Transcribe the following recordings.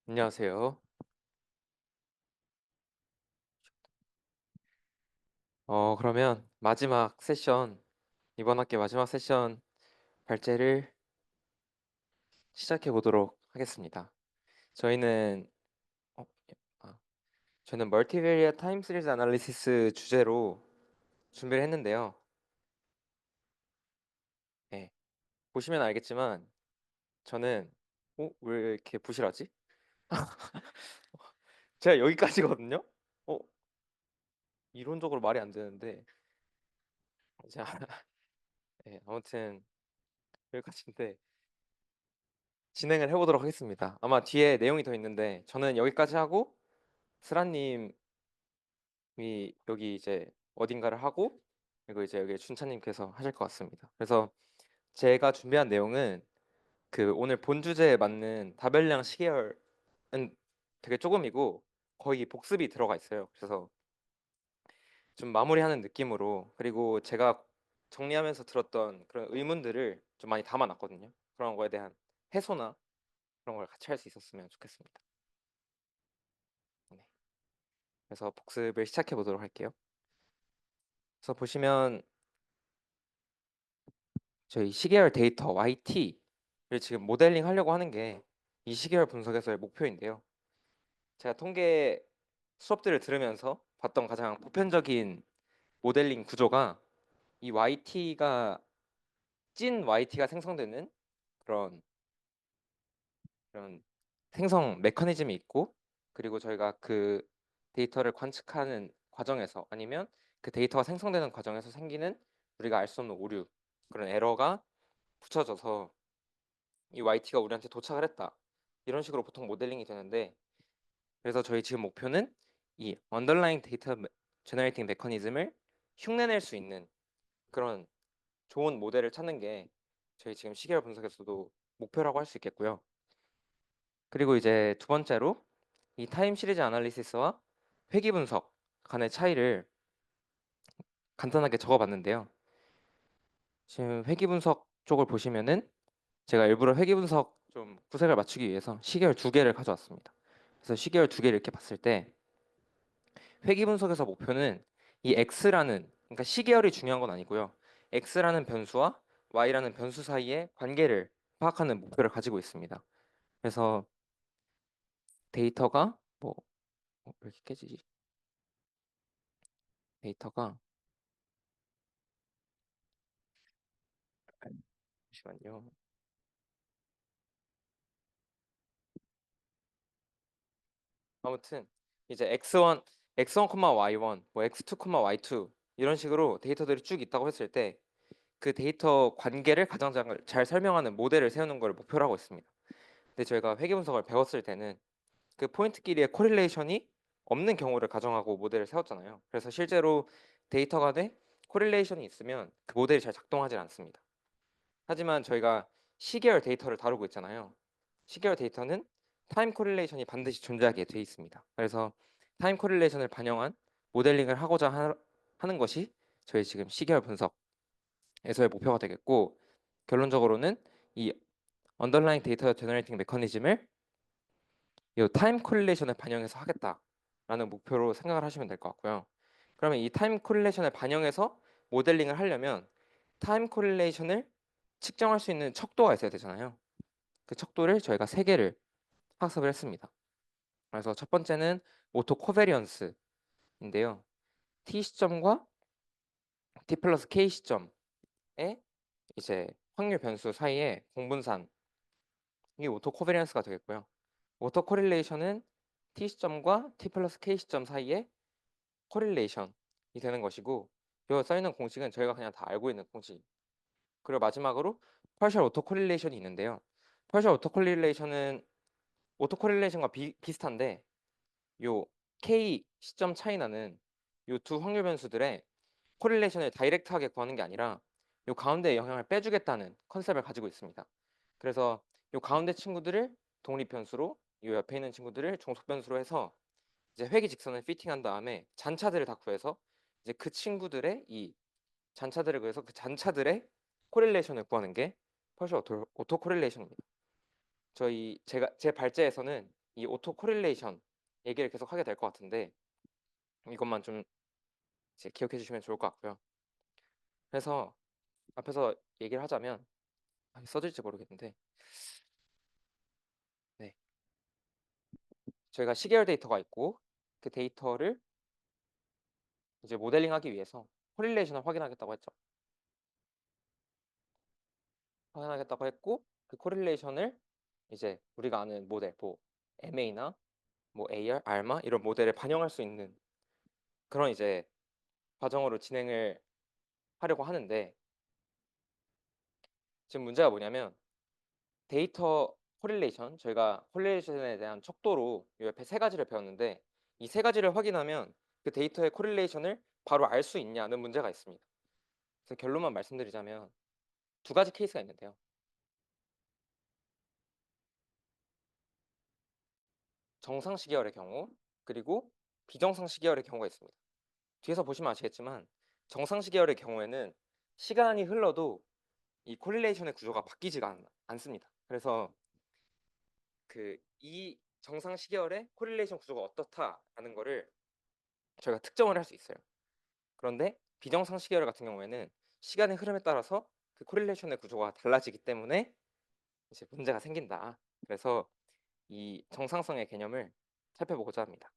안녕하세요. 그러면 마지막 세션, 이번 학기 마지막 세션 발제를 시작해 보도록 하겠습니다. 저희는 어, 아, 저는 멀티베리엇 타임 시리즈 애널리시스 주제로 준비를 했는데요. 네, 보시면 알겠지만 저는 왜 이렇게 부실하지? 제가 여기까지거든요. 어, 이론적으로 말이 안 되는데 자, 네, 아무튼 여기까지인데 진행을 해보도록 하겠습니다. 아마 뒤에 내용이 더 있는데 저는 여기까지 하고 스라님이 여기 이제 어딘가를 하고 그리고 이제 여기 준차님께서 하실 것 같습니다. 그래서 제가 준비한 내용은 그 오늘 본 주제에 맞는 다별량 시계열은 되게 조금이고 거의 복습이 들어가 있어요. 그래서 좀 마무리하는 느낌으로 그리고 제가 정리하면서 들었던 그런 의문들을 좀 많이 담아놨거든요. 그런 거에 대한 해소나 그런 걸 같이 할 수 있었으면 좋겠습니다. 네. 그래서 복습을 시작해 보도록 할게요. 그래서 보시면 저희 시계열 데이터 YT를 지금 모델링 하려고 하는 게 이 시계열 분석에서의 목표인데요. 제가 통계 수업들을 들으면서 봤던 가장 보편적인 모델링 구조가 이 YT가 찐 YT가 생성되는 그런 그런 생성 메커니즘이 있고 그리고 저희가 그 데이터를 관측하는 과정에서 아니면 그 데이터가 생성되는 과정에서 생기는 우리가 알 수 없는 오류 그런 에러가 붙여져서 이 YT가 우리한테 도착을 했다. 이런 식으로 보통 모델링이 되는데 그래서 저희 지금 목표는 이 underlying data generating 메커니즘을 흉내낼 수 있는 그런 좋은 모델을 찾는 게 저희 지금 시계열 분석에서도 목표라고 할 수 있겠고요. 그리고 이제 두 번째로 이 타임 시리즈 아날리시스와 회귀 분석 간의 차이를 간단하게 적어봤는데요. 지금 회귀 분석 쪽을 보시면은 제가 일부러 회귀 분석 좀 구색을 맞추기 위해서 시계열 두 개를 가져왔습니다. 그래서 시계열 두 개를 이렇게 봤을 때 회귀 분석에서 목표는 이 x라는 그러니까 시계열이 중요한 건 아니고요. x라는 변수와 y라는 변수 사이의 관계를 파악하는 목표를 가지고 있습니다. 그래서 데이터가 왜 이렇게 깨지지? 데이터가 잠시만요. 아무튼 이제 x1, y1, 뭐 x2, y2 이런 식으로 데이터들이 쭉 있다고 했을 때 그 데이터 관계를 가장 잘 설명하는 모델을 세우는 걸 목표로 하고 있습니다. 근데 저희가 회계 분석을 배웠을 때는 그 포인트끼리의 코릴레이션이 없는 경우를 가정하고 모델을 세웠잖아요. 그래서 실제로 데이터 간에 코릴레이션이 있으면 그 모델이 잘 작동하지 않습니다. 하지만 저희가 시계열 데이터를 다루고 있잖아요. 시계열 데이터는 타임 코릴레이션이 반드시 존재하게 돼 있습니다. 그래서 타임 코릴레이션을 반영한 모델링을 하는 것이 저희 지금 시계열 분석에서의 목표가 되겠고 결론적으로는 이 언더라잉 데이터 제너레이팅 메커니즘을 이 타임 코릴레이션을 반영해서 하겠다라는 목표로 생각을 하시면 될 것 같고요. 그러면 이 타임 코릴레이션을 반영해서 모델링을 하려면 타임 코릴레이션을 측정할 수 있는 척도가 있어야 되잖아요. 그 척도를 저희가 세 개를 학습을 했습니다. 그래서 첫 번째는 오토 코베리언스인데요. t 시점과 t 플러스 k 시점의 이제 확률 변수 사이의 공분산이 오토 코베리언스가 되겠고요. 오토 코릴레이션은 t 시점과 t 플러스 k 시점 사이의 코릴레이션이 되는 것이고 여기 써 있는 공식은 저희가 그냥 다 알고 있는 공식. 그리고 마지막으로 partial 오토 코릴레이션이 있는데요. partial 오토 코릴레이션은 오토 코릴레이션과 비슷한데 요 k 시점 차이 나는 요 두 확률 변수들의 코릴레이션을 다이렉트하게 구하는 게 아니라 요 가운데에 영향을 빼주겠다는 컨셉을 가지고 있습니다. 그래서 요 가운데 친구들을 독립 변수로 요 옆에 있는 친구들을 종속 변수로 해서 이제 회귀 직선을 피팅한 다음에 잔차들을 다 구해서 이제 그 친구들의 이 잔차들을 구해서 그 잔차들의 코릴레이션을 구하는 게 펄시 오토 코릴레이션입니다. 제 발제에서는 이 오토 코릴레이션 얘기를 계속 하게 될 것 같은데 이것만 좀 이제 기억해 주시면 좋을 것 같고요. 그래서 앞에서 얘기를 하자면 써질지 모르겠는데 네. 저희가 시계열 데이터가 있고 그 데이터를 이제 모델링하기 위해서 코릴레이션을 확인하겠다고 했죠. 확인하겠다고 했고 그 코릴레이션을 이제 우리가 아는 모델 뭐 MA나 뭐 AR, ARMA 이런 모델에 반영할 수 있는 그런 이제 과정으로 진행을 하려고 하는데 지금 문제가 뭐냐면 데이터 코릴레이션 저희가 코릴레이션에 대한 척도로 요 옆에 세 가지를 배웠는데 이 세 가지를 확인하면 그 데이터의 코릴레이션을 바로 알 수 있냐는 문제가 있습니다. 그래서 결론만 말씀드리자면 두 가지 케이스가 있는데요. 정상 시계열의 경우 그리고 비정상 시계열의 경우가 있습니다. 뒤에서 보시면 아시겠지만 정상 시계열의 경우에는 시간이 흘러도 이 코릴레이션의 구조가 바뀌지가 않습니다. 그래서 이 정상 시계열의 코릴레이션 구조가 어떻다라는 거를 저희가 특정을 할 수 있어요. 그런데 비정상 시계열 같은 경우에는 시간의 흐름에 따라서 그 코릴레이션의 구조가 달라지기 때문에 이제 문제가 생긴다. 그래서 이 정상성의 개념을 살펴보고자 합니다.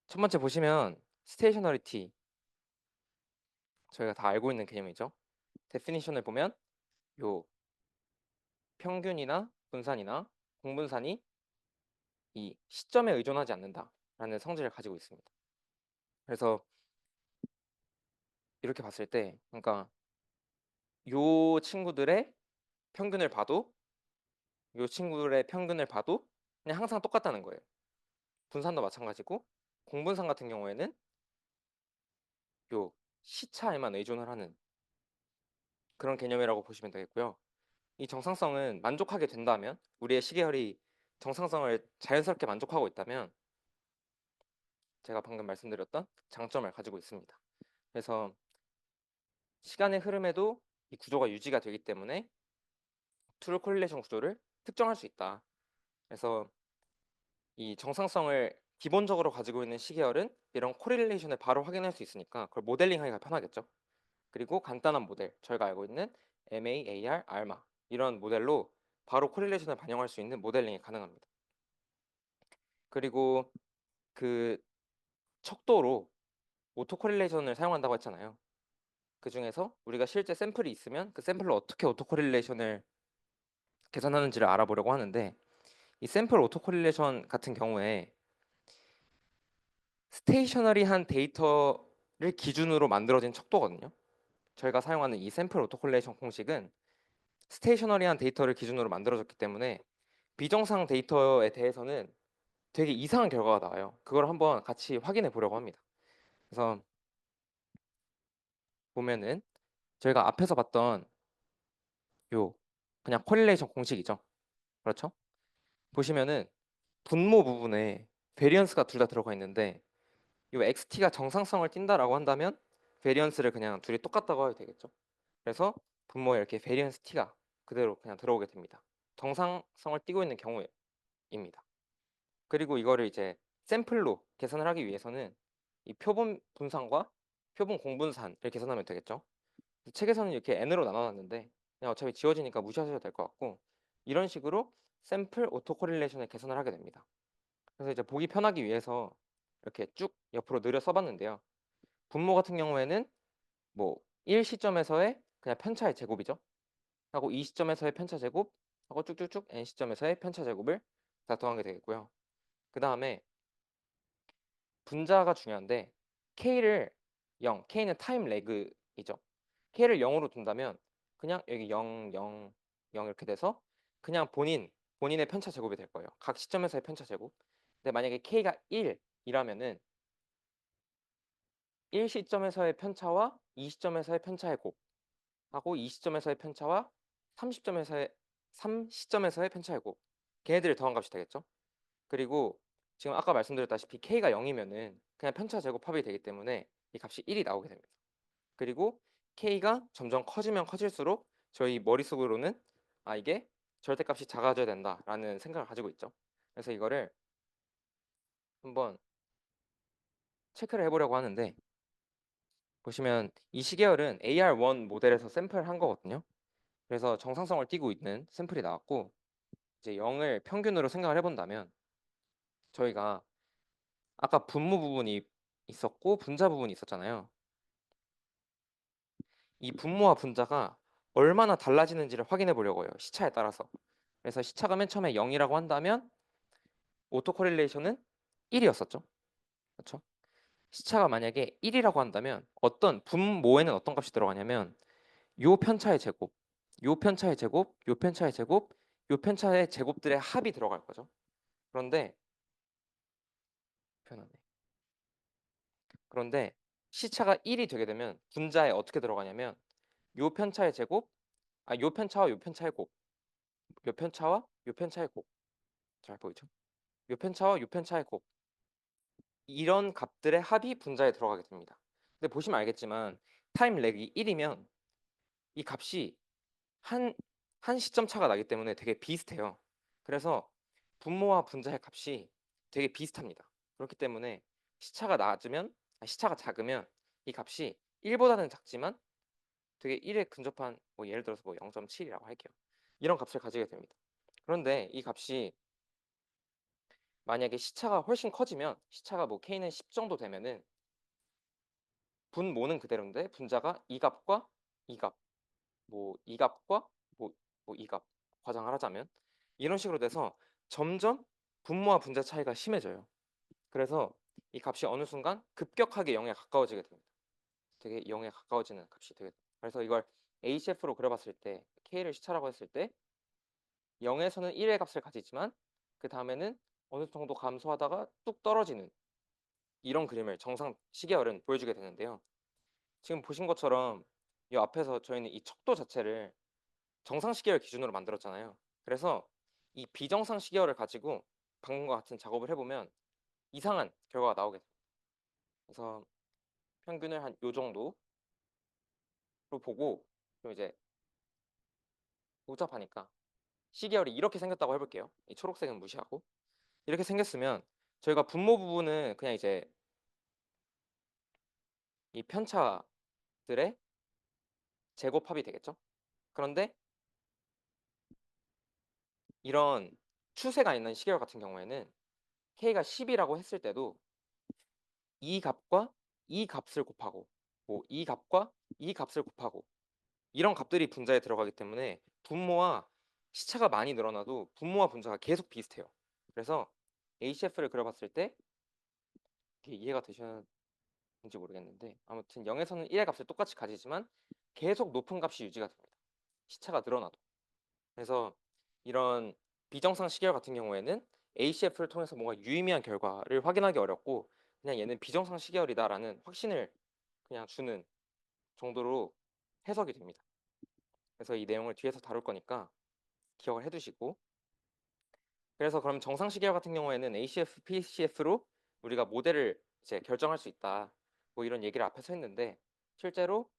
첫 번째 보시면 스테이셔너리티 저희가 다 알고 있는 개념이죠. 데피니션을 보면 요 평균이나 분산이나 공분산이 이 시점에 의존하지 않는다라는 성질을 가지고 있습니다. 그래서 이렇게 봤을 때 그러니까 요 친구들의 평균을 봐도 요 친구들의 평균을 봐도 그냥 항상 똑같다는 거예요. 분산도 마찬가지고 공분산 같은 경우에는 요 시차에만 의존을 하는 그런 개념이라고 보시면 되겠고요. 이 정상성은 만족하게 된다면 우리의 시계열이 정상성을 자연스럽게 만족하고 있다면 제가 방금 말씀드렸던 장점을 가지고 있습니다. 그래서 시간의 흐름에도 이 구조가 유지가 되기 때문에 트루 코릴레이션 구조를 특정할 수 있다. 그래서 이 정상성을 기본적으로 가지고 있는 시계열은 이런 코릴레이션을 바로 확인할 수 있으니까 그걸 모델링하기가 편하겠죠. 그리고 간단한 모델, 저희가 알고 있는 MA, AR, ARMA 이런 모델로 바로 코릴레이션을 반영할 수 있는 모델링이 가능합니다. 그리고 그 척도로 오토 코릴레이션을 사용한다고 했잖아요. 그 중에서 우리가 실제 샘플이 있으면 그 샘플로 어떻게 오토 코릴레이션을 계산하는지를 알아보려고 하는데 이 샘플 오토 코릴레이션 같은 경우에 스테이셔너리한 데이터를 기준으로 만들어진 척도거든요. 저희가 사용하는 이 샘플 오토 코릴레이션 공식은 스테이셔너리한 데이터를 기준으로 만들어졌기 때문에 비정상 데이터에 대해서는 되게 이상한 결과가 나와요. 그걸 한번 같이 확인해 보려고 합니다. 그래서 보면은 저희가 앞에서 봤던 요 그냥 코릴레이션 공식이죠. 그렇죠? 보시면은 분모 부분에 베리언스가 둘 다 들어가 있는데 이 XT가 정상성을 띈다라고 한다면 베리언스를 그냥 둘이 똑같다고 해도 되겠죠. 그래서 분모에 이렇게 베리언스 T가 그대로 그냥 들어오게 됩니다. 정상성을 띠고 있는 경우입니다. 그리고 이거를 이제 샘플로 계산을 하기 위해서는 이 표본 분산과 표본 공분산을 계산하면 되겠죠. 책에서는 이렇게 n으로 나눠놨는데 그냥 어차피 지워지니까 무시하셔도 될 것 같고 이런 식으로 샘플 오토 코릴레이션을 계산을 하게 됩니다. 그래서 이제 보기 편하기 위해서 이렇게 쭉 옆으로 늘려 써봤는데요. 분모 같은 경우에는 뭐 1시점에서의 그냥 편차의 제곱이죠. 하고 2시점에서의 편차 제곱 하고 쭉쭉쭉 n시점에서의 편차 제곱을 다 더하게 되겠고요. 그 다음에 분자가 중요한데 k를 0, k는 타임 레그이죠. k를 0으로 둔다면 그냥 여기 0, 0, 0 이렇게 돼서 그냥 본인의 편차 제곱이 될 거예요. 각 시점에서의 편차 제곱. 근데 만약에 k가 1이라면은 1시점에서의 편차와 2시점에서의 편차의 곱하고 2시점에서의 편차와 3시점에서의 편차의 곱 걔네들을 더한 값이 되겠죠. 그리고 지금 아까 말씀드렸다시피 k가 0이면은 그냥 편차 제곱합이 되기 때문에 이 값이 1이 나오게 됩니다. 그리고 k가 점점 커지면 커질수록 저희 머릿속으로는 이게 절대값이 작아져야 된다라는 생각을 가지고 있죠. 그래서 이거를 한번 체크를 해보려고 하는데, 보시면 이 시계열은 AR1 모델에서 샘플한 거거든요. 그래서 정상성을 띠고 있는 샘플이 나왔고, 이제 0을 평균으로 생각을 해본다면 저희가 아까 분모 부분이 있었고 분자 부분이 있었잖아요. 이 분모와 분자가 얼마나 달라지는지를 확인해 보려고 해요. 시차에 따라서. 그래서 시차가 맨 처음에 0이라고 한다면 오토 코릴레이션은 1이었었죠. 그렇죠? 시차가 만약에 1이라고 한다면 어떤 분모에는 어떤 값이 들어가냐면 요 편차의 제곱, 요 편차의 제곱, 요 편차의 제곱, 요 편차의 제곱들의 합이 들어갈 거죠. 그런데 편하네. 그런데 시차가 1이 되게 되면 분자에 어떻게 들어가냐면 요 편차의 제곱, 요 편차와 요 편차의 곱, 요 편차와 요 편차의 곱. 잘 보이죠? 요 편차와 요 편차의 곱. 이런 값들의 합이 분자에 들어가게 됩니다. 근데 보시면 알겠지만 타임 렉이 1이면 이 값이 한, 한 시점 차가 나기 때문에 되게 비슷해요. 그래서 분모와 분자의 값이 되게 비슷합니다. 그렇기 때문에 시차가 낮으면, 시차가 작으면 이 값이 1보다는 작지만 되게 1에 근접한, 뭐 예를 들어서 뭐 0.7이라고 할게요. 이런 값을 가지게 됩니다. 그런데 이 값이 만약에 시차가 훨씬 커지면, 시차가 뭐 k는 10 정도 되면은 분모는 그대로인데 분자가 이 값과 이 값, 뭐 이 값과 이 값, 과장을 하자면 이런 식으로 돼서 점점 분모와 분자 차이가 심해져요. 그래서 이 값이 어느 순간 급격하게 0에 가까워지게 됩니다. 되게 0에 가까워지는 값이 되게 돼요. 그래서 이걸 HF로 그려봤을 때 K를 시차라고 했을 때 0에서는 1의 값을 가지지만 그 다음에는 어느 정도 감소하다가 뚝 떨어지는 이런 그림을 정상 시계열은 보여주게 되는데요. 지금 보신 것처럼 이 앞에서 저희는 이 척도 자체를 정상 시계열 기준으로 만들었잖아요. 그래서 이 비정상 시계열을 가지고 방금과 같은 작업을 해보면 이상한 결과가 나오게 돼요. 그래서 평균을 한 요 정도로 보고 그럼 이제 복잡하니까 시계열이 이렇게 생겼다고 해볼게요. 이 초록색은 무시하고 이렇게 생겼으면 저희가 분모 부분은 그냥 이제 이 편차들의 제곱합이 되겠죠. 그런데 이런 추세가 있는 시계열 같은 경우에는 K가 10이라고 했을 때도 이 값과 이 값을 곱하고 뭐 이 값과 이 값을 곱하고 이런 값들이 분자에 들어가기 때문에 분모와 시차가 많이 늘어나도 분모와 분자가 계속 비슷해요. 그래서 HF를 그려봤을 때 이게 이해가 되셨는지 모르겠는데 아무튼 0에서는 1의 값을 똑같이 가지지만 계속 높은 값이 유지가 됩니다. 시차가 늘어나도. 그래서 이런 비정상 시계열 같은 경우에는 HF를 통해서 뭔가 유의미한 결과를 확인하기 어렵고 그냥 얘는 비정상 시계열이다라는 확신을 그냥 주는 정도로 해석이 됩니다. 그래서 이 내용을 뒤에서 다룰 거니까 기억을 해두시고 그래서 그럼 정상 시계열 같은 경우에는 ACF, PCF로 우리가 모델을 이제 결정할 수 있다. 뭐 이런 얘기를 앞에서 했는데 실제로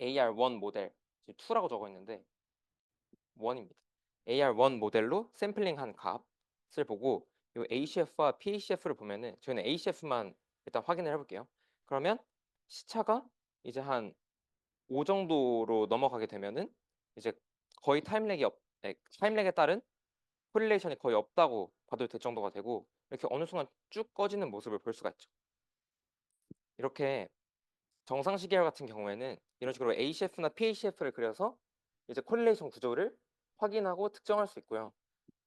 AR1 모델 2라고 적어 있는데 1입니다. AR1 모델로 샘플링한 값을 보고 이 ACF와 PACF를 보면은 저희는 ACF만 일단 확인을 해볼게요. 그러면 시차가 이제 한 5 정도로 넘어가게 되면은 이제 거의 타임렉에 따른 코릴레이션이 거의 없다고 봐도 될 정도가 되고 이렇게 어느 순간 쭉 꺼지는 모습을 볼 수가 있죠. 이렇게 정상 시계열 같은 경우에는 이런 식으로 ACF나 PACF를 그려서 이제 코릴레이션 구조를 확인하고 특정할 수 있고요.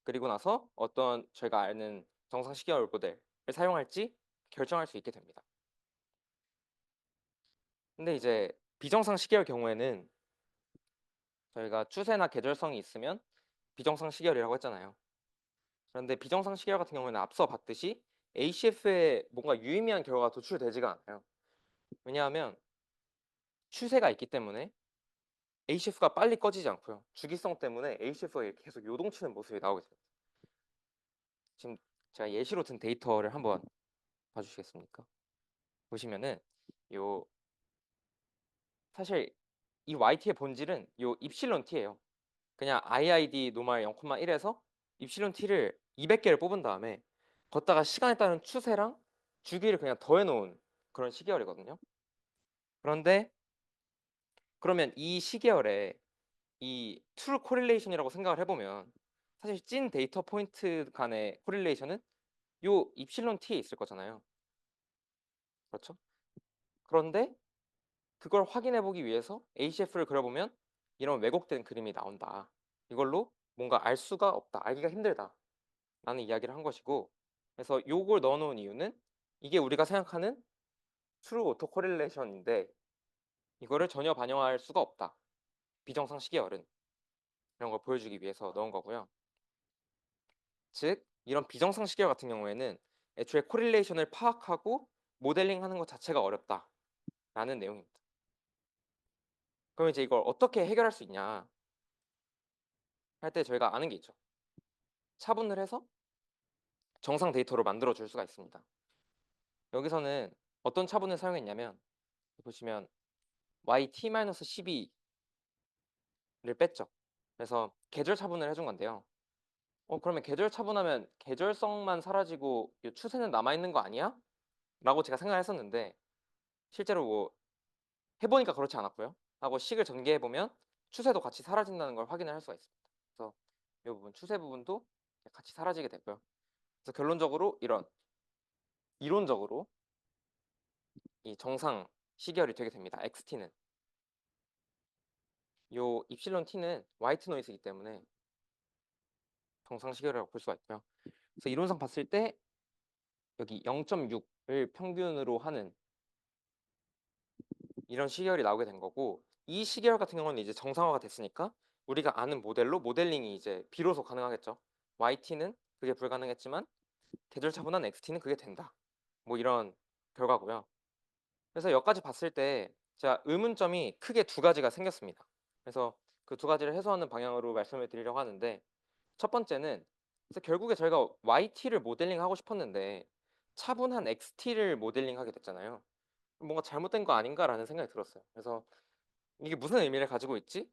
그리고 나서 어떤 저희가 아는 정상 시계열 모델을 사용할지 결정할 수 있게 됩니다. 근데 이제 비정상 시계열 경우에는 저희가 추세나 계절성이 있으면 비정상 시계열이라고 했잖아요. 그런데 비정상 시계열 같은 경우에는 앞서 봤듯이 ACF에 뭔가 유의미한 결과가 도출되지가 않아요. 왜냐하면 추세가 있기 때문에 ACF가 빨리 꺼지지 않고요. 주기성 때문에 ACF가 이렇게 계속 요동치는 모습이 나오게 됩니다. 지금 제가 예시로 든 데이터를 한번 봐주시겠습니까? 보시면은 요 사실 이 YT의 본질은 요 입실론 T예요. 그냥 IID 노말 0,1에서 입실론 t를 200개를 뽑은 다음에 걷다가 시간에 따른 추세랑 주기를 그냥 더해 놓은 그런 시계열이거든요. 그런데 그러면 이 시계열에 이 true correlation이라고 생각을 해보면 사실 찐 데이터 포인트 간의 코릴레이션은 요 입실론 t에 있을 거잖아요. 그렇죠? 그런데 그걸 확인해 보기 위해서 ACF를 그려보면 이런 왜곡된 그림이 나온다. 이걸로 뭔가 알 수가 없다. 알기가 힘들다. 라는 이야기를 한 것이고, 그래서 요걸 넣어 놓은 이유는 이게 우리가 생각하는 true autocorrelation인데 이거를 전혀 반영할 수가 없다. 비정상 시계열은. 이런 걸 보여주기 위해서 넣은 거고요. 즉 이런 비정상 시계열 같은 경우에는 애초에 코릴레이션을 파악하고 모델링하는 것 자체가 어렵다라는 내용입니다. 그럼 이제 이걸 어떻게 해결할 수 있냐 할 때 저희가 아는 게 있죠. 차분을 해서 정상 데이터로 만들어 줄 수가 있습니다. 여기서는 어떤 차분을 사용했냐면 보시면 YT-12를 뺐죠. 그래서 계절 차분을 해준 건데요. 그러면 계절 차분하면 계절성만 사라지고 이 추세는 남아있는 거 아니야? 라고 제가 생각을 했었는데 실제로 뭐 해보니까 그렇지 않았고요. 하고 식을 전개해보면 추세도 같이 사라진다는 걸 확인을 할 수가 있습니다. 그래서 이 부분 추세 부분도 같이 사라지게 되고요. 그래서 결론적으로 이런 이론적으로 이 정상 시계열이 되게 됩니다. XT는 요 입실론 T는 화이트 노이즈이기 때문에 정상 시계열이라고 볼 수가 있고요. 그래서 이론상 봤을 때 여기 0.6을 평균으로 하는 이런 시계열이 나오게 된 거고 이 시계열 같은 경우는 이제 정상화가 됐으니까 우리가 아는 모델로 모델링이 이제 비로소 가능하겠죠. YT는 그게 불가능했지만 계절 차분한 XT는 그게 된다. 뭐 이런 결과고요. 그래서 여기까지 봤을 때 제가 의문점이 크게 두 가지가 생겼습니다. 그래서 그 두 가지를 해소하는 방향으로 말씀을 드리려고 하는데 첫 번째는 그래서 결국에 저희가 YT를 모델링하고 싶었는데 차분한 XT를 모델링하게 됐잖아요. 뭔가 잘못된 거 아닌가라는 생각이 들었어요. 그래서 이게 무슨 의미를 가지고 있지?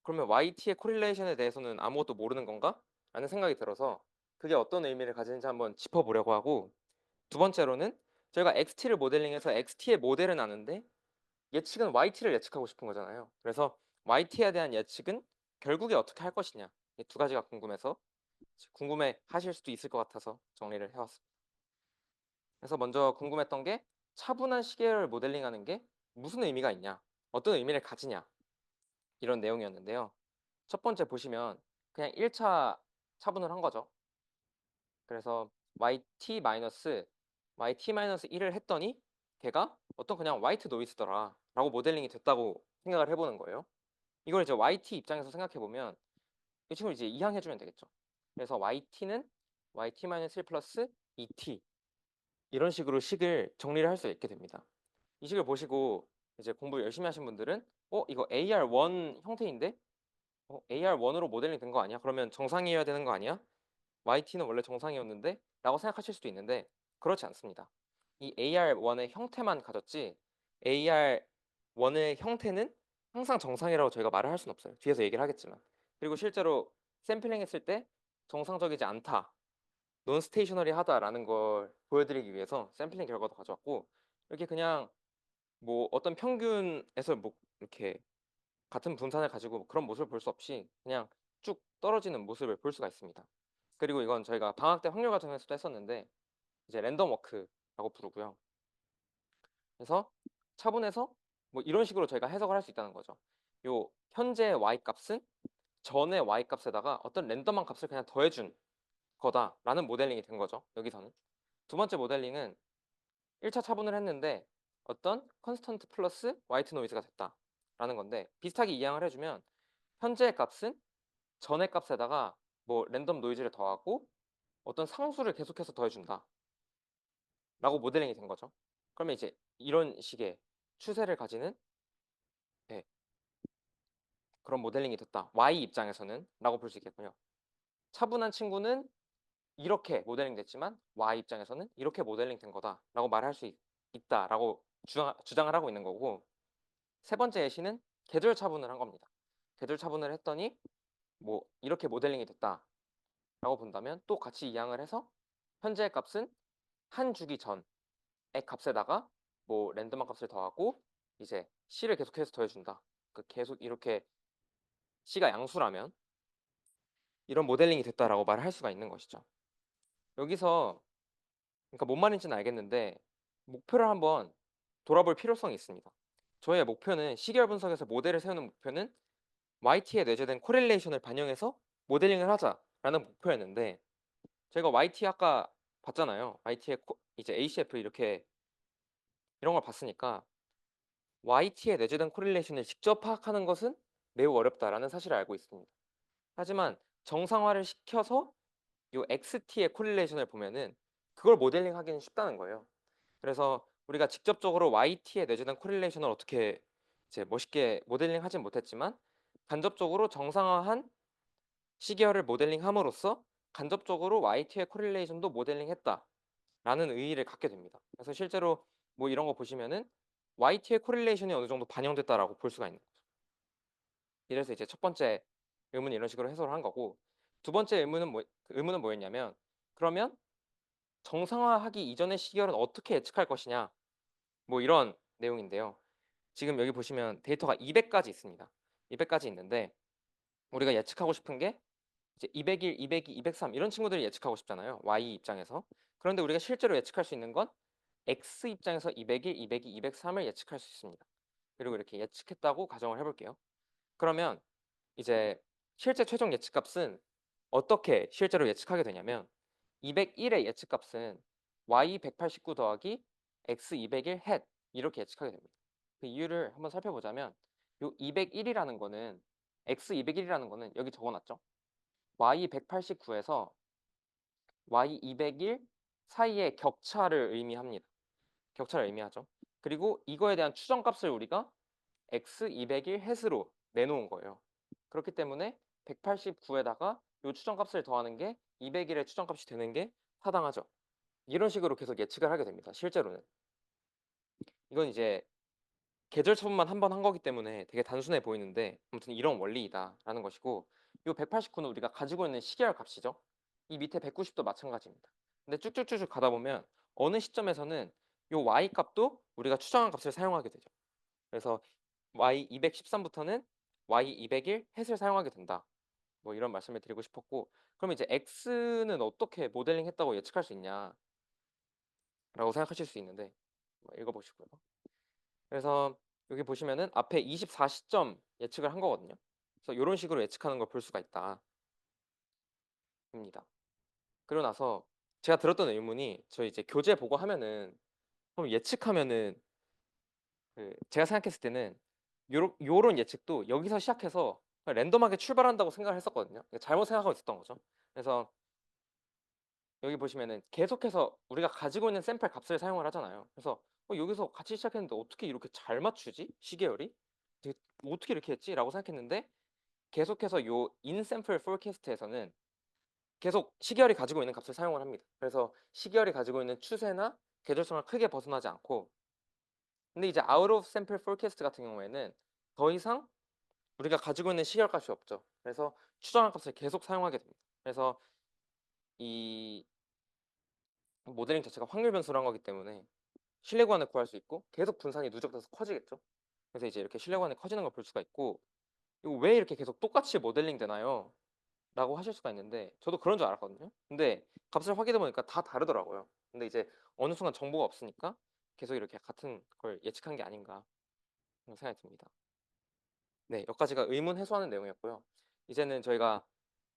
그러면 YT의 코릴레이션에 대해서는 아무것도 모르는 건가? 라는 생각이 들어서 그게 어떤 의미를 가지는지 한번 짚어보려고 하고 두 번째로는 저희가 XT를 모델링해서 XT의 모델은 아는데 예측은 YT를 예측하고 싶은 거잖아요. 그래서 YT에 대한 예측은 결국에 어떻게 할 것이냐 이 두 가지가 궁금해서 궁금해 하실 수도 있을 것 같아서 정리를 해왔습니다. 그래서 먼저 궁금했던 게 차분한 시계를 모델링하는 게 무슨 의미가 있냐 어떤 의미를 가지냐 이런 내용이었는데요. 첫 번째 보시면 그냥 1차 차분을 한 거죠. 그래서 YT-1을 했더니 걔가 어떤 그냥 화이트 노이즈더라 라고 모델링이 됐다고 생각을 해보는 거예요. 이걸 이제 YT 입장에서 생각해보면 이 친구를 이제 이항해주면 되겠죠. 그래서 YT는 YT-1 플러스 ET 이런 식으로 식을 정리를 할 수 있게 됩니다. 이 식을 보시고 이제 공부 열심히 하신 분들은 이거 AR1 형태인데 AR1으로 모델링 된 거 아니야? 그러면 정상이어야 되는 거 아니야? YT는 원래 정상이었는데? 라고 생각하실 수도 있는데 그렇지 않습니다. 이 AR1의 형태만 가졌지 AR1의 형태는 항상 정상이라고 저희가 말을 할 수는 없어요. 뒤에서 얘기를 하겠지만. 그리고 실제로 샘플링 했을 때 정상적이지 않다. 논 스테이셔너리하다라는 걸 보여드리기 위해서 샘플링 결과도 가져왔고 이렇게 그냥 뭐 어떤 평균에서 뭐 이렇게 같은 분산을 가지고 그런 모습을 볼 수 없이 그냥 쭉 떨어지는 모습을 볼 수가 있습니다. 그리고 이건 저희가 방학 때 확률 과정에서도 했었는데 이제 랜덤 워크라고 부르고요. 그래서 차분해서 뭐 이런 식으로 저희가 해석을 할 수 있다는 거죠. 요 현재 y 값은 전의 y 값에다가 어떤 랜덤한 값을 그냥 더해준 거다라는 모델링이 된 거죠. 여기서는 두 번째 모델링은 1차 차분을 했는데 어떤 컨스턴트 플러스 화이트 노이즈가 됐다라는 건데 비슷하게 이항을 해주면 현재의 값은 전의 값에다가 뭐 랜덤 노이즈를 더하고 어떤 상수를 계속해서 더해준다 라고 모델링이 된 거죠. 그러면 이제 이런 식의 추세를 가지는 네, 그런 모델링이 됐다. Y 입장에서는 라고 볼 수 있겠고요. 차분한 친구는 이렇게 모델링 됐지만 Y 입장에서는 이렇게 모델링 된 거다 라고 말할 수 있다라고 주장을 하고 있는 거고 세 번째 예시는 계절 차분을 한 겁니다. 계절 차분을 했더니 뭐 이렇게 모델링이 됐다라고 본다면 또 같이 이항을 해서 현재의 값은 한 주기 전의 값에다가 뭐 랜덤한 값을 더하고 이제 c를 계속해서 더해준다. 그 계속 이렇게 c가 양수라면 이런 모델링이 됐다라고 말을 할 수가 있는 것이죠. 여기서 그러니까 뭔 말인지는 알겠는데 목표를 한번 돌아볼 필요성이 있습니다. 저희의 목표는 시계열 분석에서 모델을 세우는 목표는 YT에 내재된 코릴레이션을 반영해서 모델링을 하자라는 목표였는데 저희가 YT 아까 봤잖아요. YT의 이제 ACF 이렇게 이런 걸 봤으니까 YT에 내재된 코릴레이션을 직접 파악하는 것은 매우 어렵다라는 사실을 알고 있습니다. 하지만 정상화를 시켜서 요 XT의 코릴레이션을 보면은 그걸 모델링하기는 쉽다는 거예요. 그래서 우리가 직접적으로 YT에 내재된 코릴레이션을 어떻게 이제 멋있게 모델링하진 못했지만 간접적으로 정상화한 시계열을 모델링함으로써 간접적으로 YT의 코릴레이션도 모델링했다라는 의의를 갖게 됩니다. 그래서 실제로 뭐 이런 거 보시면은 YT의 코릴레이션이 어느 정도 반영됐다라고 볼 수가 있는 거죠. 이래서 이제 첫 번째 의문은 이런 식으로 해석을 한 거고 두 번째 의문은 뭐였냐면 그러면 정상화하기 이전의 시계열은 어떻게 예측할 것이냐 뭐 이런 내용인데요. 지금 여기 보시면 데이터가 200까지 있습니다. 200까지 있는데 우리가 예측하고 싶은 게 이제 201, 202, 203 이런 친구들을 예측하고 싶잖아요. Y 입장에서. 그런데 우리가 실제로 예측할 수 있는 건 X 입장에서 201, 202, 203을 예측할 수 있습니다. 그리고 이렇게 예측했다고 가정을 해볼게요. 그러면 이제 실제 최종 예측값은 어떻게 실제로 예측하게 되냐면 201의 예측값은 Y 189 더하기 X 201 헷 이렇게 예측하게 됩니다. 그 이유를 한번 살펴보자면 요 201이라는 거는 X 201이라는 거는 여기 적어놨죠. Y 189에서 Y 201 사이의 격차를 의미합니다. 격차를 의미하죠. 그리고 이거에 대한 추정값을 우리가 X 201 헷으로 내놓은 거예요. 그렇기 때문에 189에다가 요 추정값을 더하는 게 201의 추정값이 되는 게 타당하죠. 이런 식으로 계속 예측을 하게 됩니다. 실제로는. 이건 이제 계절 처분만 한 번 한 거기 때문에 되게 단순해 보이는데 아무튼 이런 원리이다라는 것이고 요 189는 우리가 가지고 있는 시계열 값이죠. 이 밑에 190도 마찬가지입니다. 근데 쭉쭉쭉쭉 가다 보면 어느 시점에서는 요 y 값도 우리가 추정한 값을 사용하게 되죠. 그래서 y 213부터는 y 201 햇을 사용하게 된다. 뭐 이런 말씀을 드리고 싶었고 그럼 이제 x는 어떻게 모델링 했다고 예측할 수 있냐라고 생각하실 수 있는데 읽어보시고요. 그래서 여기 보시면은 앞에 24시점 예측을 한 거거든요. 그래서 이런 식으로 예측하는 걸 볼 수가 있다. 입니다. 그러고 나서 제가 들었던 의문이 저 이제 교재 보고 하면은 그럼 예측하면은 그 제가 생각했을 때는 요런 예측도 여기서 시작해서 그냥 랜덤하게 출발한다고 생각을 했었거든요. 잘못 생각하고 있었던 거죠. 그래서 여기 보시면은 계속해서 우리가 가지고 있는 샘플 값을 사용을 하잖아요. 그래서 여기서 같이 시작했는데 어떻게 이렇게 잘 맞추지? 시계열이? 어떻게 이렇게 했지? 라고 생각했는데 계속해서 요 인샘플 포캐스트에서는 계속 시계열이 가지고 있는 값을 사용을 합니다. 그래서 시계열이 가지고 있는 추세나 계절성을 크게 벗어나지 않고 근데 이제 out of sample forecast 같은 경우에는 더 이상 우리가 가지고 있는 시계열 값이 없죠. 그래서 추정한 값을 계속 사용하게 됩니다. 그래서 이 모델링 자체가 확률 변수로 한 거기 때문에 신뢰 구간을 구할 수 있고 계속 분산이 누적돼서 커지겠죠. 그래서 이제 이렇게 신뢰 구간이 커지는 걸 볼 수가 있고 이거 왜 이렇게 계속 똑같이 모델링 되나요? 라고 하실 수가 있는데 저도 그런 줄 알았거든요. 근데 값을 확인해 보니까 다 다르더라고요. 근데 이제 어느 순간 정보가 없으니까 계속 이렇게 같은 걸 예측한 게 아닌가 그런 생각이 듭니다. 네, 여기까지가 의문 해소하는 내용이었고요. 이제는 저희가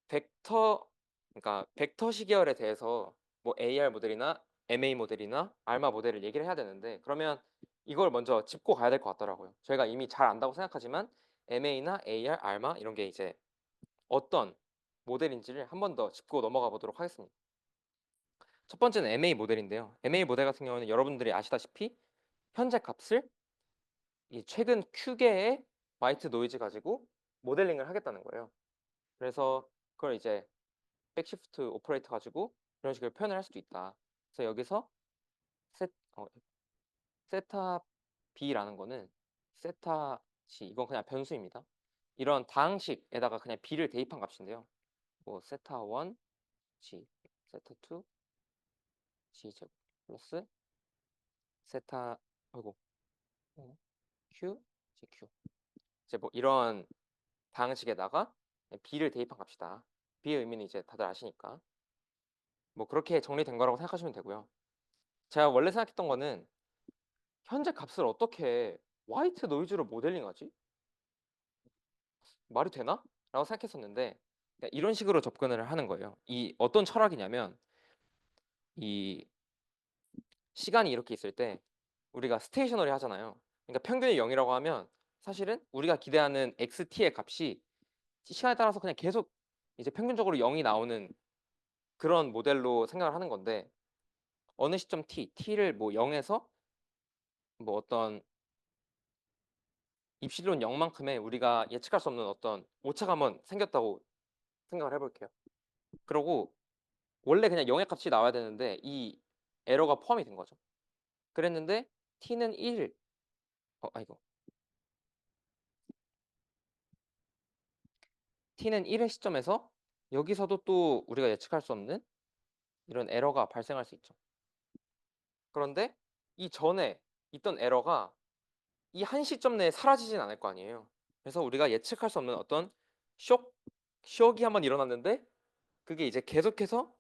벡터 그러니까 벡터 시계열에 대해서 뭐 AR 모델이나 MA 모델이나 알마 모델을 얘기를 해야 되는데 그러면 이걸 먼저 짚고 가야 될 것 같더라고요. 저희가 이미 잘 안다고 생각하지만 MA나 AR, 알마 이런 게 이제 어떤 모델인지를 한 번 더 짚고 넘어가 보도록 하겠습니다. 첫 번째는 MA 모델인데요. MA 모델 같은 경우는 여러분들이 아시다시피 현재 값을 이 최근 Q개의 화이트 노이즈 가지고 모델링을 하겠다는 거예요. 그래서 그걸 이제 백시프트 오퍼레이터 가지고 이런 식으로 표현을 할 수도 있다. 그래서 여기서 셋, 세타 B라는 거는 세타 G 이건 그냥 변수입니다. 이런 다항식에다가 그냥 b를 대입한 값인데요. 뭐 세타 1 g, 세타 2 g 제곱 플러스 세타 아이고 q gq 이제 뭐 이런 다항식에다가 b를 대입한 값이다. b의 의미는 이제 다들 아시니까 뭐 그렇게 정리된 거라고 생각하시면 되고요. 제가 원래 생각했던 거는 현재 값을 어떻게 화이트 노이즈로 모델링하지? 말이 되나? 라고 생각했었는데 그러니까 이런 식으로 접근을 하는 거예요. 이 어떤 철학이냐면 이 시간이 이렇게 있을 때 우리가 스테이셔너리 하잖아요. 그러니까 평균이 0이라고 하면 사실은 우리가 기대하는 xt의 값이 시간에 따라서 그냥 계속 이제 평균적으로 0이 나오는 그런 모델로 생각을 하는 건데 어느 시점 t를 뭐 0에서 뭐 어떤 입실론 0만큼의 우리가 예측할 수 없는 어떤 오차가 한번 생겼다고 생각을 해볼게요. 그러고 원래 그냥 0의 값이 나와야 되는데 이 에러가 포함이 된 거죠. 그랬는데 t는 1 아이고 t는 1의 시점에서 여기서도 또 우리가 예측할 수 없는 이런 에러가 발생할 수 있죠. 그런데 이 전에 있던 에러가 이 한 시점 내에 사라지진 않을 거 아니에요. 그래서 우리가 예측할 수 없는 어떤 쇼이 한번 일어났는데 그게 이제 계속해서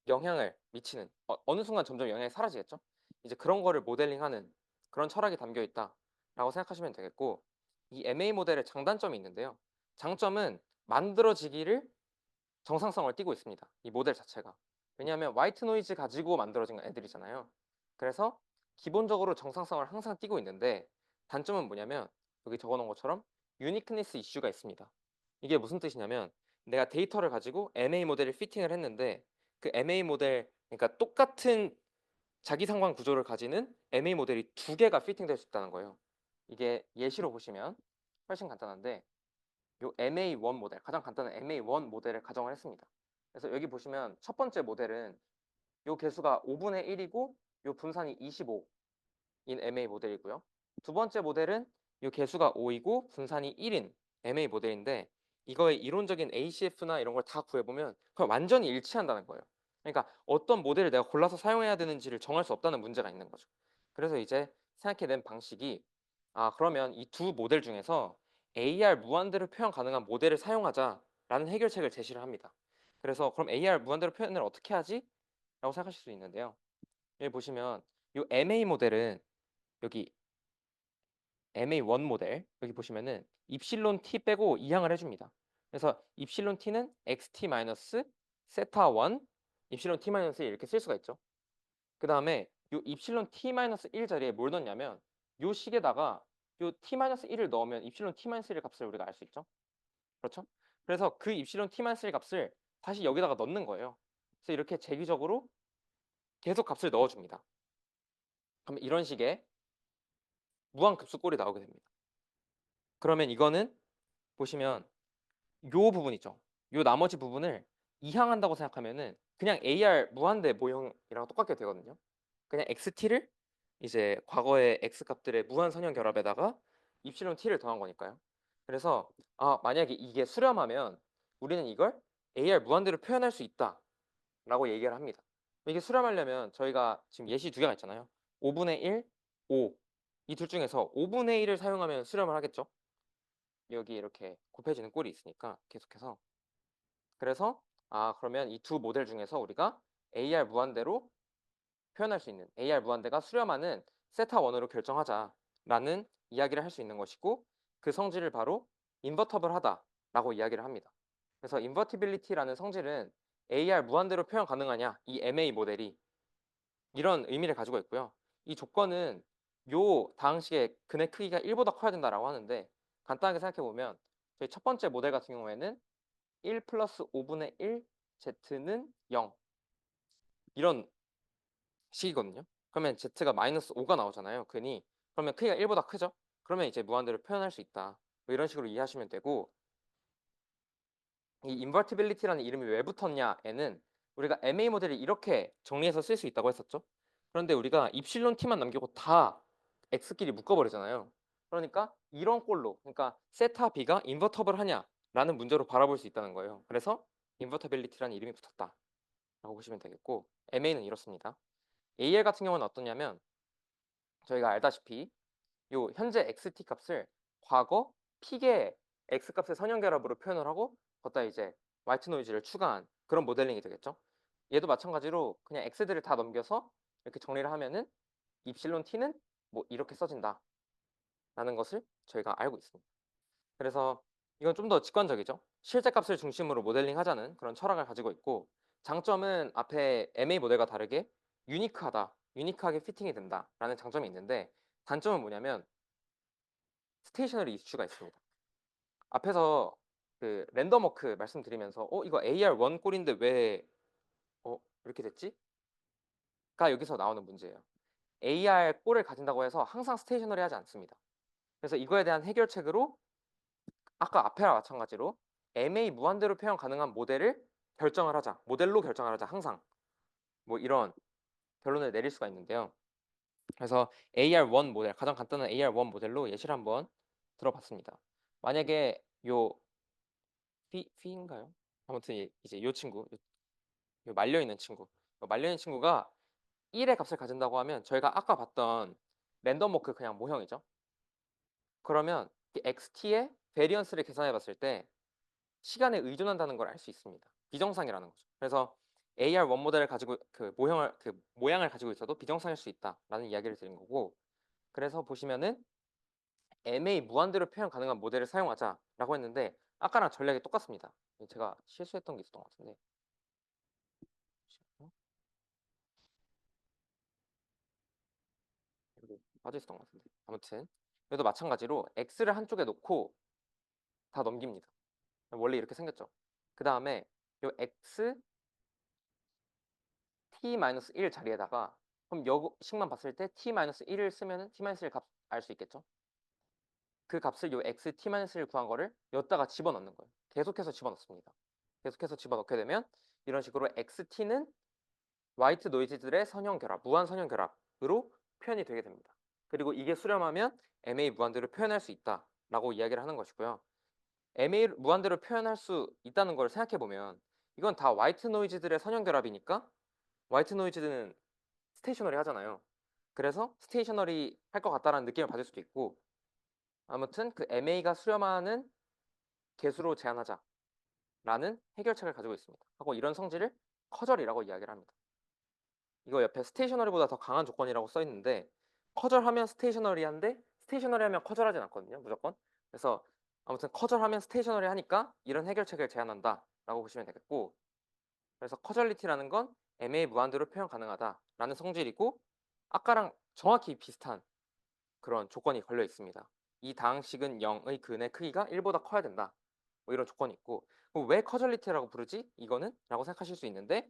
영향을 미치는 어느 순간 점점 영향이 사라지겠죠. 이제 그런 거를 모델링하는 그런 철학이 담겨 있다라고 생각하시면 되겠고 이 MA 모델의 장단점이 있는데요. 장점은 만들어지기를 정상성을 띠고 있습니다. 이 모델 자체가. 왜냐하면 화이트 노이즈 가지고 만들어진 애들이잖아요. 그래서 기본적으로 정상성을 항상 띠고 있는데 단점은 뭐냐면 여기 적어놓은 것처럼 유니크니스 이슈가 있습니다. 이게 무슨 뜻이냐면 내가 데이터를 가지고 MA 모델을 피팅을 했는데 그 MA 모델 그러니까 똑같은 자기 상관 구조를 가지는 MA 모델이 두 개가 피팅될 수 있다는 거예요. 이게 예시로 보시면 훨씬 간단한데 요 MA1 모델, 가장 간단한 MA1 모델을 가정을 했습니다. 그래서 여기 보시면 첫 번째 모델은 요 개수가 5분의 1이고 요 분산이 25인 MA 모델이고요. 두 번째 모델은 요 개수가 5이고 분산이 1인 MA 모델인데 이거의 이론적인 ACF나 이런 걸 다 구해보면 그걸 완전히 일치한다는 거예요. 그러니까 어떤 모델을 내가 골라서 사용해야 되는지를 정할 수 없다는 문제가 있는 거죠. 그래서 이제 생각해낸 방식이 그러면 이 두 모델 중에서 AR 무한대로 표현 가능한 모델을 사용하자라는 해결책을 제시를 합니다. 그래서 그럼 AR 무한대로 표현을 어떻게 하지? 라고 생각하실 수 있는데요. 여기 보시면 이 MA 모델은 여기 MA1 모델 여기 보시면은 입실론 t 빼고 이항을 해줍니다. 그래서 입실론 t는 xt 마이너스 세타 1 입실론 t 마이너스 1 이렇게 쓸 수가 있죠. 그 다음에 이 입실론 t 마이너스 1 자리에 뭘 넣냐면 이 식에다가 이 t 마이너스 1을 넣으면 입실론 t 마이너스 1의 값을 우리가 알 수 있죠. 그렇죠? 그래서 그 입실론 t 마이너스 1 값을 다시 여기다가 넣는 거예요. 그래서 이렇게 재기적으로 계속 값을 넣어줍니다. 그러면 이런 식의 무한급수꼴이 나오게 됩니다. 그러면 이거는 보시면 요 부분 있죠. 요 나머지 부분을 이항한다고 생각하면은 그냥 AR 무한대 모형이랑 똑같게 되거든요. 그냥 XT를 이제 과거의 X 값들의 무한 선형 결합에다가 입실론 T를 더한 거니까요. 그래서 만약에 이게 수렴하면 우리는 이걸 AR 무한대로 표현할 수 있다라고 얘기를 합니다. 이게 수렴하려면 저희가 지금 예시 두 개가 있잖아요. 5분의 1, 5. 이 둘 중에서 5분의 1을 사용하면 수렴을 하겠죠. 여기 이렇게 곱해지는 꼴이 있으니까 계속해서 그래서 그러면 이 두 모델 중에서 우리가 AR 무한대로 표현할 수 있는 AR 무한대가 수렴하는 세타 원으로 결정하자라는 이야기를 할 수 있는 것이고 그 성질을 바로 인버터블하다라고 이야기를 합니다. 그래서 인버티빌리티라는 성질은 AR 무한대로 표현 가능하냐 이 MA 모델이 이런 의미를 가지고 있고요. 이 조건은 요 다항식의 근의 크기가 1보다 커야 된다라고 하는데 간단하게 생각해 보면 저희 첫 번째 모델 같은 경우에는 1 플러스 5분의 1 Z는 0 이런 식이거든요. 그러면 Z가 마이너스 5가 나오잖아요. 근이 그러면 크기가 1보다 크죠. 그러면 이제 무한대로 표현할 수 있다. 뭐 이런 식으로 이해하시면 되고 이 인버티빌리티라는 이름이 왜 붙었냐에는 우리가 MA 모델을 이렇게 정리해서 쓸 수 있다고 했었죠. 그런데 우리가 입실론 t만 남기고 다 x끼리 묶어버리잖아요. 그러니까 이런 꼴로, 그러니까 세타 B가 인버터블 하냐라는 문제로 바라볼 수 있다는 거예요. 그래서 인버터빌리티라는 이름이 붙었다라고 보시면 되겠고, MA는 이렇습니다. AL 같은 경우는 어떠냐면 저희가 알다시피 요 현재 xt 값을 과거 픽의 x 값의 선형결합으로 표현을 하고 걷다 이제 화이트 노이즈를 추가한 그런 모델링이 되겠죠. 얘도 마찬가지로 그냥 x들을 다 넘겨서 이렇게 정리를 하면은 입실론 t는 뭐 이렇게 써진다라는 것을 저희가 알고 있습니다. 그래서 이건 좀 더 직관적이죠. 실제 값을 중심으로 모델링 하자는 그런 철학을 가지고 있고, 장점은 앞에 MA 모델과 다르게 유니크하게 피팅이 된다라는 장점이 있는데, 단점은 뭐냐면 스테이셔너리 이슈가 있습니다. 앞에서 그 랜덤 워크 말씀드리면서 이거 AR1 꼴인데 왜 이렇게 됐지? 가 여기서 나오는 문제예요. AR 꼴을 가진다고 해서 항상 스테이셔너리 하지 않습니다. 그래서 이거에 대한 해결책으로 아까 앞에와 마찬가지로 MA 무한대로 표현 가능한 모델을 결정을 하자. 모델로 결정을 하자. 항상. 뭐 이런 결론을 내릴 수가 있는데요. 그래서 AR1 모델, 가장 간단한 AR1 모델로 예시를 한번 들어봤습니다. 만약에 요 피인가요? 아무튼 이제 요 친구, 요 말려있는 친구, 말려있는 친구가 1의 값을 가진다고 하면 저희가 아까 봤던 랜덤 워크 그냥 모형이죠. 그러면 XT의 베리언스를 계산해 봤을 때 시간에 의존한다는 걸 알 수 있습니다. 비정상이라는 거죠. 그래서 AR1 모델을 가지고 그 모양을 가지고 있어도 비정상일 수 있다라는 이야기를 드린 거고, 그래서 보시면은 MA 무한대로 표현 가능한 모델을 사용하자라고 했는데 아까랑 전략이 똑같습니다. 제가 실수했던 게 있었던 것 같은데 여기 빠져 있었던 것 같은데, 아무튼 그래도 마찬가지로 X를 한쪽에 놓고 다 넘깁니다. 원래 이렇게 생겼죠. 그 다음에 요 X T-1 자리에다가 그럼 요식만 봤을 때 T-1을 쓰면은 T-1 값 알 수 있겠죠. 그 값을 요 X T-1을 구한 거를 여기다가 집어넣는 거예요. 계속해서 집어넣습니다. 계속해서 집어넣게 되면 이런 식으로 XT는 화이트 노이즈들의 선형결합, 무한 선형결합으로 표현이 되게 됩니다. 그리고 이게 수렴하면 MA 무한대로 표현할 수 있다라고 이야기를 하는 것이고요. MA 무한대로 표현할 수 있다는 걸 생각해 보면 이건 다 화이트 노이즈들의 선형결합이니까 화이트 노이즈는 스테이셔너리 하잖아요. 그래서 스테이셔너리 할 것 같다라는 느낌을 받을 수도 있고, 아무튼 그 MA가 수렴하는 개수로 제한하자라는 해결책을 가지고 있습니다. 하고 이런 성질을 커절이라고 이야기를 합니다. 이거 옆에 스테이셔너리보다 더 강한 조건이라고 써 있는데, 커절하면 스테이셔너리한데 스테이셔너리하면 커절하진 않거든요, 무조건. 그래서 아무튼 커절하면 스테이셔너리 하니까 이런 해결책을 제안한다라고 보시면 되겠고, 그래서 커절리티라는 건 MA 무한대로 표현 가능하다라는 성질이고, 아까랑 정확히 비슷한 그런 조건이 걸려 있습니다. 이 다항식은 0의 근의 크기가 1보다 커야 된다. 뭐 이런 조건이 있고, 왜 커절리티라고 부르지? 이거는? 라고 생각하실 수 있는데,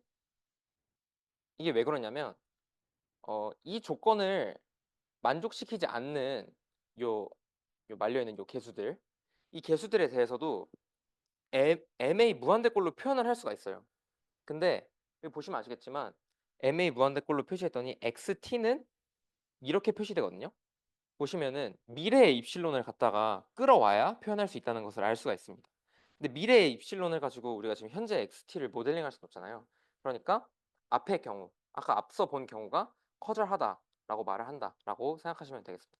이게 왜 그러냐면 이 조건을 만족시키지 않는 요, 요 말려있는 요 개수들, 이 개수들에 대해서도 MA 무한대꼴로 표현을 할 수가 있어요. 근데 여기 보시면 아시겠지만 MA 무한대꼴로 표시했더니 XT는 이렇게 표시되거든요. 보시면은 미래의 입실론을 갖다가 끌어와야 표현할 수 있다는 것을 알 수가 있습니다. 근데 미래의 입실론을 가지고 우리가 지금 현재 XT를 모델링할 수는 없잖아요. 그러니까 앞의 경우, 아까 앞서 본 경우가 커절하다라고 말을 한다라고 생각하시면 되겠습니다.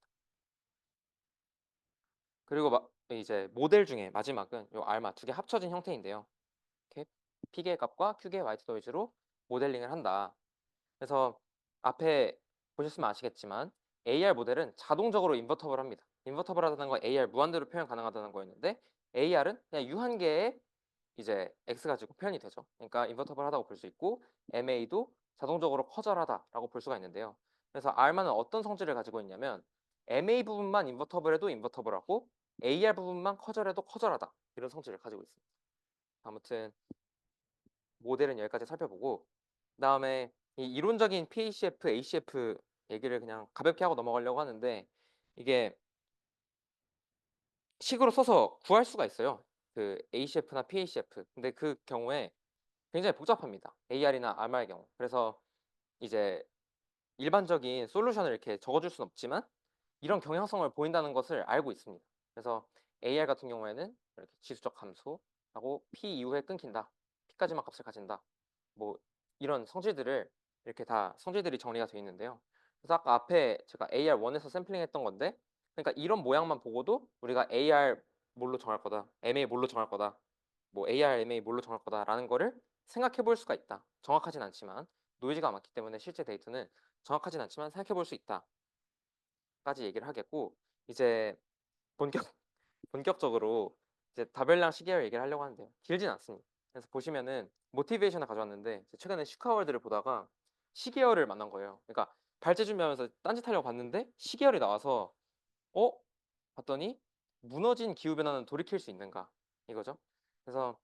그리고 이제 모델 중에 마지막은 요 알마 두 개 합쳐진 형태인데요. 이렇게 P계의 값과 Q계의 화이트 노이즈로 모델링을 한다. 그래서 앞에 보셨으면 아시겠지만 AR 모델은 자동적으로 인버터블합니다. 인버터블하다는 건 AR 무한대로 표현 가능하다는 거였는데, AR은 그냥 유한계의 이제 X 가지고 표현이 되죠. 그러니까 인버터블하다고 볼 수 있고, MA도 자동적으로 커절하다라고 볼 수가 있는데요. 그래서 R만은 어떤 성질을 가지고 있냐면 MA 부분만 인버터블해도 인버터블하고 AR 부분만 커절해도 커절하다, 이런 성질을 가지고 있습니다. 아무튼 모델은 여기까지 살펴보고, 그다음에 이 이론적인 PACF, ACF 얘기를 그냥 가볍게 하고 넘어가려고 하는데, 이게 식으로 써서 구할 수가 있어요. 그 ACF나 PACF. 근데 그 경우에 굉장히 복잡합니다. AR이나 RMR의 경우. 그래서 이제 일반적인 솔루션을 이렇게 적어줄 수는 없지만 이런 경향성을 보인다는 것을 알고 있습니다. 그래서 AR 같은 경우에는 이렇게 지수적 감소하고 P 이후에 끊긴다. P까지만 값을 가진다. 뭐 이런 성질들을 이렇게 다 성질들이 정리가 되어 있는데요. 그래서 아까 앞에 제가 AR1에서 샘플링했던 건데, 그러니까 이런 모양만 보고도 우리가 AR 뭘로 정할 거다, MA 뭘로 정할 거다, 뭐 AR, MA 뭘로 정할 거다라는 거를 생각해 볼 수가 있다. 정확하진 않지만 노이즈가 많기 때문에 실제 데이터는 정확하진 않지만 생각해 볼 수 있다까지 얘기를 하겠고, 이제 본격 본격적으로 이제 다별량 시계열 얘기를 하려고 하는데요. 길진 않습니다. 그래서 보시면은 모티베이션을 가져왔는데, 최근에 슈카월드를 보다가 시계열을 만난 거예요. 그러니까 발제 준비하면서 딴짓하려고 봤는데 시계열이 나와서 어? 봤더니 무너진 기후변화는 돌이킬 수 있는가 이거죠. 그래서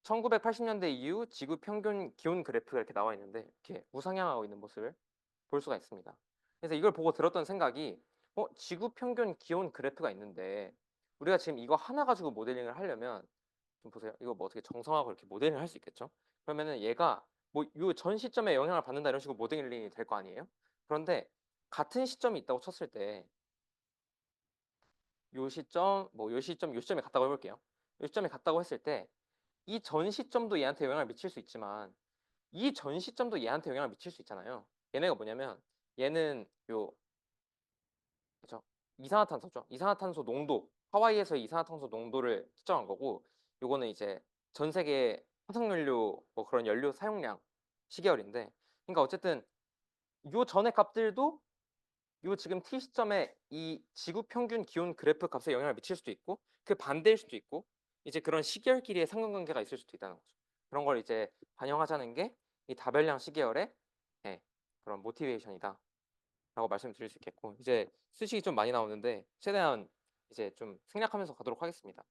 1980년대 이후 지구 평균 기온 그래프가 이렇게 나와 있는데 이렇게 우상향하고 있는 모습을 볼 수가 있습니다. 그래서 이걸 보고 들었던 생각이, 지구 평균 기온 그래프가 있는데 우리가 지금 이거 하나 가지고 모델링을 하려면, 좀 보세요. 이거 뭐 어떻게 정성하고 이렇게 모델링을 할 수 있겠죠? 그러면은 얘가 뭐 요 전 시점에 영향을 받는다 이런 식으로 모델링이 될 거 아니에요? 그런데 같은 시점이 있다고 쳤을 때 요 시점, 뭐 요 시점, 요 시점에 같다고 해볼게요. 요 시점에 같다고 했을 때 이 전 시점도 얘한테 영향을 미칠 수 있지만 이 전 시점도 얘한테 영향을 미칠 수 있잖아요. 얘네가 뭐냐면, 얘는 요 그죠? 이산화탄소죠. 이산화탄소 농도, 하와이에서의 이산화탄소 농도를 측정한 거고, 요거는 이제 전 세계 화석연료 뭐 그런 연료 사용량 시계열인데, 그러니까 어쨌든 요 전의 값들도 요 지금 t 시점에 이 지구 평균 기온 그래프 값에 영향을 미칠 수도 있고 그 반대일 수도 있고, 이제 그런 시계열끼리의 상관관계가 있을 수도 있다는 거죠. 그런 걸 이제 반영하자는 게 이 다별량 시계열의, 예, 그런 모티베이션이다 라고 말씀드릴 수 있겠고, 이제 수식이 좀 많이 나오는데 최대한 이제 좀 생략하면서 가도록 하겠습니다.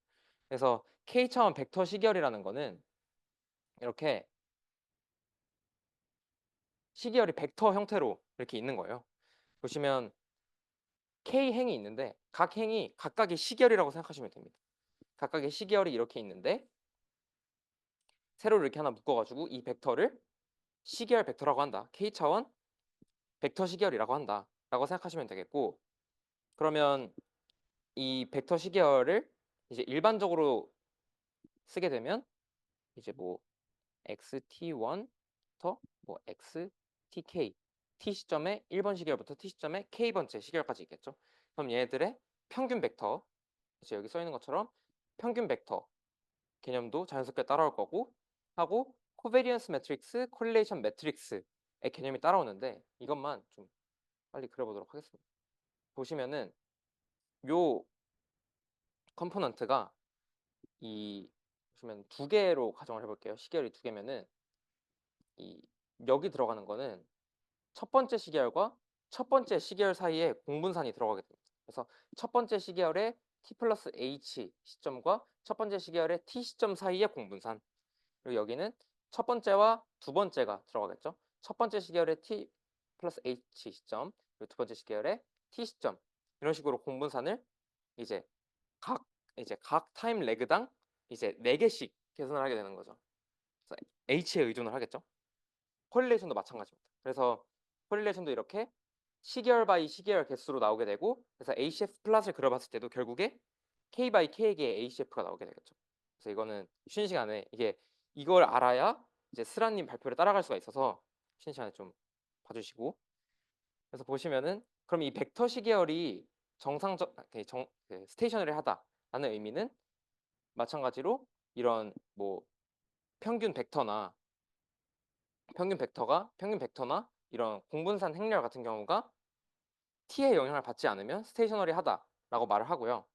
그래서 K 차원 벡터 시계열이라는 거는 이렇게 시계열이 벡터 형태로 이렇게 있는 거예요. 보시면 K 행이 있는데 각 행이 각각의 시계열이라고 생각하시면 됩니다. 각각의 시계열이 이렇게 있는데 세로를 이렇게 하나 묶어가지고 이 벡터를 시계열 벡터라고 한다. K 차원 벡터 시계열이라고 한다 라고 생각하시면 되겠고, 그러면 이 벡터 시계열을 이제 일반적으로 쓰게 되면 이제 뭐 xt1부터 뭐 xtk, t 시점에 1번 시계열부터 t 시점에 k번째 시계열까지 있겠죠. 그럼 얘네들의 평균 벡터, 이제 여기 써 있는 것처럼 평균 벡터 개념도 자연스럽게 따라올 거고, 하고 코베리언스 매트릭스, 코릴레이션 매트릭스의 개념이 따라오는데, 이것만 좀 빨리 그려보도록 하겠습니다. 보시면은 요 컴포넌트가 이 보시면 두 개로 가정을 해볼게요. 시계열이 두 개면은 이 여기 들어가는 거는 첫 번째 시계열과 첫 번째 시계열 사이에 공분산이 들어가게 됩니다. 그래서 첫 번째 시계열의 t 플러스 h 시점과 첫 번째 시계열의 t 시점 사이의 공분산, 그리고 여기는 첫 번째와 두 번째가 들어가겠죠. 첫 번째 시계열의 t 플러스 h 시점, 그리고 두 번째 시계열의 t 시점, 이런 식으로 공분산을 이제 각 이제 각 타임 레그당 이제 4개씩 계산을 하게 되는 거죠. 그래서 h에 의존을 하겠죠. 코릴레이션도 마찬가지입니다. 그래서 코릴레이션도 이렇게 시계열 바이 시계열 개수로 나오게 되고, 그래서 ACF 플랫을 그려봤을 때도 결국에 K 바이 K의 ACF가 나오게 되겠죠. 그래서 이거는 쉬는 시간에 이걸 알아야 이제 스라님 발표를 따라갈 수가 있어서 쉬는 시간에 좀 봐주시고, 그래서 보시면은 그럼 이 벡터 시계열이 정상적 스테이셔너리하다라는 의미는 마찬가지로 이런 뭐 평균 벡터나 평균 벡터나 이런 공분산 행렬 같은 경우가 t의 영향을 받지 않으면 스테이셔너리하다라고 말을 하고요.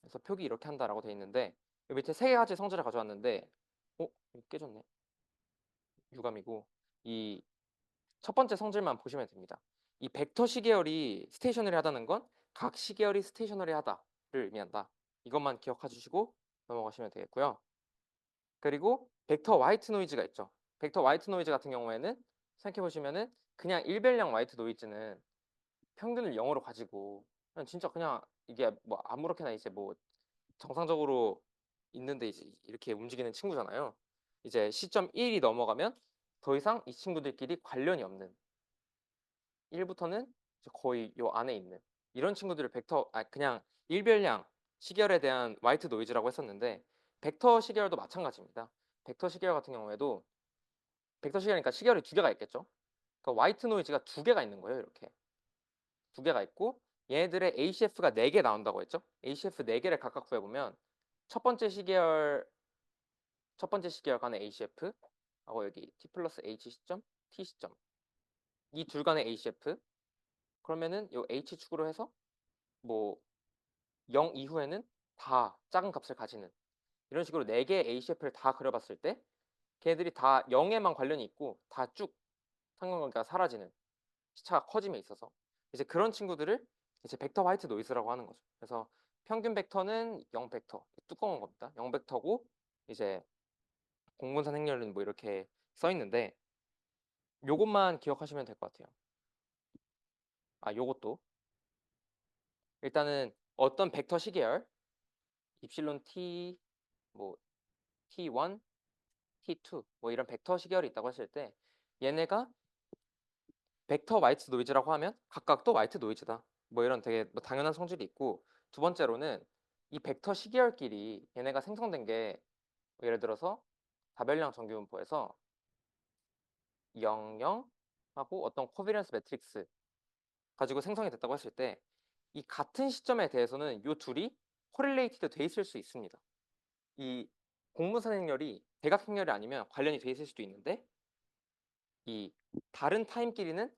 그래서 표기 이렇게 한다라고 돼 있는데, 이 밑에 세 가지 성질을 가져왔는데, 이거 깨졌네. 유감이고, 이 첫 번째 성질만 보시면 됩니다. 이 벡터 시계열이 스테이셔너리하다는 건 각 시계열이 스테이셔너리하다를 의미한다. 이것만 기억해 주시고 넘어가시면 되겠고요. 그리고 벡터 화이트 노이즈가 있죠. 벡터 화이트 노이즈 같은 경우에는 생각해 보시면은 그냥 일별량 화이트 노이즈는 평균을 0으로 가지고 그냥 진짜 그냥 이게 뭐 아무렇게나 이제 뭐 정상적으로 있는데 이제 이렇게 움직이는 친구잖아요. 이제 시점 1이 넘어가면 더 이상 이 친구들끼리 관련이 없는, 1부터는 거의 요 안에 있는 이런 친구들을 그냥 일별량 시계열에 대한 화이트 노이즈라고 했었는데 벡터 시계열도 마찬가지입니다. 벡터 시계열 같은 경우에도 벡터 시계열이니까 시계열이 두 개가 있겠죠. 그러니까 화이트 노이즈가 두 개가 있는 거예요. 이렇게 두 개가 있고 얘네들의 ACF가 4개 나온다고 했죠. ACF 4개를 각각 구해보면 첫 번째 시계열 간의 ACF 하고 여기 T 플러스 H 시점, T 시점 이 둘 간의 ACF 그러면은 요 H축으로 해서 뭐 0 이후에는 다 작은 값을 가지는 이런 식으로 4개의 ACF를 다 그려봤을 때 걔들이 다 0에만 관련이 있고 다 쭉 상관관계가 사라지는 시차가 커짐에 있어서 이제 그런 친구들을 이제 벡터 화이트 노이즈라고 하는 거죠. 그래서 평균 벡터는 0 벡터 두꺼운 겁니다. 0 벡터고 이제 공분산 행렬은 뭐 이렇게 써 있는데 요것만 기억하시면 될 것 같아요. 요것도 일단은 어떤 벡터 시계열 입실론 t 뭐 t1, t2 뭐 이런 벡터 시계열이 있다고 했을 때 얘네가 벡터 화이트 노이즈라고 하면 각각 또 화이트 노이즈다. 뭐 이런 되게 뭐 당연한 성질이 있고 두 번째로는 이 벡터 시계열끼리 얘네가 생성된 게뭐 예를 들어서 다별량 정규분포에서 0, 0 하고 어떤 코비런스 매트릭스 가지고 생성이 됐다고 했을 때 이 같은 시점에 대해서는 이 둘이 코릴레이티드 돼 있을 수 있습니다. 이 공분산 행렬이 대각 행렬이 아니면 관련이 돼 있을 수도 있는데 이 다른 타임끼리는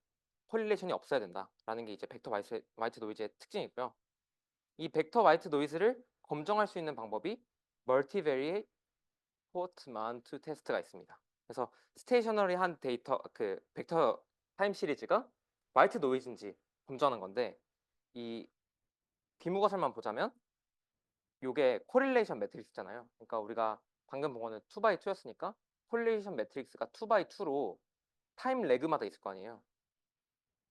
코릴레이션이 없어야 된다라는 게 이제 벡터 화이트 노이즈의 특징이고요. 이 벡터 화이트 노이즈를 검정할 수 있는 방법이 멀티베리에이트 포트만투 테스트가 있습니다. 그래서 스테이셔너리한 데이터 그 벡터 타임 시리즈가 화이트 노이즈인지 검증하는 건데 이 비무가설만 보자면 요게 코릴레이션 매트릭스잖아요. 그러니까 우리가 방금 본 거는 2x2였으니까 코릴레이션 매트릭스가 2x2로 타임 레그마다 있을 거 아니에요.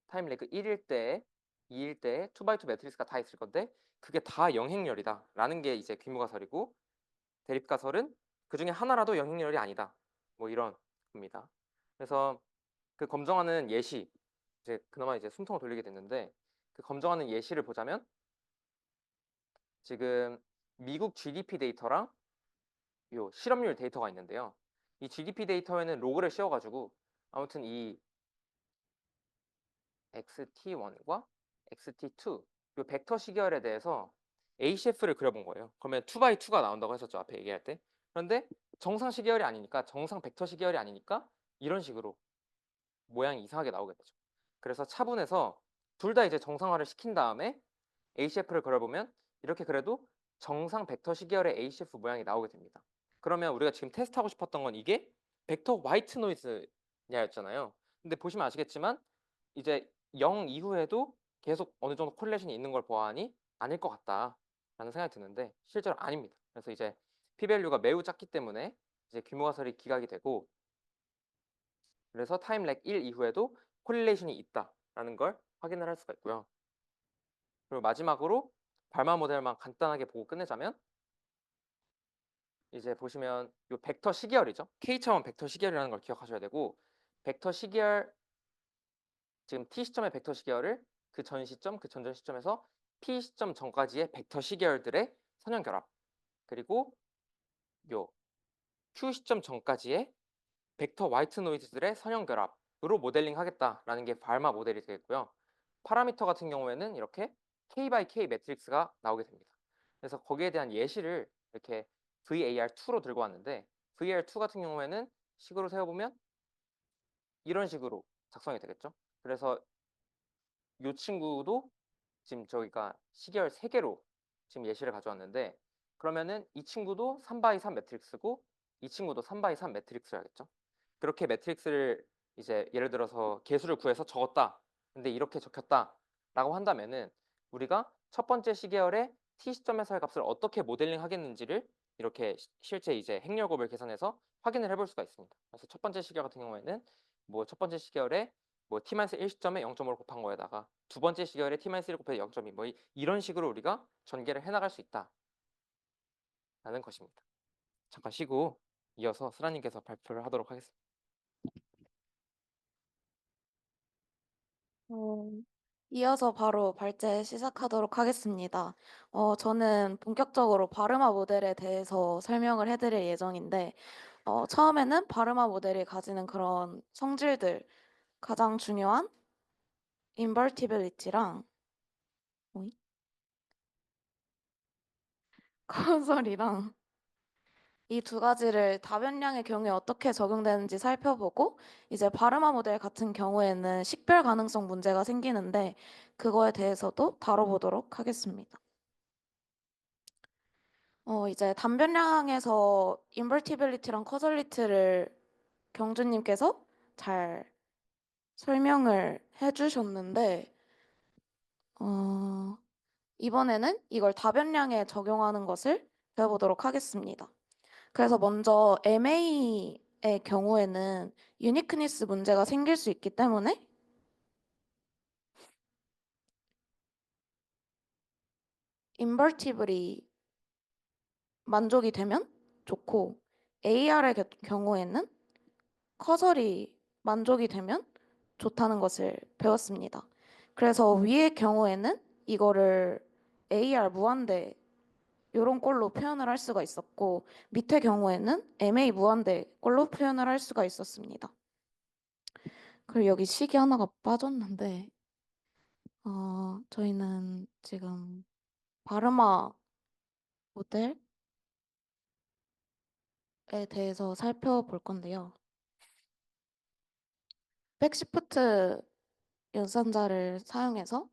타임 레그 1일 때, 2일 때 2x2 매트릭스가 다 있을 건데 그게 다 영행렬이다라는 게 이제 귀무가설이고 대립가설은 그 중에 하나라도 영행렬이 아니다. 뭐 이런 겁니다. 그래서 그 검정하는 예시 이제 그나마 이제 숨통을 돌리게 됐는데 그 검정하는 예시를 보자면 지금 미국 GDP 데이터랑 요 실업률 데이터가 있는데요. 이 GDP 데이터에는 로그를 씌워가지고 아무튼 이 XT1과 XT2 요 벡터 시계열에 대해서 ACF를 그려본 거예요. 그러면 2x2가 나온다고 했었죠. 앞에 얘기할 때. 그런데 정상 시계열이 아니니까 정상 벡터 시계열이 아니니까 이런 식으로 모양이 이상하게 나오게 되죠. 그래서 차분해서 둘 다 이제 정상화를 시킨 다음에 ACF를 그려보면 이렇게 그래도 정상 벡터 시계열의 ACF 모양이 나오게 됩니다. 그러면 우리가 지금 테스트하고 싶었던 건 이게 벡터 화이트 노이즈냐였잖아요. 근데 보시면 아시겠지만 이제 0 이후에도 계속 어느 정도 콜레이션이 있는 걸 보아하니 아닐 것 같다라는 생각이 드는데 실제로 아닙니다. 그래서 이제 p-밸류가 매우 작기 때문에 이제 규모가설이 기각이 되고 그래서 타임 렉 1 이후에도 콜레이션이 있다라는 걸 확인을 할 수가 있고요. 그리고 마지막으로 발마 모델만 간단하게 보고 끝내자면 이제 보시면 이 벡터 시계열이죠. K차원 벡터 시계열이라는 걸 기억하셔야 되고 벡터 시계열 지금 T 시점의 벡터 시계열을 그 전 시점, 그 전전 시점에서 P 시점 전까지의 벡터 시계열들의 선형 결합 그리고 요 Q 시점 전까지의 벡터 화이트 노이즈들의 선형 결합으로 모델링 하겠다라는 게 발마 모델이 되겠고요. 파라미터 같은 경우에는 이렇게 K by K 매트릭스가 나오게 됩니다. 그래서 거기에 대한 예시를 이렇게 VAR2로 들고 왔는데 VAR2 같은 경우에는 식으로 세워보면 이런 식으로 작성이 되겠죠. 그래서 이 친구도 지금 저희가 시계열 3개로 지금 예시를 가져왔는데 그러면은 이 친구도 3x3 매트릭스고 이 친구도 3x3 매트릭스라겠죠. 그렇게 매트릭스를 이제 예를 들어서 개수를 구해서 적었다. 근데 이렇게 적혔다라고 한다면은 우리가 첫 번째 시계열의 t 시점에서의 값을 어떻게 모델링 하겠는지를 이렇게 실제 이제 행렬곱을 계산해서 확인을 해볼 수가 있습니다. 그래서 첫 번째 시계열 같은 경우에는 뭐 첫 번째 시계열에 뭐 t-1 시점에 0.5를 곱한 거에다가 두 번째 시계열에 t-1 곱해서 0.2 뭐 이런 식으로 우리가 전개를 해나갈 수 있다라는 것입니다. 잠깐 쉬고 이어서 스라님께서 발표를 하도록 하겠습니다. 어, 이어서 바로 발제 시작하도록 하겠습니다. 저는 본격적으로 바르마 모델에 대해서 설명을 해드릴 예정인데, 처음에는 바르마 모델이 가지는 그런 성질들, 가장 중요한 인버티빌리티랑 컨설이랑 이 두 가지를 다변량의 경우에 어떻게 적용되는지 살펴보고, 이제 바르마 모델 같은 경우에는 식별 가능성 문제가 생기는데, 그거에 대해서도 다뤄보도록 하겠습니다. 이제 단변량에서 인버티빌리티랑 커절리티를 경주님께서 잘 설명을 해주셨는데, 어, 이번에는 이걸 다변량에 적용하는 것을 배워보도록 하겠습니다. 그래서 먼저 MA의 경우에는 유니크니스 문제가 생길 수 있기 때문에 인버티블이 만족이 되면 좋고, AR의 경우에는 커설이 만족이 되면 좋다는 것을 배웠습니다. 그래서 위의 경우에는 이거를 AR 무한대 이런 꼴로 표현을 할 수가 있었고, 밑의 경우에는 MA 무한대 꼴로 표현을 할 수가 있었습니다. 그리고 여기 식이 하나가 빠졌는데, 저희는 지금 바르마 모델에 대해서 살펴볼 건데요. 백시프트 연산자를 사용해서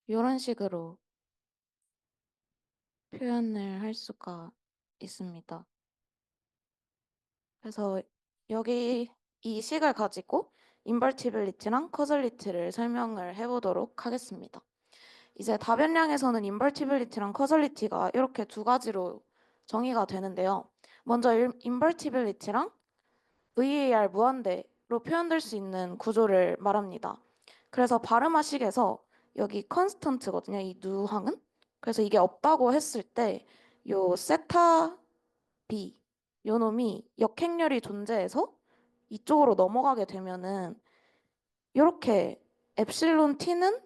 이런 식으로 표현을 할 수가 있습니다. 그래서 여기 이 식을 가지고 인버티빌리티랑 커절리티를 설명을 해보도록 하겠습니다. 이제 다변량에서는 인버티빌리티랑 커절리티가 이렇게 두 가지로 정의가 되는데요. 먼저 인버티빌리티랑 VAR 무한대로 표현될 수 있는 구조를 말합니다. 그래서 바르마식에서 여기 컨스턴트거든요. 이 누항은. 그래서 이게 없다고 했을 때 요 세타 B 요 놈이 역행렬이 존재해서 이쪽으로 넘어가게 되면은 이렇게 엡실론 t는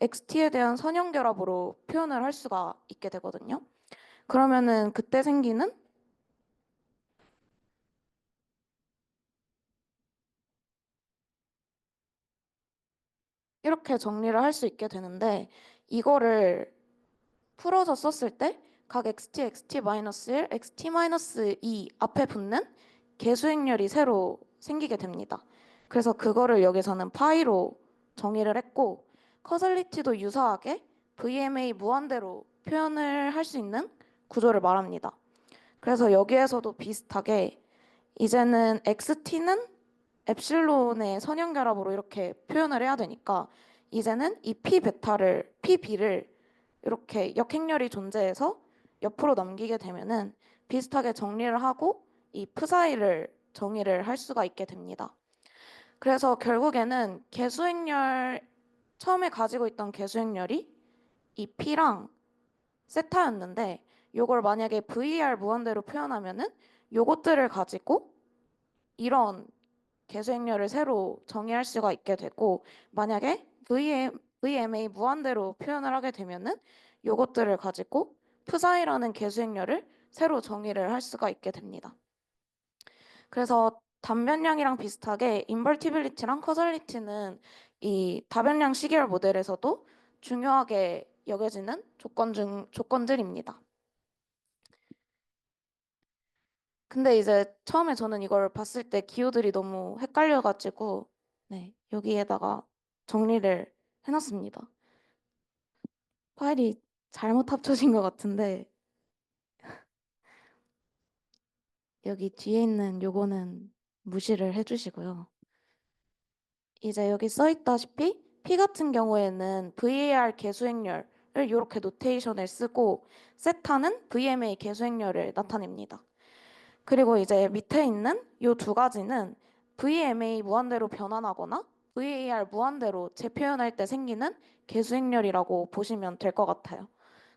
xt에 대한 선형결합으로 표현을 할 수가 있게 되거든요. 그러면은 그때 생기는 이렇게 정리를 할 수 있게 되는데 이거를 풀어서 썼을 때 각 xt, xt-1, xt-2 앞에 붙는 개수행렬이 새로 생기게 됩니다. 그래서 그거를 여기서는 파이로 정의를 했고 커설리티도 유사하게 VMA 무한대로 표현을 할 수 있는 구조를 말합니다. 그래서 여기에서도 비슷하게 이제는 XT는 엡실론의 선형결합으로 이렇게 표현을 해야 되니까 이제는 이 P 베타를 P B를 이렇게 역행렬이 존재해서 옆으로 넘기게 되면은 비슷하게 정리를 하고 이 프사이를 정의를 할 수가 있게 됩니다. 그래서 결국에는 개수행렬 처음에 가지고 있던 개수행렬이 이 P랑 세타였는데 요걸 만약에 VAR 무한대로 표현하면은 요것들을 가지고 이런 개수행렬을 새로 정의할 수가 있게 되고 만약에 VMA 무한대로 표현을 하게 되면은 요것들을 가지고 푸사이라는 개수행렬을 새로 정의를 할 수가 있게 됩니다. 그래서 단변량이랑 비슷하게 인버티빌리티랑 커절리티는 이 다변량 시계열 모델에서도 중요하게 여겨지는 조건들입니다. 근데 이제 처음에 저는 이걸 봤을 때 기호들이 너무 헷갈려가지고, 네, 여기에다가 정리를 해놨습니다. 파일이 잘못 합쳐진 것 같은데, 여기 뒤에 있는 요거는 무시를 해주시고요. 이제 여기 써있다시피, P 같은 경우에는 VAR 개수행렬을 이렇게 노테이션을 쓰고, 세타는 VMA 개수행렬을 나타냅니다. 그리고 이제 밑에 있는 이 두 가지는 VMA 무한대로 변환하거나 VAR 무한대로 재표현할 때 생기는 개수행렬이라고 보시면 될 것 같아요.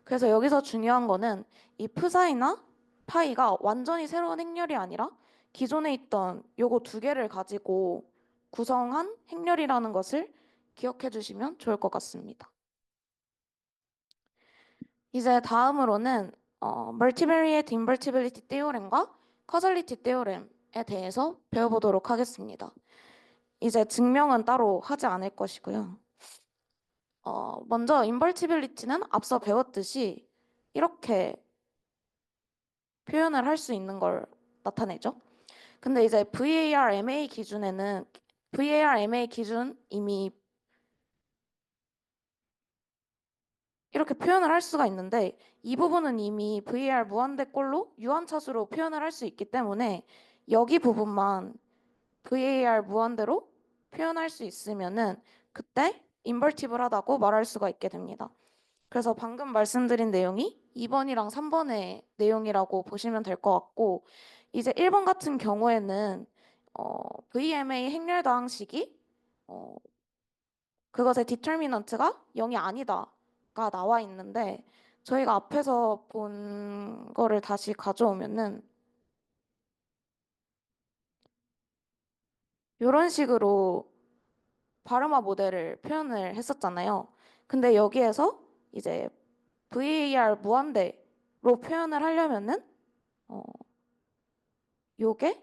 그래서 여기서 중요한 거는 이 프사이나 파이가 완전히 새로운 행렬이 아니라 기존에 있던 요거 두 개를 가지고 구성한 행렬이라는 것을 기억해 주시면 좋을 것 같습니다. 이제 다음으로는 멀티베리에이트 인버티빌리티 테오렘과 커설리티 테오렘에 대해서 배워보도록 하겠습니다. 이제 증명은 따로 하지 않을 것이고요. 먼저 인버티빌리티는 앞서 배웠듯이 이렇게 표현을 할 수 있는 걸 나타내죠. 근데 이제 VAR-MA 기준에는 VAR-MA 기준 이미 이렇게 표현을 할 수가 있는데 이 부분은 이미 VAR 무한대꼴로 유한차수로 표현을 할 수 있기 때문에 여기 부분만 VAR 무한대로 표현할 수 있으면은 그때 인버티블하다고 말할 수가 있게 됩니다. 그래서 방금 말씀드린 내용이 2번이랑 3번의 내용이라고 보시면 될 것 같고 이제 1번 같은 경우에는 VMA 행렬 다항식이 그것의 디터미넌트가 0이 아니다가 나와 있는데 저희가 앞에서 본 거를 다시 가져오면은 이런 식으로 바르마 모델을 표현을 했었잖아요. 근데 여기에서 이제 VAR 무한대로 표현을 하려면은 요게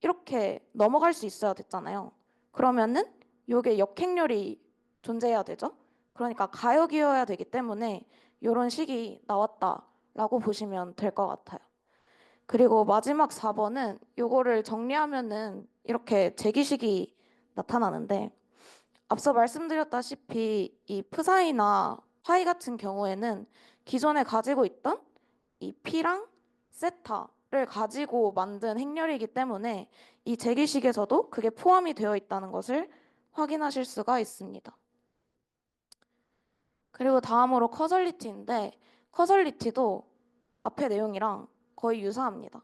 이렇게 넘어갈 수 있어야 됐잖아요. 그러면은 요게 역행렬이 존재해야 되죠. 그러니까 가역이어야 되기 때문에 요런 식이 나왔다라고 보시면 될 것 같아요. 그리고 마지막 4번은 요거를 정리하면은 이렇게 재기식이 나타나는데 앞서 말씀드렸다시피 이 프사이나 파이 같은 경우에는 기존에 가지고 있던 이 P랑 세타를 가지고 만든 행렬이기 때문에 이 재기식에서도 그게 포함이 되어 있다는 것을 확인하실 수가 있습니다. 그리고 다음으로 커설리티인데 커설리티도 앞의 내용이랑 거의 유사합니다.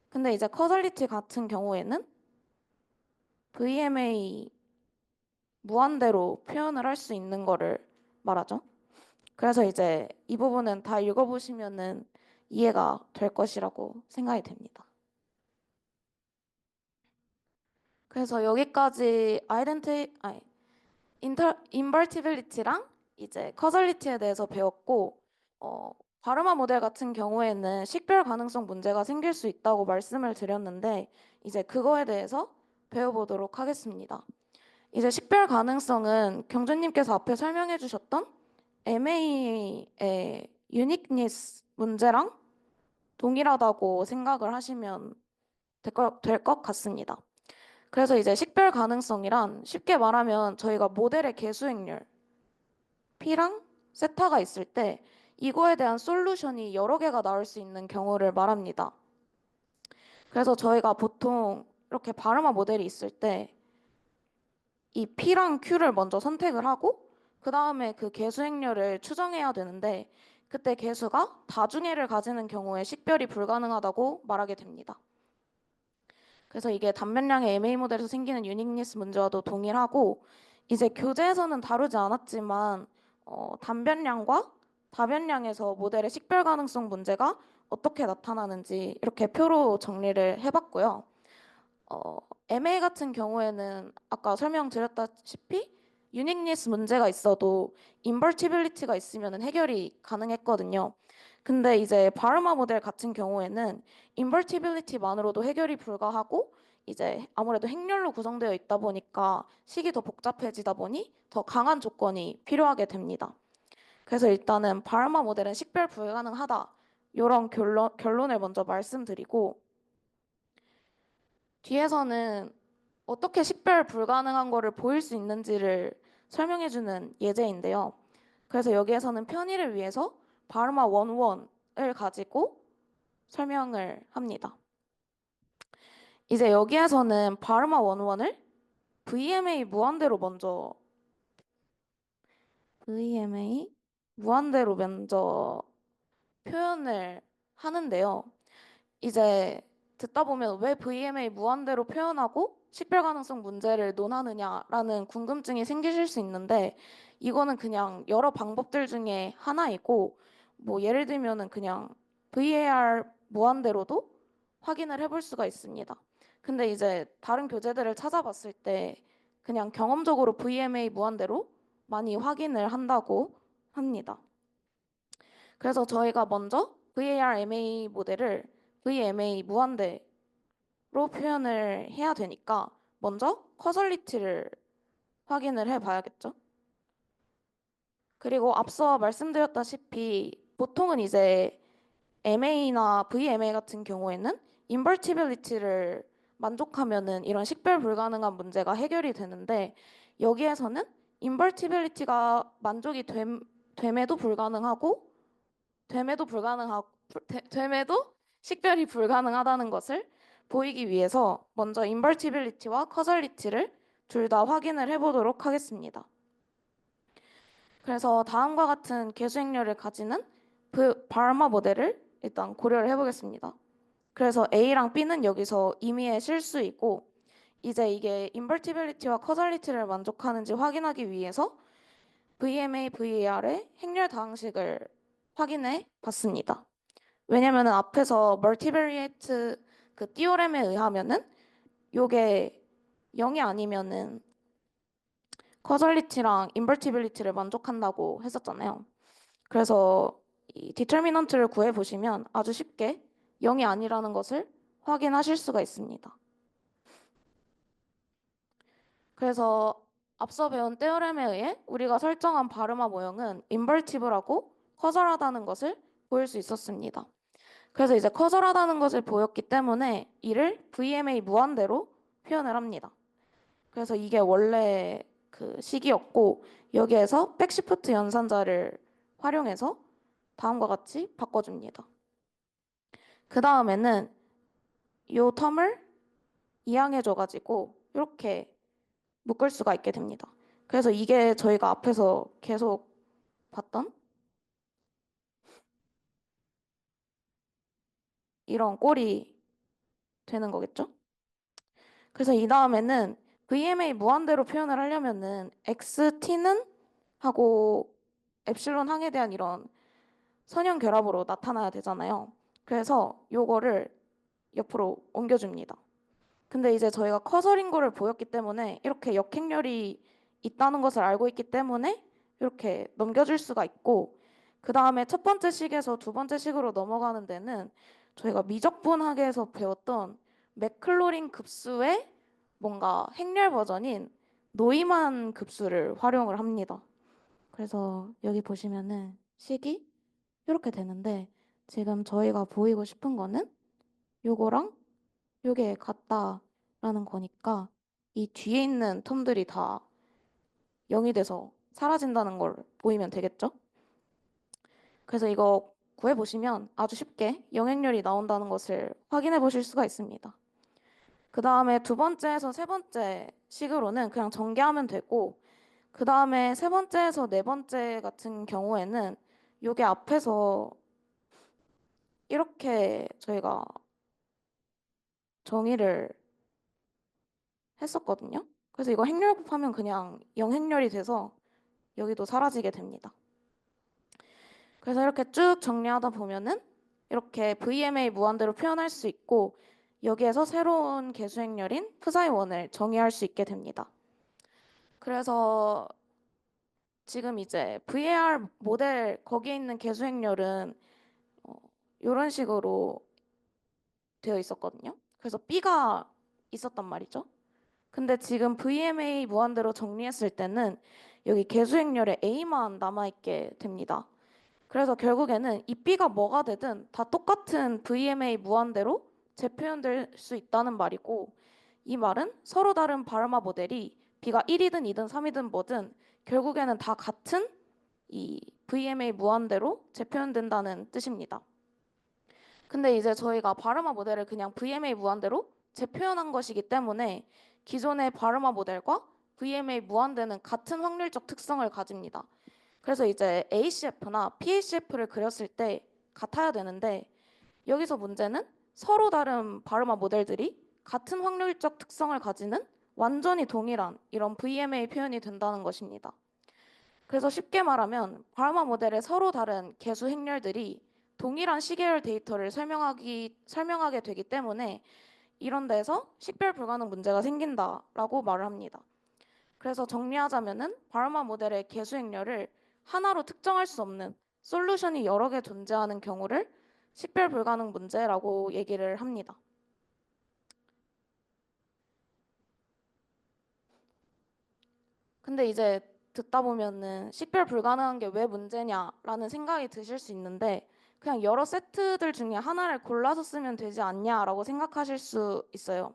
근데 이제 커설리티 같은 경우에는 VMA 무한대로 표현을 할 수 있는 거를 말하죠. 그래서 이제 이 부분은 다 읽어보시면은 이해가 될 것이라고 생각이 됩니다. 그래서 여기까지 인버티빌리티랑 이제 커설리티에 대해서 배웠고 바르마 모델 같은 경우에는 식별 가능성 문제가 생길 수 있다고 말씀을 드렸는데 이제 그거에 대해서 배워보도록 하겠습니다. 이제 식별 가능성은 경주님께서 앞에 설명해 주셨던 MA의 유니크니스 문제랑 동일하다고 생각을 하시면 될 것 같습니다. 그래서 이제 식별 가능성이란 쉽게 말하면 저희가 모델의 개수행률 P랑 세타가 있을 때 이거에 대한 솔루션이 여러 개가 나올 수 있는 경우를 말합니다. 그래서 저희가 보통 이렇게 바르마 모델이 있을 때 이 P랑 Q를 먼저 선택을 하고 그 다음에 그 개수행렬을 추정해야 되는데 그때 개수가 다중해를 가지는 경우에 식별이 불가능하다고 말하게 됩니다. 그래서 이게 단면량의 MA 모델에서 생기는 유니크니스 문제와도 동일하고 이제 교재에서는 다루지 않았지만 단변량과 다변량에서 모델의 식별 가능성 문제가 어떻게 나타나는지 이렇게 표로 정리를 해봤고요. MA 같은 경우에는 아까 설명드렸다시피 유니크니스 문제가 있어도 인버티빌리티가 있으면 해결이 가능했거든요. 근데 이제 바르마 모델 같은 경우에는 인버티빌리티만으로도 해결이 불가하고 이제 아무래도 행렬로 구성되어 있다 보니까 식이 더 복잡해지다 보니 더 강한 조건이 필요하게 됩니다. 그래서 일단은 바르마 모델은 식별 불가능하다. 이런 결론을 먼저 말씀드리고 뒤에서는 어떻게 식별 불가능한 거를 보일 수 있는지를 설명해주는 예제인데요. 그래서 여기에서는 편의를 위해서 바르마 원원을 가지고 설명을 합니다. 이제 여기에서는 바르마 원원을 VMA 무한대로 먼저 표현을 하는데요. 이제 듣다 보면 왜 VMA 무한대로 표현하고 식별 가능성 문제를 논하느냐라는 궁금증이 생기실 수 있는데 이거는 그냥 여러 방법들 중에 하나이고 뭐 예를 들면은 그냥 VAR 무한대로도 확인을 해볼 수가 있습니다. 근데 이제 다른 교재들을 찾아봤을 때 그냥 경험적으로 VMA 무한대로 많이 확인을 한다고 합니다. 그래서 저희가 먼저 VAR-MA 모델을 VMA 무한대로 표현을 해야 되니까 먼저 커설리티를 확인을 해봐야겠죠. 그리고 앞서 말씀드렸다시피 보통은 이제 MA나 VMA 같은 경우에는 인버티빌리티를 만족하면은 이런 식별 불가능한 문제가 해결이 되는데 여기에서는 인버티빌리티가 만족이 됨에도 불가능하고 됨에도 식별이 불가능하다는 것을 보이기 위해서 먼저 인버티빌리티와 커설리티를 둘 다 확인을 해보도록 하겠습니다. 그래서 다음과 같은 개수행렬을 가지는 바르마 모델을 일단 고려를 해보겠습니다. 그래서 A랑 B는 여기서 임의의 실수이고 이제 이게 인버티빌리티와 커설리티를 만족하는지 확인하기 위해서 VMA, VAR의 행렬 다항식을 확인해 봤습니다. 왜냐면은 앞에서 멀티베리에이트 그 띠오렘에 의하면은 요게 0이 아니면은 커설리티랑 인버티빌리티를 만족한다고 했었잖아요. 그래서 이 디터미넌트를 구해 보시면 아주 쉽게 0이 아니라는 것을 확인하실 수가 있습니다. 그래서 앞서 배운 테오렘에 의해 우리가 설정한 바르마 모형은 인버티블하고 커설하다는 것을 보일 수 있었습니다. 그래서 이제 커설하다는 것을 보였기 때문에 이를 VMA 무한대로 표현을 합니다. 그래서 이게 원래 그 식이었고 여기에서 백시프트 연산자를 활용해서 다음과 같이 바꿔줍니다. 그 다음에는 이 텀을 이항해줘가지고 이렇게 묶을 수가 있게 됩니다. 그래서 이게 저희가 앞에서 계속 봤던 이런 꼴이 되는 거겠죠? 그래서 이 다음에는 VMA 무한대로 표현을 하려면은 XT는 하고 엡실론 항에 대한 이런 선형 결합으로 나타나야 되잖아요. 그래서 요거를 옆으로 옮겨줍니다. 근데 이제 저희가 커서링 거를 보였기 때문에 이렇게 역행렬이 있다는 것을 알고 있기 때문에 이렇게 넘겨줄 수가 있고 그 다음에 첫 번째 식에서 두 번째 식으로 넘어가는 데는 저희가 미적분학에서 배웠던 맥클로린 급수의 뭔가 행렬 버전인 노이만 급수를 활용을 합니다. 그래서 여기 보시면은 식이 이렇게 되는데 지금 저희가 보이고 싶은 거는 요거랑 요게 같다라는 거니까 이 뒤에 있는 텀들이 다 0이 돼서 사라진다는 걸 보이면 되겠죠? 그래서 이거 구해보시면 아주 쉽게 영행렬이 나온다는 것을 확인해 보실 수가 있습니다. 그 다음에 두 번째에서 세 번째 식으로는 그냥 전개하면 되고 그 다음에 세 번째에서 네 번째 같은 경우에는 요게 앞에서 이렇게 저희가 정의를 했었거든요. 그래서 이거 행렬 곱하면 그냥 영행렬이 돼서 여기도 사라지게 됩니다. 그래서 이렇게 쭉 정리하다 보면은 이렇게 VMA 무한대로 표현할 수 있고 여기에서 새로운 개수행렬인 psi1을 정의할 수 있게 됩니다. 그래서 지금 이제 VAR 모델 거기에 있는 개수행렬은 이런 식으로 되어 있었거든요. 그래서 B가 있었단 말이죠. 근데 지금 VMA 무한대로 정리했을 때는 여기 개수행렬에 A만 남아있게 됩니다. 그래서 결국에는 이 B가 뭐가 되든 다 똑같은 VMA 무한대로 재표현될 수 있다는 말이고 이 말은 서로 다른 바르마 모델이 B가 1이든 2든 3이든 뭐든 결국에는 다 같은 이 VMA 무한대로 재표현된다는 뜻입니다. 근데 이제 저희가 바르마 모델을 그냥 VMA 무한대로 재표현한 것이기 때문에 기존의 바르마 모델과 VMA 무한대는 같은 확률적 특성을 가집니다. 그래서 이제 ACF나 PACF를 그렸을 때 같아야 되는데 여기서 문제는 서로 다른 바르마 모델들이 같은 확률적 특성을 가지는 완전히 동일한 이런 VMA 표현이 된다는 것입니다. 그래서 쉽게 말하면 바르마 모델의 서로 다른 개수 행렬들이 동일한 시계열 데이터를 설명하게 되기 때문에 이런 데서 식별 불가능 문제가 생긴다라고 말을 합니다. 그래서 정리하자면은 바르마 모델의 개수행렬을 하나로 특정할 수 없는 솔루션이 여러 개 존재하는 경우를 식별 불가능 문제라고 얘기를 합니다. 근데 이제 듣다 보면은 식별 불가능한 게 왜 문제냐라는 생각이 드실 수 있는데 그냥 여러 세트들 중에 하나를 골라서 쓰면 되지 않냐라고 생각하실 수 있어요.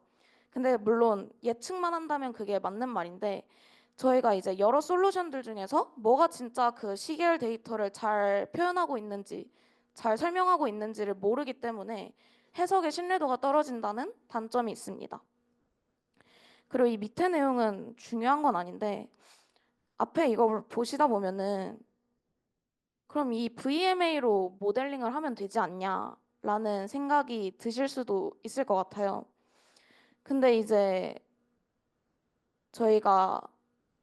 근데 물론 예측만 한다면 그게 맞는 말인데 저희가 이제 여러 솔루션들 중에서 뭐가 진짜 그 시계열 데이터를 잘 표현하고 있는지 잘 설명하고 있는지를 모르기 때문에 해석의 신뢰도가 떨어진다는 단점이 있습니다. 그리고 이 밑에 내용은 중요한 건 아닌데 앞에 이걸 보시다 보면은 그럼 이 VMA로 모델링을 하면 되지 않냐라는 생각이 드실 수도 있을 것 같아요. 근데 이제 저희가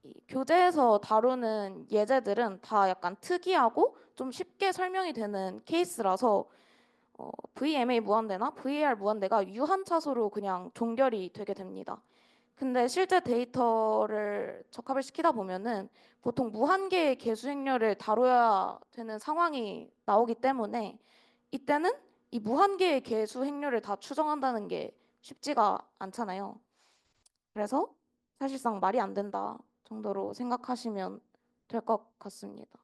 이 교재에서 다루는 예제들은 다 약간 특이하고 좀 쉽게 설명이 되는 케이스라서 VMA 무한대나 VAR 무한대가 유한차소로 그냥 종결이 되게 됩니다. 근데 실제 데이터를 적합을 시키다 보면은 보통 무한계의 개수행렬을 다뤄야 되는 상황이 나오기 때문에 이때는 이 무한계의 개수행렬을 다 추정한다는 게 쉽지가 않잖아요. 그래서 사실상 말이 안 된다 정도로 생각하시면 될 것 같습니다.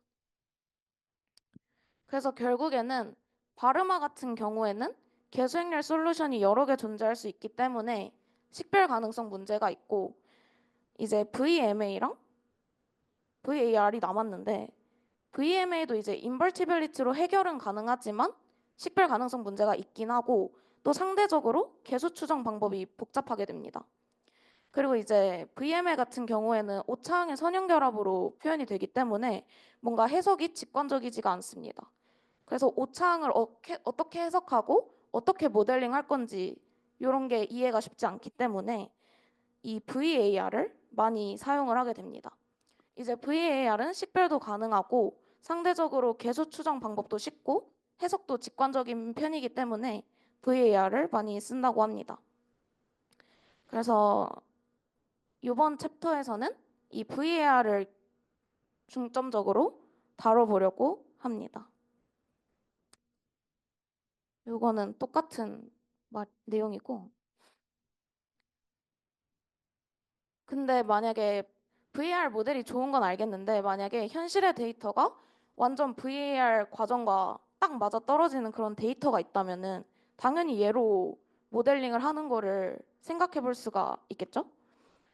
그래서 결국에는 바르마 같은 경우에는 개수행렬 솔루션이 여러 개 존재할 수 있기 때문에 식별 가능성 문제가 있고 이제 VMA랑 VAR이 남았는데 VMA도 이제 인버티빌리티로 해결은 가능하지만 식별 가능성 문제가 있긴 하고 또 상대적으로 개수 추정 방법이 복잡하게 됩니다. 그리고 이제 VMA 같은 경우에는 오차항의 선형 결합으로 표현이 되기 때문에 뭔가 해석이 직관적이지가 않습니다. 그래서 오차항을 어떻게 해석하고 어떻게 모델링 할 건지 이런 게 이해가 쉽지 않기 때문에 이 VAR을 많이 사용을 하게 됩니다. 이제 VAR은 식별도 가능하고 상대적으로 개수 추정 방법도 쉽고 해석도 직관적인 편이기 때문에 VAR을 많이 쓴다고 합니다. 그래서 이번 챕터에서는 이 VAR을 중점적으로 다뤄보려고 합니다. 이거는 똑같은 내용이고 근데 만약에 VAR 모델이 좋은 건 알겠는데 만약에 현실의 데이터가 완전 VAR 과정과 딱 맞아 떨어지는 그런 데이터가 있다면은 당연히 얘로 모델링을 하는 거를 생각해 볼 수가 있겠죠?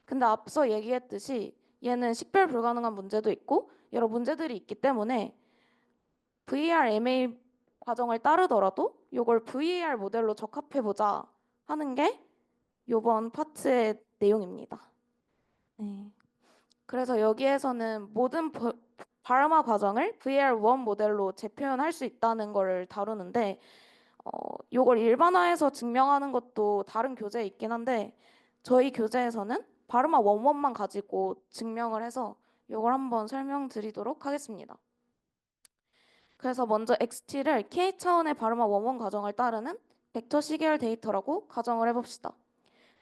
근데 앞서 얘기했듯이 얘는 식별 불가능한 문제도 있고 여러 문제들이 있기 때문에 VAR MA 과정을 따르더라도 이걸 VAR 모델로 적합해 보자 하는 게 이번 파트의 내용입니다. 네. 그래서 여기에서는 모든 바르마 과정을 VR1 모델로 재표현할 수 있다는 것을 다루는데 이걸 일반화해서 증명하는 것도 다른 교재에 있긴 한데 저희 교재에서는 바르마 원원만 가지고 증명을 해서 이걸 한번 설명드리도록 하겠습니다. 그래서 먼저 XT를 K 차원의 바르마 원원 과정을 따르는 벡터 시계열 데이터라고 가정을 해봅시다.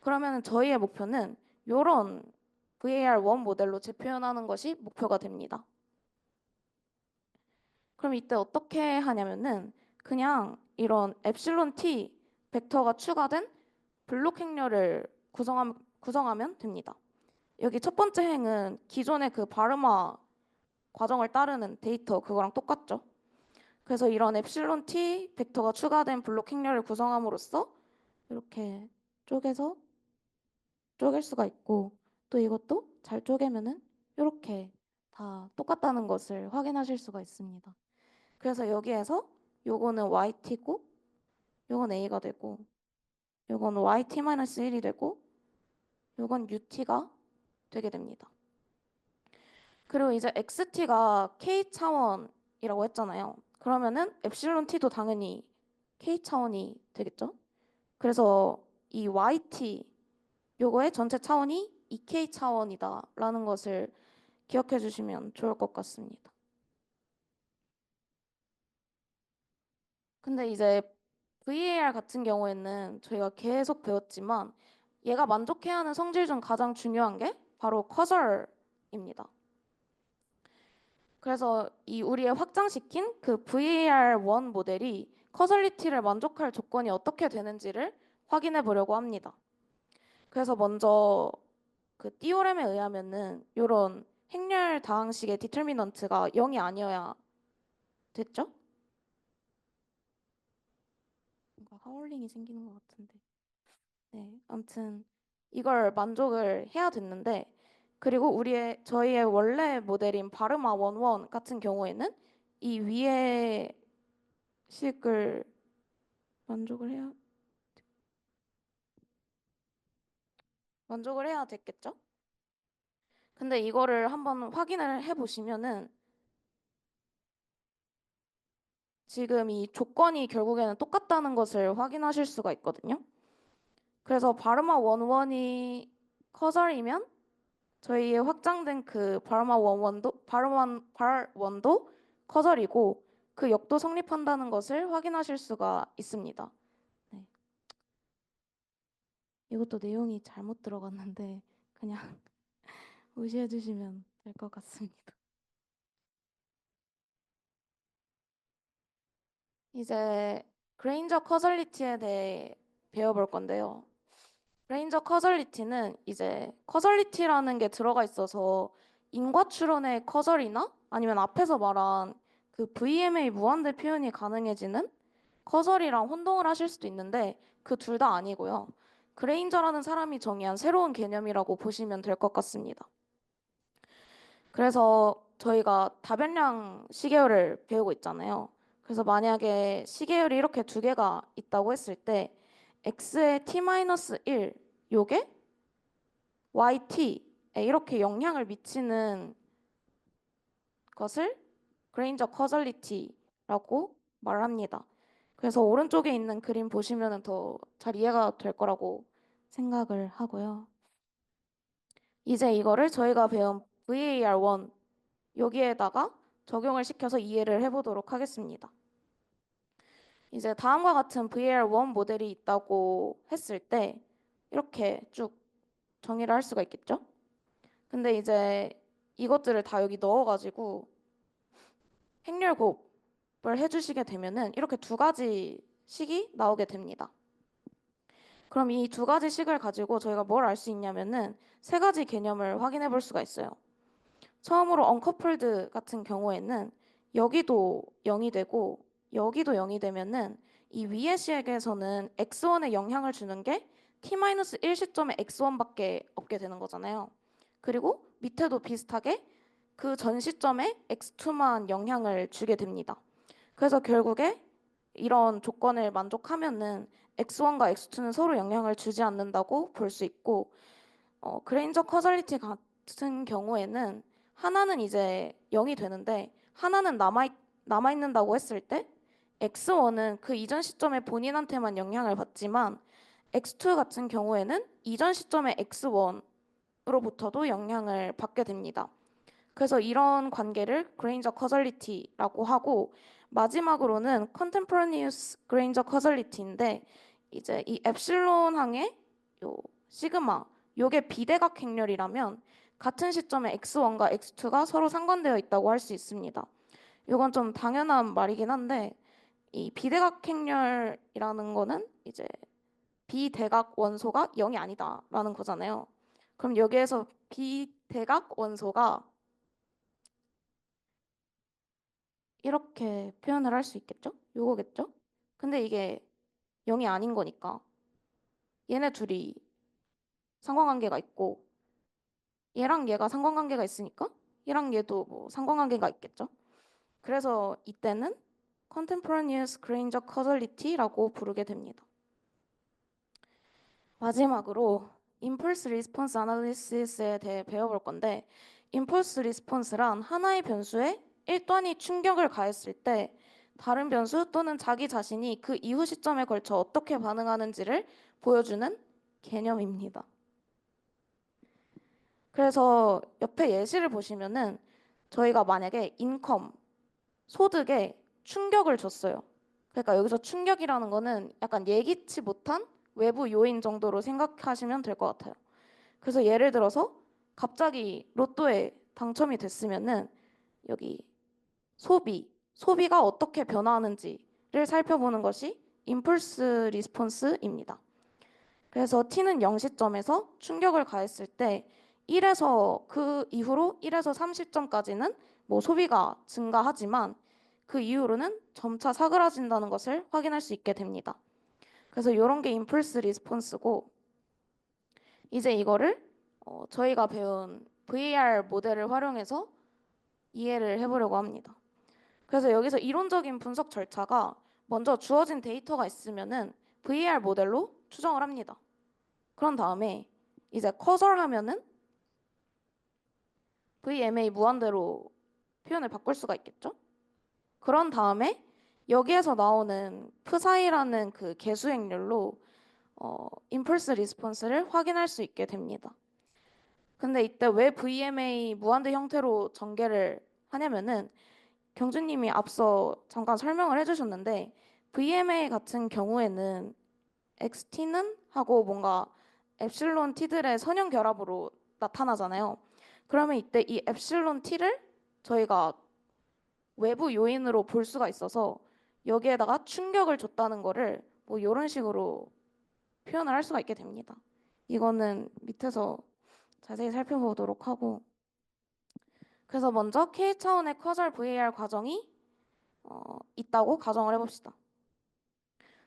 그러면 저희의 목표는 이런 VAR1 모델로 재표현하는 것이 목표가 됩니다. 그럼 이때 어떻게 하냐면은 그냥 이런 엡실론 t 벡터가 추가된 블록 행렬을 구성하면 됩니다. 여기 첫 번째 행은 기존의 그 바르마 과정을 따르는 데이터 그거랑 똑같죠. 그래서 이런 엡실론 t 벡터가 추가된 블록 행렬을 구성함으로써 이렇게 쪼개서 쪼갤 수가 있고 또 이것도 잘 쪼개면은 이렇게 다 똑같다는 것을 확인하실 수가 있습니다. 그래서 여기에서 요거는 yt고 요건 a가 되고 요건 yt-1이 되고 요건 ut가 되게 됩니다. 그리고 이제 xt가 k 차원이라고 했잖아요. 그러면은 엡실론 t도 당연히 k 차원이 되겠죠? 그래서 이 yt 요거의 전체 차원이 2k 차원이다라는 것을 기억해 주시면 좋을 것 같습니다. 근데 이제 VAR 같은 경우에는 저희가 계속 배웠지만 얘가 만족해야 하는 성질 중 가장 중요한 게 바로 커설입니다. 그래서 이 우리의 확장시킨 그 VAR1 모델이 커설리티를 만족할 조건이 어떻게 되는지를 확인해 보려고 합니다. 그래서 먼저 그 띠오렘에 의하면은 이런 행렬 다항식의 디터미넌트가 0이 아니어야 됐죠? 뭔가 하울링이 생기는 것 같은데. 네, 아무튼 이걸 만족을 해야 됐는데, 그리고 저희의 원래 모델인 바르마 원원 같은 경우에는 이 위의 식을 만족을 해야 됐겠죠? 근데 이거를 한번 확인을 해 보시면은 지금 이 조건이 결국에는 똑같다는 것을 확인하실 수가 있거든요. 그래서 바르마 원원이 커설이면 저희의 확장된 그 바르마 원원도 발원도 커설이고 그 역도 성립한다는 것을 확인하실 수가 있습니다. 네. 이것도 내용이 잘못 들어갔는데 그냥 무시해 주시면 될 것 같습니다. 이제 그레인저 커설리티에 대해 배워볼 건데요. 그레인저 커설리티는 이제 커설리티라는 게 들어가 있어서 인과추론의 커설이나 아니면 앞에서 말한 그 VMA 무한대 표현이 가능해지는 커설이랑 혼동을 하실 수도 있는데 그 둘 다 아니고요. 그레인저라는 사람이 정의한 새로운 개념이라고 보시면 될 것 같습니다. 그래서 저희가 다변량 시계열을 배우고 있잖아요. 그래서 만약에 시계열이 이렇게 두 개가 있다고 했을 때 x의 t-1 요게 yt에 이렇게 영향을 미치는 것을 그레인저 커절리티라고 말합니다. 그래서 오른쪽에 있는 그림 보시면 더 잘 이해가 될 거라고 생각을 하고요. 이제 이거를 저희가 배운 VAR1 여기에다가 적용을 시켜서 이해를 해보도록 하겠습니다. 이제 다음과 같은 VAR1 모델이 있다고 했을 때 이렇게 쭉 정의를 할 수가 있겠죠? 근데 이제 이것들을 다 여기 넣어가지고 행렬 곱을 해주시게 되면은 이렇게 두 가지 식이 나오게 됩니다. 그럼 이 두 가지 식을 가지고 저희가 뭘 알 수 있냐면은 세 가지 개념을 확인해 볼 수가 있어요. 처음으로 언커플드 같은 경우에는 여기도 0이 되고 여기도 0이 되면은 이 위의 식에서는 x1에 영향을 주는 게 t-1 시점에 x1밖에 없게 되는 거잖아요. 그리고 밑에도 비슷하게 그 전 시점에 x2만 영향을 주게 됩니다. 그래서 결국에 이런 조건을 만족하면은 x1과 x2는 서로 영향을 주지 않는다고 볼 수 있고 그레인저 커절리티 같은 경우에는 하나는 이제 0이 되는데 하나는 남아 있는다고 했을 때 x1은 그 이전 시점에 본인한테만 영향을 받지만 x2 같은 경우에는 이전 시점의 x1으로부터도 영향을 받게 됩니다. 그래서 이런 관계를 그레인저 커절리티라고 하고 마지막으로는 컨템포러니우스 그레인저 커절리티인데 이제 이 엡실론 항의 요 시그마 요게 비대각 행렬이라면 같은 시점에 x1과 x2가 서로 상관되어 있다고 할 수 있습니다. 이건 좀 당연한 말이긴 한데 이 비대각 행렬이라는 거는 이제 비대각 원소가 0이 아니다라는 거잖아요. 그럼 여기에서 비대각 원소가 이렇게 표현을 할 수 있겠죠? 요거겠죠? 근데 이게 0이 아닌 거니까 얘네 둘이 상관관계가 있고 얘랑 얘가 상관관계가 있으니까 얘랑 얘도 뭐 상관관계가 있겠죠? 그래서 이때는 Contemporaneous Granger Causality라고 부르게 됩니다. 마지막으로 Impulse Response Analysis에 대해 배워볼 건데 Impulse Response란 하나의 변수에 1단위 충격을 가했을 때 다른 변수 또는 자기 자신이 그 이후 시점에 걸쳐 어떻게 반응하는지를 보여주는 개념입니다. 그래서 옆에 예시를 보시면은 저희가 만약에 인컴, 소득에 충격을 줬어요. 그러니까 여기서 충격이라는 거는 약간 예기치 못한 외부 요인 정도로 생각하시면 될 것 같아요. 그래서 예를 들어서 갑자기 로또에 당첨이 됐으면은 여기 소비가 어떻게 변화하는지를 살펴보는 것이 임펄스 리스폰스입니다. 그래서 t는 0시점에서 충격을 가했을 때 1에서 그 이후로 1에서 30점까지는 뭐 소비가 증가하지만 그 이후로는 점차 사그라진다는 것을 확인할 수 있게 됩니다. 그래서 이런 게 임펄스 리스폰스고 이제 이거를 저희가 배운 VAR 모델을 활용해서 이해를 해보려고 합니다. 그래서 여기서 이론적인 분석 절차가 먼저 주어진 데이터가 있으면은 VAR 모델로 추정을 합니다. 그런 다음에 이제 커서를 하면은 VMA 무한대로 표현을 바꿀 수가 있겠죠? 그런 다음에 여기에서 나오는 프사이라는 그 개수행률로 임펄스 리스폰스를 확인할 수 있게 됩니다. 근데 이때 왜 VMA 무한대 형태로 전개를 하냐면은 경주님이 앞서 잠깐 설명을 해주셨는데 VMA 같은 경우에는 XT는 하고 뭔가 엡실론 T들의 선형 결합으로 나타나잖아요. 그러면 이때 이 엡실론 T를 저희가 외부 요인으로 볼 수가 있어서 여기에다가 충격을 줬다는 거를 뭐 이런 식으로 표현을 할 수가 있게 됩니다. 이거는 밑에서 자세히 살펴보도록 하고 그래서 먼저 K차원의 커절 VAR 과정이 있다고 가정을 해봅시다.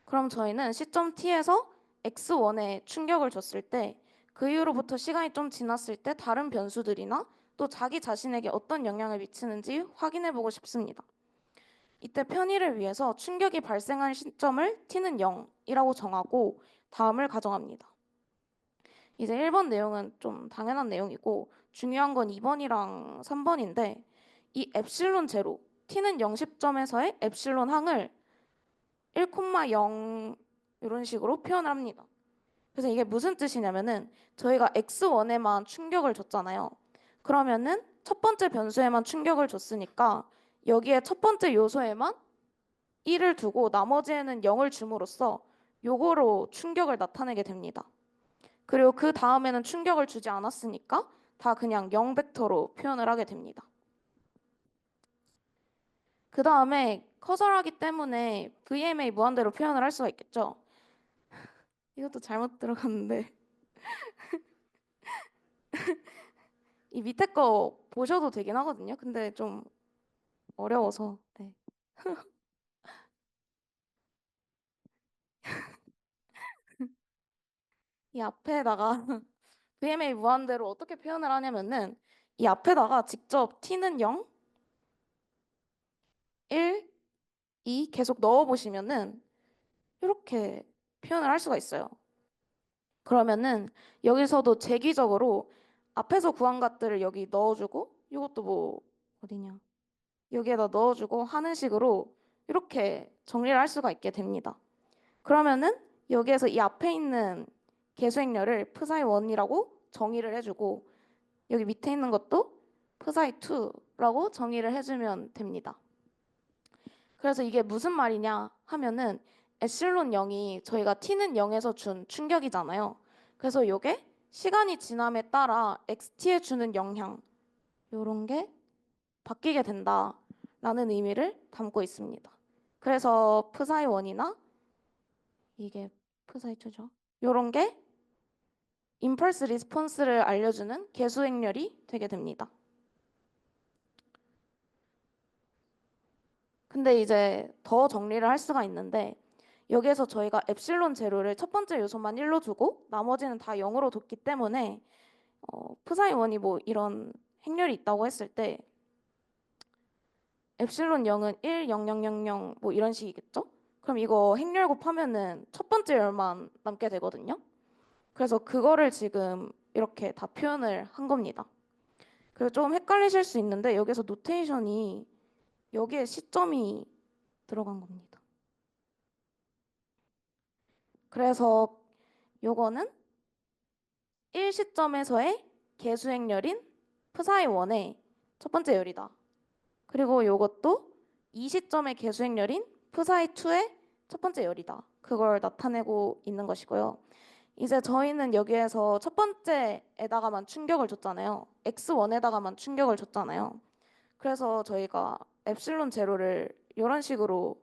그럼 저희는 시점 T에서 X1에 충격을 줬을 때 그 이후로부터 시간이 좀 지났을 때 다른 변수들이나 또 자기 자신에게 어떤 영향을 미치는지 확인해보고 싶습니다. 이때 편의를 위해서 충격이 발생한 시점을 T는 0이라고 정하고 다음을 가정합니다. 이제 1번 내용은 좀 당연한 내용이고 중요한 건 2번이랑 3번인데 이 엡실론 제로 T는 0시점에서의 엡실론 항을 1,0 이런 식으로 표현을 합니다. 그래서 이게 무슨 뜻이냐면은 저희가 X1에만 충격을 줬잖아요. 그러면은 첫 번째 변수에만 충격을 줬으니까 여기에 첫 번째 요소에만 1을 두고 나머지에는 0을 줌으로써 요거로 충격을 나타내게 됩니다. 그리고 그 다음에는 충격을 주지 않았으니까 다 그냥 0 벡터로 표현을 하게 됩니다. 그 다음에 커설하기 때문에 VMA 무한대로 표현을 할 수가 있겠죠. 이것도 잘못 들어갔는데 이 밑에 거 보셔도 되긴 하거든요. 근데 좀 어려워서 네. 이 앞에다가 VMA 무한대로 어떻게 표현을 하냐면은 이 앞에다가 직접 t는 0, 1, 2 계속 넣어보시면은 이렇게 표현을 할 수가 있어요. 그러면은 여기서도 재기적으로 앞에서 구한 것들을 여기 넣어주고 이것도 뭐 어디냐 여기에다 넣어주고 하는 식으로 이렇게 정리를 할 수가 있게 됩니다. 그러면은 여기에서 이 앞에 있는 계수행렬을 psi 1이라고 정의를 해주고 여기 밑에 있는 것도 psi 2라고 정의를 해주면 됩니다. 그래서 이게 무슨 말이냐 하면은 에실론 0이 저희가 t는 0에서 준 충격이잖아요. 그래서 이게 시간이 지남에 따라 xt에 주는 영향 이런 게 바뀌게 된다라는 의미를 담고 있습니다. 그래서 psi 1이나 이게 psi 2죠. 이런 게 임펄스 리스폰스를 알려주는 개수행렬이 되게 됩니다. 근데 이제 더 정리를 할 수가 있는데 여기에서 저희가 엡실론 제로를 첫 번째 요소만 1로 두고 나머지는 다 0으로 뒀기 때문에 psi 1이 뭐 이런 행렬이 있다고 했을 때 엡실론 0은 1, 0, 0, 0, 0 뭐 이런 식이겠죠? 그럼 이거 행렬 곱하면은 첫 번째 열만 남게 되거든요. 그래서 그거를 지금 이렇게 다 표현을 한 겁니다. 그리고 좀 헷갈리실 수 있는데 여기서 노테이션이 여기에 시점이 들어간 겁니다. 그래서 요거는 1시점에서의 개수행렬인 psi 1의 첫 번째 열이다. 그리고 요것도 2시점의 개수행렬인 psi 2의 첫 번째 열이다. 그걸 나타내고 있는 것이고요. 이제 저희는 여기에서 첫 번째에다가만 충격을 줬잖아요. x1에다가만 충격을 줬잖아요. 그래서 저희가 엡실론 제로를 이런 식으로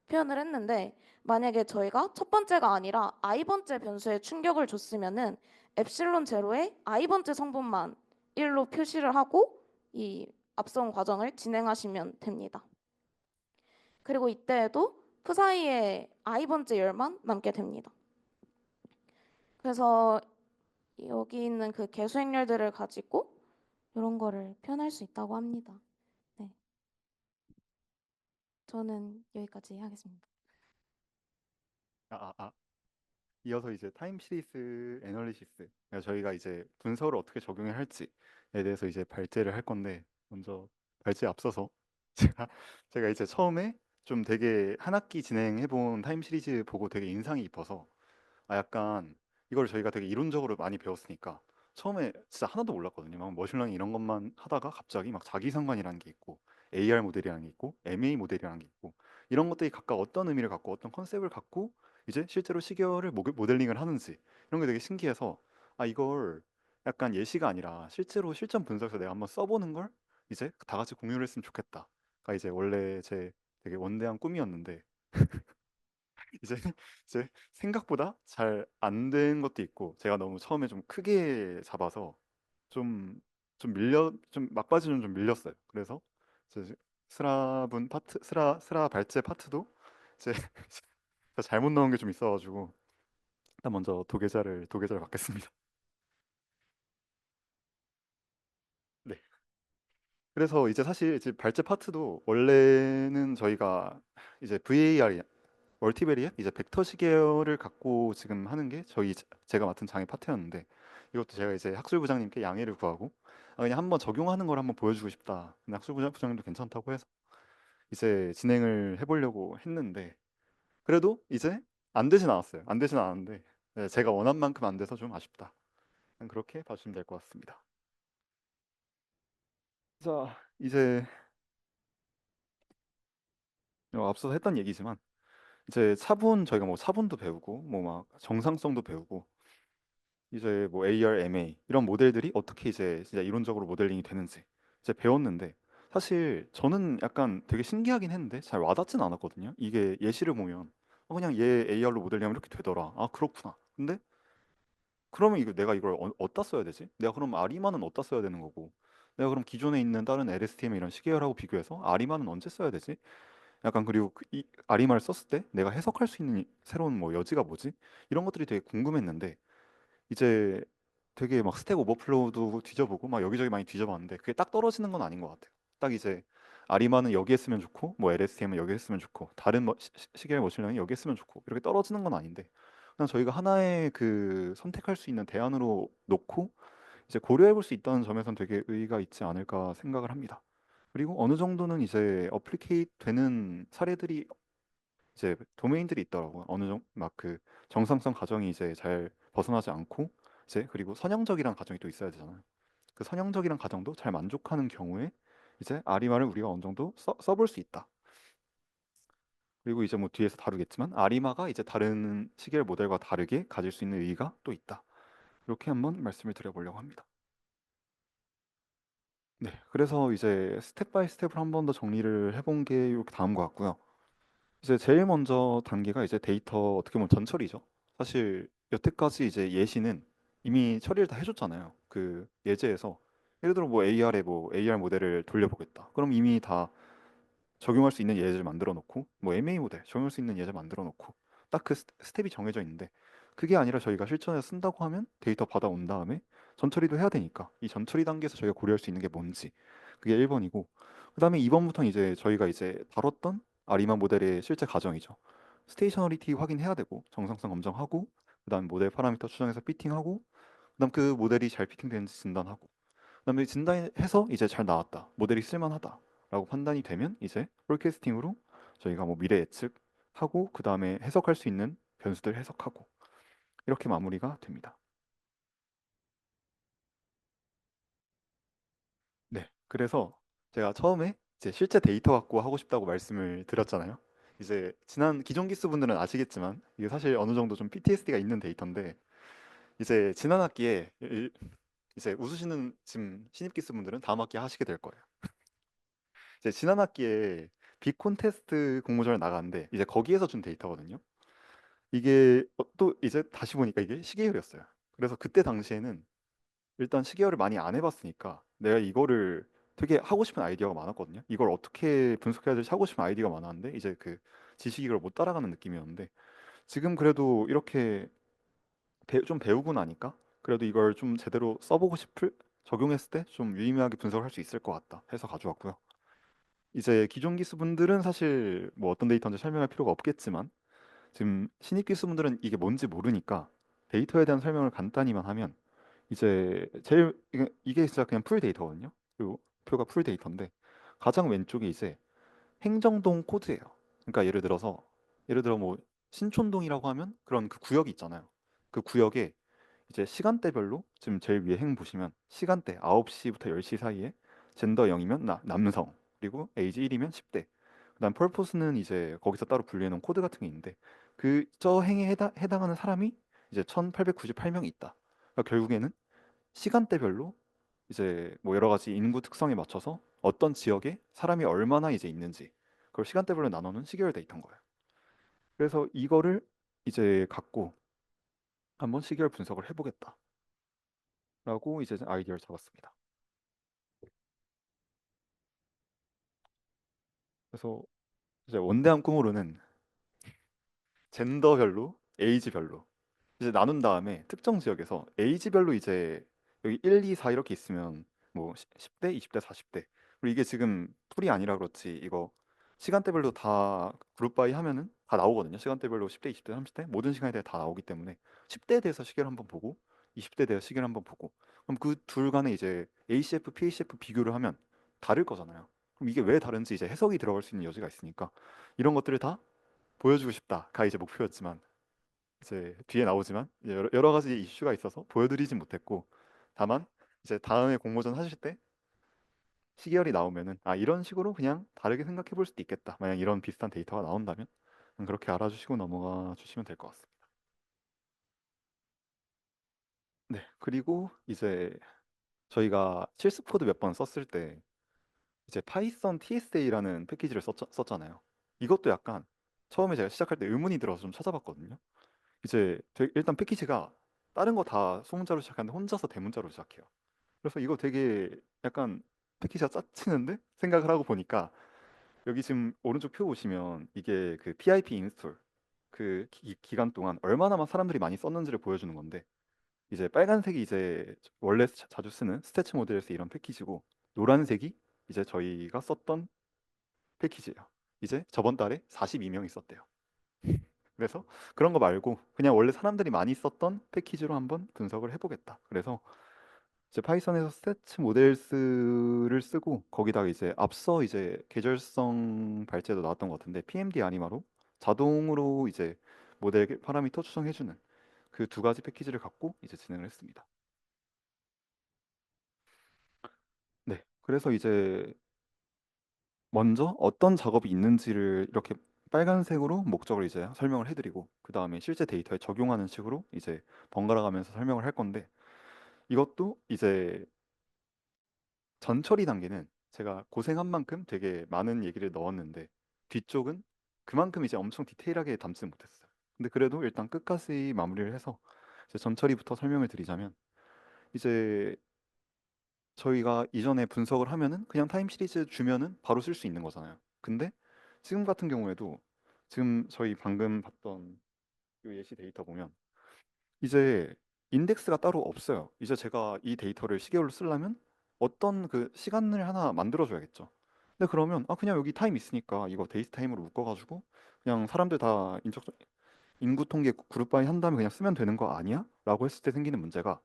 표현을 했는데 만약에 저희가 첫 번째가 아니라 i번째 변수에 충격을 줬으면은 엡실론 제로에 i번째 성분만 1로 표시를 하고 이 앞선 과정을 진행하시면 됩니다. 그리고 이때에도 그 사이에 i번째 열만 남게 됩니다. 그래서 여기 있는 그 개수 행렬들을 가지고 이런 거를 표현할 수 있다고 합니다. 네, 저는 여기까지 하겠습니다. 아, 아, 아. 이어서 이제 타임 시리즈 애널리시스. 그러니까 저희가 이제 분석을 어떻게 적용을 할지에 대해서 이제 발제를 할 건데 먼저 발제에 앞서서 제가 제가 이제 처음에 좀 되게 한 학기 진행해 본 타임 시리즈 보고 되게 인상이 깊어서 약간 이걸 저희가 되게 이론적으로 많이 배웠으니까 처음에 진짜 하나도 몰랐거든요. 막 머신러닝 이런 것만 하다가 갑자기 막 자기상관이라는 게 있고 AR 모델이라는 게 있고 MA 모델이라는 게 있고 이런 것들이 각각 어떤 의미를 갖고 어떤 컨셉을 갖고 이제 실제로 시계열을 모델링을 하는지 이런 게 되게 신기해서 이걸 약간 예시가 아니라 실제로 실전 분석에서 내가 한번 써보는 걸 이제 다 같이 공유를 했으면 좋겠다. 가 이제 원래 제 되게 원대한 꿈이었는데 이제 이제 생각보다 잘 안 된 것도 있고 제가 너무 처음에 좀 크게 잡아서 좀 좀 막바지는 좀 밀렸어요. 그래서 이제 스라분 파트 스라 발제 파트도 이제 제가 잘못 넣은 게 좀 있어가지고 일단 먼저 도계자를 받겠습니다. 네. 그래서 이제 사실 이제 발제 파트도 원래는 저희가 이제 VAR 멀티베리엣 이제 벡터 시계열을 갖고 지금 하는 게 제가 맡은 장의 파트였는데 이것도 제가 이제 학술부장님께 양해를 구하고 그냥 한번 적용하는 걸 한번 보여주고 싶다. 근데 학술부장님도 괜찮다고 해서 이제 진행을 해보려고 했는데 그래도 이제 안 되진 않았어요. 안 되진 않았는데 네, 제가 원한 만큼 안 돼서 좀 아쉽다. 그냥 그렇게 봐주시면 될 것 같습니다. 자, 이제 앞서서 했던 얘기지만 이제 차분 저희가 뭐 차분도 배우고 뭐 막 정상성도 배우고 이제 뭐 AR, MA 이런 모델들이 어떻게 이제 진짜 이론적으로 모델링이 되는지 이제 배웠는데 사실 저는 약간 되게 신기하긴 했는데 잘 와닿진 않았거든요. 이게 예시를 보면 그냥 얘 AR로 모델링하면 이렇게 되더라. 아 그렇구나. 근데 그러면 이거 내가 이걸 어디다 써야 되지? 내가 그럼 아리마는 어디다 써야 되는 거고 내가 그럼 기존에 있는 다른 LSTM 이런 시계열하고 비교해서 아리마는 언제 써야 되지? 약간 그리고 이 아리마를 썼을 때 내가 해석할 수 있는 새로운 뭐 여지가 뭐지? 이런 것들이 되게 궁금했는데 이제 되게 막 스택 오버플로우도 뒤져보고 막 여기저기 많이 뒤져봤는데 그게 딱 떨어지는 건 아닌 것 같아요. 딱 이제 아리마는 여기 했으면 좋고 뭐 LSTM은 여기 했으면 좋고 다른 시계의 머신러닝이 여기 했으면 좋고 이렇게 떨어지는 건 아닌데 그냥 저희가 하나의 그 선택할 수 있는 대안으로 놓고 이제 고려해 볼 수 있다는 점에선 되게 의의가 있지 않을까 생각을 합니다. 그리고 어느 정도는 이제 어플리케이트 되는 사례들이 이제 도메인들이 있더라고요. 어느 정도 막 그 정상성 가정이 이제 잘 벗어나지 않고 이제 그리고 선형적이란 가정이 또 있어야 되잖아요. 그 선형적이란 가정도 잘 만족하는 경우에 이제 아리마를 우리가 어느 정도 써볼 수 있다. 그리고 이제 뭐 뒤에서 다루겠지만 아리마가 이제 다른 시계열 모델과 다르게 가질 수 있는 의의가 또 있다. 이렇게 한번 말씀을 드려보려고 합니다. 네, 그래서 이제 스텝 바이 스텝을 한 번 더 정리를 해본 게 이렇게 다음 것 같고요. 이제 제일 먼저 단계가 이제 데이터 어떻게 보면 전처리죠. 사실 여태까지 이제 예시는 이미 처리를 다 해줬잖아요. 그 예제에서 예를 들어 뭐 AR에 뭐 AR 모델을 돌려보겠다. 그럼 이미 다 적용할 수 있는 예제를 만들어 놓고 뭐 MA 모델 적용할 수 있는 예제 만들어 놓고 딱 그 스텝이 정해져 있는데 그게 아니라 저희가 실전에서 쓴다고 하면 데이터 받아온 다음에 전처리도 해야 되니까 이 전처리 단계에서 저희가 고려할 수 있는 게 뭔지 그게 1번이고 그다음에 2번부터는 이제 저희가 이제 다뤘던 아리마 모델의 실제 과정이죠. 스테이셔너리티 확인해야 되고 정상성 검증하고 그다음 모델 파라미터 추정해서 피팅하고 그다음 그 모델이 잘 피팅되는지 진단하고 그다음에 진단해서 이제 잘 나왔다. 모델이 쓸만하다라고 판단이 되면 이제 폴캐스팅으로 저희가 뭐 미래 예측하고 그다음에 해석할 수 있는 변수들 해석하고 이렇게 마무리가 됩니다. 네. 그래서 제가 처음에 이제 실제 데이터 갖고 하고 싶다고 말씀을 드렸잖아요. 이제 지난 기존 기수분들은 아시겠지만 이게 사실 어느 정도 좀 PTSD가 있는 데이터인데 이제 지난 학기에 이제 웃으시는 지금 신입 기수분들은 다음 학기에 하시게 될 거예요. 이제 지난 학기에 빅 콘테스트 공모전을 나갔는데 이제 거기에서 준 데이터거든요. 이게 또 이제 다시 보니까 이게 시계열이었어요. 그래서 그때 당시에는 일단 시계열을 많이 안 해봤으니까 내가 이거를 되게 하고 싶은 아이디어가 많았거든요. 이걸 어떻게 분석해야 될지 하고 싶은 아이디어가 많았는데 이제 그 지식이 이걸 못 따라가는 느낌이었는데 지금 그래도 이렇게 좀 배우고 나니까 그래도 이걸 좀 제대로 써보고 싶을 적용했을 때 좀 유의미하게 분석을 할 수 있을 것 같다 해서 가져왔고요. 이제 기존 기수분들은 사실 뭐 어떤 데이터인지 설명할 필요가 없겠지만 지금 신입 기수분들은 이게 뭔지 모르니까 데이터에 대한 설명을 간단히만 하면 이제 제일 이게 진짜 그냥 풀 데이터거든요. 그리고 표가 풀 데이터인데 가장 왼쪽에 이제 행정동 코드예요. 그러니까 예를 들어 뭐 신촌동이라고 하면 그런 그 구역이 있잖아요. 그 구역에 이제 시간대별로 지금 제일 위에 행 보시면 시간대 9시부터 10시 사이에 젠더 0이면 남성 그리고 에이지 1이면 10대 그다음 펄포스는 이제 거기서 따로 분류해 놓은 코드 같은 게 있는데 그 저 행에 해당하는 사람이 이제 1898명이 있다. 그러니까 결국에는 시간대별로 이제 뭐 여러 가지 인구 특성에 맞춰서 어떤 지역에 사람이 얼마나 이제 있는지 그걸 시간대별로 나누는 시계열 데이터인 거예요. 그래서 이거를 이제 갖고 한번 시계열 분석을 해보겠다라고 이제 아이디어를 잡았습니다. 그래서 이제 원대한 꿈으로는 젠더별로, 에이지별로 이제 나눈 다음에 특정 지역에서 에이지별로 이제 여기 1, 2, 4 이렇게 있으면 뭐 10대, 20대, 40대 그리고 이게 지금 풀이 아니라 그렇지 이거 시간대별로 다 그룹 바이 하면은 다 나오거든요. 시간대별로 10대, 20대, 30대 모든 시간에 대해 다 나오기 때문에 10대에 대해서 시계를 한번 보고 20대에 대해서 시계를 한번 보고 그럼 그 둘 간에 이제 ACF, PACF 비교를 하면 다를 거잖아요. 그럼 이게 왜 다른지 이제 해석이 들어갈 수 있는 여지가 있으니까 이런 것들을 다 보여주고 싶다가 이제 목표였지만 이제 뒤에 나오지만 이제 여러 가지 이슈가 있어서 보여드리진 못했고 다만 이제 다음에 공모전 하실 때 시계열이 나오면은 아 이런 식으로 그냥 다르게 생각해 볼 수도 있겠다 만약 이런 비슷한 데이터가 나온다면 그렇게 알아주시고 넘어가 주시면 될 것 같습니다. 네 그리고 이제 저희가 실습 코드 몇 번 썼을 때 이제 파이썬 TSA라는 패키지를 썼잖아요. 이것도 약간 처음에 제가 시작할 때 의문이 들어서 좀 찾아봤거든요. 이제 일단 패키지가 다른 거 다 소문자로 시작하는데 혼자서 대문자로 시작해요. 그래서 이거 되게 약간 패키지가 짜치는데 생각을 하고 보니까 여기 지금 오른쪽 표 보시면 이게 그 PIP 인스톨 그 기간 동안 얼마나 사람들이 많이 썼는지를 보여주는 건데 이제 빨간색이 이제 원래 자주 쓰는 스태츠 모델에서 이런 패키지고 노란색이 이제 저희가 썼던 패키지예요. 이제 저번 달에 42명이 썼대요. 그래서 그런 거 말고 그냥 원래 사람들이 많이 썼던 패키지로 한번 분석을 해보겠다. 그래서 이제 파이썬에서 스태츠 모델스를 쓰고 거기다가 이제 앞서 이제 계절성 발제도 나왔던 것 같은데 PMD 아니마로 자동으로 이제 모델 파라미터 추정해주는 그 두 가지 패키지를 갖고 이제 진행을 했습니다. 네, 그래서 이제 먼저 어떤 작업이 있는지를 이렇게 빨간색으로 목적을 이제 설명을 해드리고 그 다음에 실제 데이터에 적용하는 식으로 이제 번갈아 가면서 설명을 할 건데 이것도 이제 전처리 단계는 제가 고생한 만큼 되게 많은 얘기를 넣었는데 뒤쪽은 그만큼 이제 엄청 디테일하게 담지 못했어요. 근데 그래도 일단 끝까지 마무리를 해서 이제 전처리부터 설명을 드리자면 이제 저희가 이전에 분석을 하면은 그냥 타임 시리즈 주면은 바로 쓸 수 있는 거잖아요. 근데 지금 같은 경우에도 지금 저희 방금 봤던 이 예시 데이터 보면 이제 인덱스가 따로 없어요. 이제 제가 이 데이터를 시계열로 쓰려면 어떤 그 시간을 하나 만들어 줘야겠죠. 근데 그러면 아 그냥 여기 타임 있으니까 이거 데이트 타임으로 묶어가지고 그냥 사람들 다 인구 통계 그룹 바이 한 다음에 그냥 쓰면 되는 거 아니야? 라고 했을 때 생기는 문제가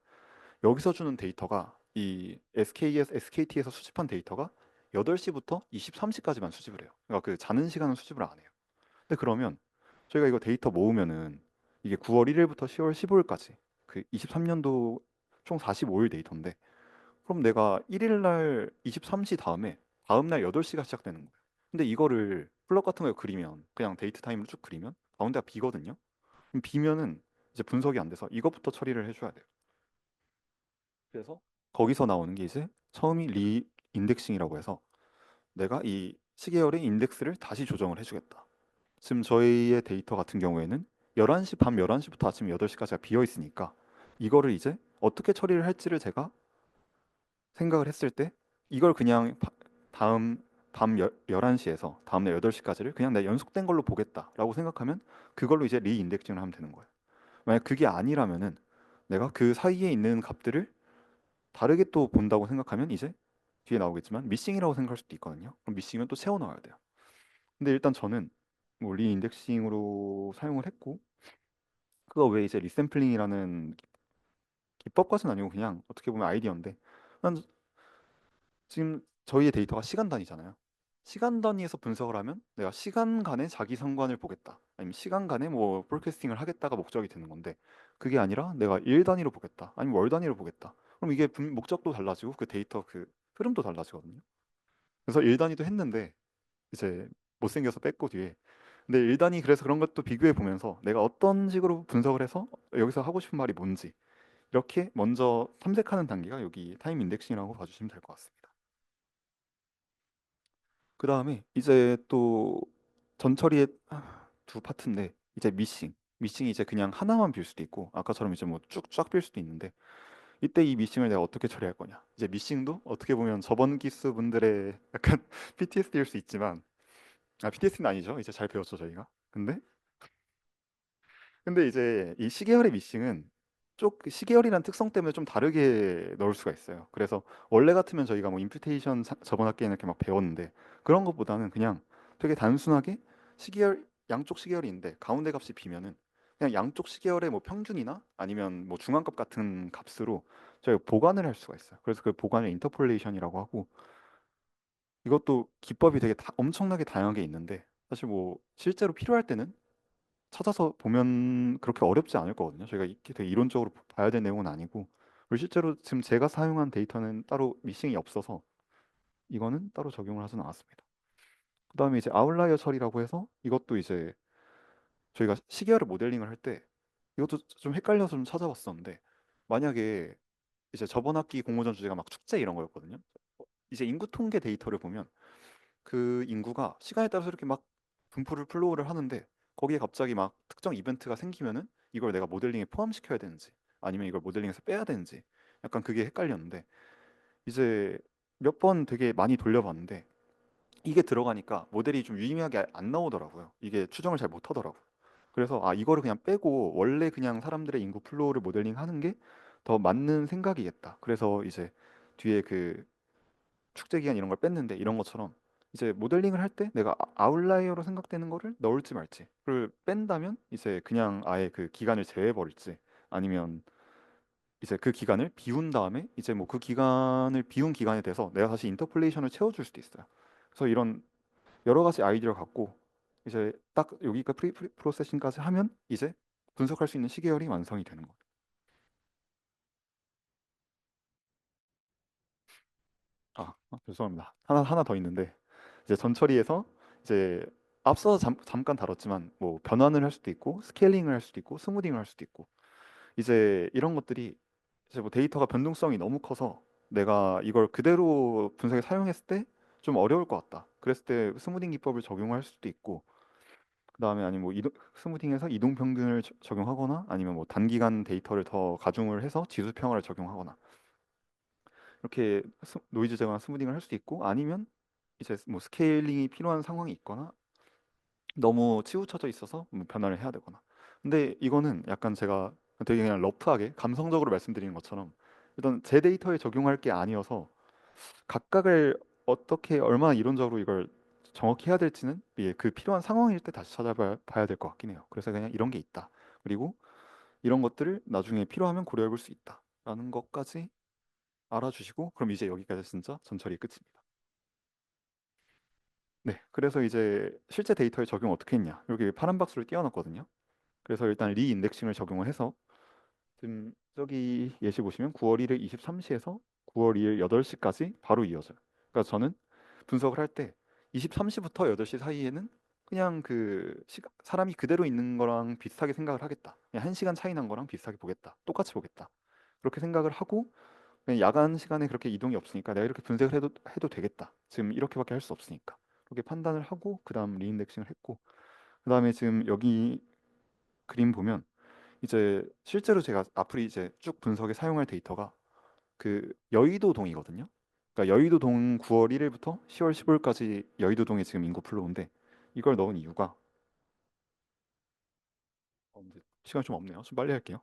여기서 주는 데이터가 이 SKT에서 수집한 데이터가 8시부터 23시까지만 수집을 해요. 그러니까 그 자는 시간은 수집을 안 해요. 근데 그러면 저희가 이거 데이터 모으면은 이게 9월 1일부터 10월 15일까지 그 23년도 총 45일 데이터인데 그럼 내가 1일 날 23시 다음에 다음 날 8시가 시작되는 거예요. 근데 이거를 플롯 같은 거 그리면 그냥 데이트 타임으로 쭉 그리면 가운데가 비거든요. 그럼 비면은 이제 분석이 안 돼서 이것부터 처리를 해줘야 돼요. 그래서 거기서 나오는 게 이제 처음이 리인덱싱이라고 해서 내가 이 시계열의 인덱스를 다시 조정을 해주겠다. 지금 저희의 데이터 같은 경우에는 11시, 밤 11시부터 아침 8시까지가 비어 있으니까 이거를 이제 어떻게 처리를 할지를 제가 생각을 했을 때 이걸 그냥 다음 밤 11시에서 다음날 8시까지를 그냥 내가 연속된 걸로 보겠다라고 생각하면 그걸로 이제 리인덱싱을 하면 되는 거예요. 만약 그게 아니라면은 내가 그 사이에 있는 값들을 다르게 또 본다고 생각하면 이제 뒤에 나오겠지만 미싱이라고 생각할 수도 있거든요. 그럼 미싱은 또 채워 넣어야 돼요. 근데 일단 저는 뭐 리인덱싱으로 사용을 했고 그거 외에 이제 리샘플링이라는 기법까지는 아니고 그냥 어떻게 보면 아이디어인데 난 지금 저희의 데이터가 시간 단위잖아요. 시간 단위에서 분석을 하면 내가 시간 간의 자기 상관을 보겠다. 아니면 시간 간에 뭐 포캐스팅을 하겠다가 목적이 되는 건데 그게 아니라 내가 일 단위로 보겠다. 아니면 월 단위로 보겠다. 그럼 이게 목적도 달라지고 그 데이터 그 흐름도 달라지거든요. 그래서 일 단위도 했는데 이제 못생겨서 뺐고 뒤에. 근데 일 단위 그래서 그런 것도 비교해 보면서 내가 어떤 식으로 분석을 해서 여기서 하고 싶은 말이 뭔지 이렇게 먼저 탐색하는 단계가 여기 타임 인덱싱이라고 봐주시면 될 것 같습니다. 그 다음에 이제 또 전처리의 두 파트인데 이제 미싱이 이제 그냥 하나만 빌 수도 있고 아까처럼 이제 뭐 쭉쫙 빌 수도 있는데 이때 이 미싱을 내가 어떻게 처리할 거냐 이제 미싱도 어떻게 보면 저번 기수 분들의 약간 PTSD일 수 있지만 PTSD는 아니죠 이제 잘 배웠죠 저희가 근데 이제 이 시계열의 미싱은 쪽 시계열이란 특성 때문에 좀 다르게 넣을 수가 있어요. 그래서 원래 같으면 저희가 뭐 임퓨테이션 저번 학기에는 이렇게 막 배웠는데 그런 것보다는 그냥 되게 단순하게 시계열 양쪽 시계열인데 가운데 값이 비면은 그냥 양쪽 시계열의 뭐 평균이나 아니면 뭐 중앙값 같은 값으로 저희가 보관을 할 수가 있어요. 그래서 그 보관을 인터폴레이션이라고 하고 이것도 기법이 되게 엄청나게 다양하게 있는데 사실 뭐 실제로 필요할 때는 찾아서 보면 그렇게 어렵지 않을 거거든요. 저희가 이렇게 되게 이론적으로 봐야 될 내용은 아니고 그리고 실제로 지금 제가 사용한 데이터는 따로 미싱이 없어서 이거는 따로 적용을 하지는 않았습니다. 그다음에 이제 아웃라이어 처리라고 해서 이것도 이제 저희가 시계열을 모델링을 할 때 이것도 좀 헷갈려서 좀 찾아봤었는데 만약에 이제 저번 학기 공모전 주제가 막 축제 이런 거였거든요. 이제 인구 통계 데이터를 보면 그 인구가 시간에 따라서 이렇게 막 분포를 플로우를 하는데 거기에 갑자기 막 특정 이벤트가 생기면은 이걸 내가 모델링에 포함시켜야 되는지 아니면 이걸 모델링에서 빼야 되는지 약간 그게 헷갈렸는데 이제 몇 번 되게 많이 돌려봤는데 이게 들어가니까 모델이 좀 유의미하게 안 나오더라고요. 이게 추정을 잘 못하더라고요. 그래서 이거를 그냥 빼고 원래 그냥 사람들의 인구 플로우를 모델링 하는 게 더 맞는 생각이겠다. 그래서 이제 뒤에 그 축제 기간 이런 걸 뺐는데 이런 것처럼 이제 모델링을 할 때 내가 아웃라이어로 생각되는 거를 넣을지 말지 그걸 뺀다면 이제 그냥 아예 그 기간을 제외해 버릴지 아니면 이제 그 기간을 비운 다음에 이제 뭐 그 기간을 비운 기간에 대해서 내가 다시 인터폴레이션을 채워줄 수도 있어요. 그래서 이런 여러 가지 아이디어를 갖고 이제 딱 여기가 프로세싱까지 하면 이제 분석할 수 있는 시계열이 완성이 되는 거예요. 죄송합니다. 하나 더 있는데 이제 전처리에서 이제 앞서 잠깐 다뤘지만 뭐 변환을 할 수도 있고 스케일링을 할 수도 있고 스무딩을 할 수도 있고 이제 이런 것들이 이제 뭐 데이터가 변동성이 너무 커서 내가 이걸 그대로 분석에 사용했을 때 좀 어려울 것 같다. 그랬을 때 스무딩 기법을 적용할 수도 있고 그다음에 아니면 뭐 스무딩에서 이동 평균을 적용하거나 아니면 뭐 단기간 데이터를 더 가중을 해서 지수 평화를 적용하거나 이렇게 노이즈 제거나 스무딩을 할 수도 있고 아니면 이제 뭐 스케일링이 필요한 상황이 있거나 너무 치우쳐져 있어서 뭐 변화를 해야 되거나 근데 이거는 약간 제가 되게 그냥 러프하게 감성적으로 말씀드리는 것처럼 일단 제 데이터에 적용할 게 아니어서 각각을 어떻게 얼마나 이론적으로 이걸 정확히 해야 될지는 그 필요한 상황일 때 다시 찾아봐야 될 것 같긴 해요. 그래서 그냥 이런 게 있다. 그리고 이런 것들을 나중에 필요하면 고려해 볼 수 있다라는 것까지 알아주시고 그럼 이제 여기까지 진짜 전처리 끝입니다. 네, 그래서 이제 실제 데이터에 적용 어떻게 했냐? 여기 파란 박스를 띄워놨거든요. 그래서 일단 리인덱싱을 적용을 해서 지금 저기 예시 보시면 9월 1일 23시에서 9월 2일 8시까지 바로 이어져요. 그러니까 저는 분석을 할 때 23시부터 8시 사이에는 그냥 사람이 그대로 있는 거랑 비슷하게 생각을 하겠다. 그냥 1시간 차이 난 거랑 비슷하게 보겠다. 똑같이 보겠다. 그렇게 생각을 하고 그냥 야간 시간에 그렇게 이동이 없으니까 내가 이렇게 분석을 해도 되겠다. 지금 이렇게밖에 할 수 없으니까. 그렇게 판단을 하고 그다음 리인덱싱을 했고 그다음에 지금 여기 그림 보면 이제 실제로 제가 앞으로 이제 쭉 분석에 사용할 데이터가 그 여의도동이거든요. 그러니까 여의도동 9월 1일부터 10월 15일까지 여의도동에 지금 인구 플로우인데 이걸 넣은 이유가 이제 시간이 좀 없네요. 좀 빨리 할게요.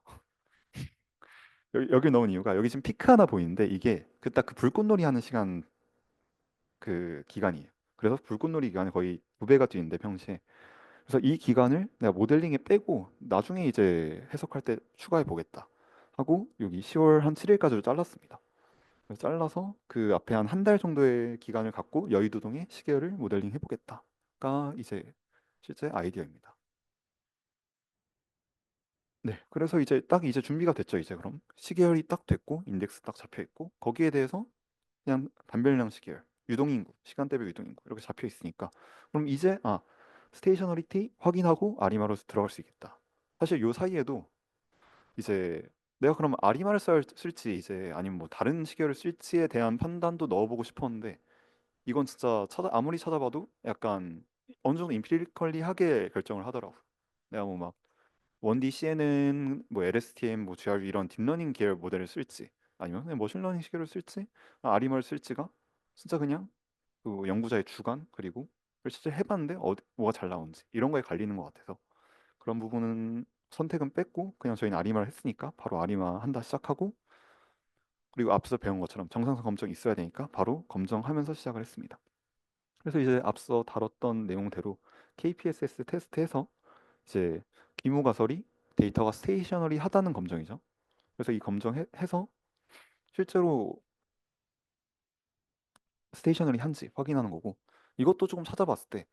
여기 넣은 이유가 여기 지금 피크 하나 보이는데 이게 그 딱 그 불꽃놀이 하는 시간 그 기간이에요. 그래서 불꽃놀이 기간에 거의 2배가 뛰는데 평시에. 그래서 이 기간을 내가 모델링에 빼고 나중에 이제 해석할 때 추가해 보겠다 하고 여기 10월 한 7일까지로 잘랐습니다. 그래서 잘라서 그 앞에 한 한 달 정도의 기간을 갖고 여의도동의 시계열을 모델링 해보겠다가 이제 실제 아이디어입니다. 네, 그래서 이제 딱 이제 준비가 됐죠. 이제 그럼 시계열이 딱 됐고 인덱스 딱 잡혀 있고 거기에 대해서 그냥 단별량 시계열, 유동인구, 시간대별 유동인구 이렇게 잡혀 있으니까 그럼 이제 스테이셔너리티 확인하고 아리마로 들어갈 수 있겠다. 사실 요 사이에도 이제 내가 그럼 아리마를 쓸지 이제 아니면 뭐 다른 시계를 쓸지에 대한 판단도 넣어보고 싶었는데 이건 진짜 아무리 찾아봐도 약간 어느 정도 임피리컬리하게 결정을 하더라고. 내가 뭐 막 1D CNN 뭐 LSTM 뭐 GRU 이런 딥러닝 계열 모델을 쓸지 아니면 그냥 머신러닝 시계를 쓸지 아리마를 쓸지가 진짜 그냥 그 연구자의 주관 그리고 그걸 실제 해봤는데 뭐가 잘 나오는지 이런 거에 갈리는 것 같아서 그런 부분은 선택은 뺐고 그냥 저희는 아리마를 했으니까 바로 아리마 한다 시작하고 그리고 앞서 배운 것처럼 정상성 검증이 있어야 되니까 바로 검증하면서 시작을 했습니다. 그래서 이제 앞서 다뤘던 내용대로 KPSS 테스트해서 이제 기무가설이 데이터가 스테이셔너리 하다는 검증이죠. 그래서 이 검증해서 실제로 스테이셔너리 한지 확인하는 거고 이것도 조금 찾아봤을 때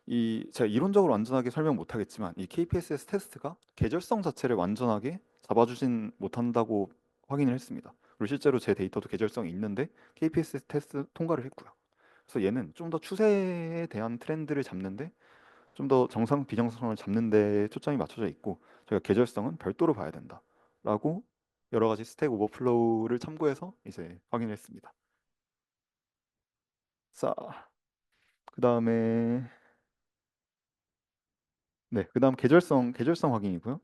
이 제가 이론적으로 완전하게 설명 못하겠지만 이 KPSS 테스트가 계절성 자체를 완전하게 잡아주진 못한다고 확인을 했습니다. 그리고 실제로 제 데이터도 계절성이 있는데 KPSS 테스트 통과를 했고요. 그래서 얘는 좀 더 추세에 대한 트렌드를 잡는데 좀 더 정상 비정상을 잡는 데 초점이 맞춰져 있고 저희가 계절성은 별도로 봐야 된다라고 여러 가지 스택 오버플로우를 참고해서 이제 확인을 했습니다. 자, 그다음에 네, 그다음 계절성 확인이고요.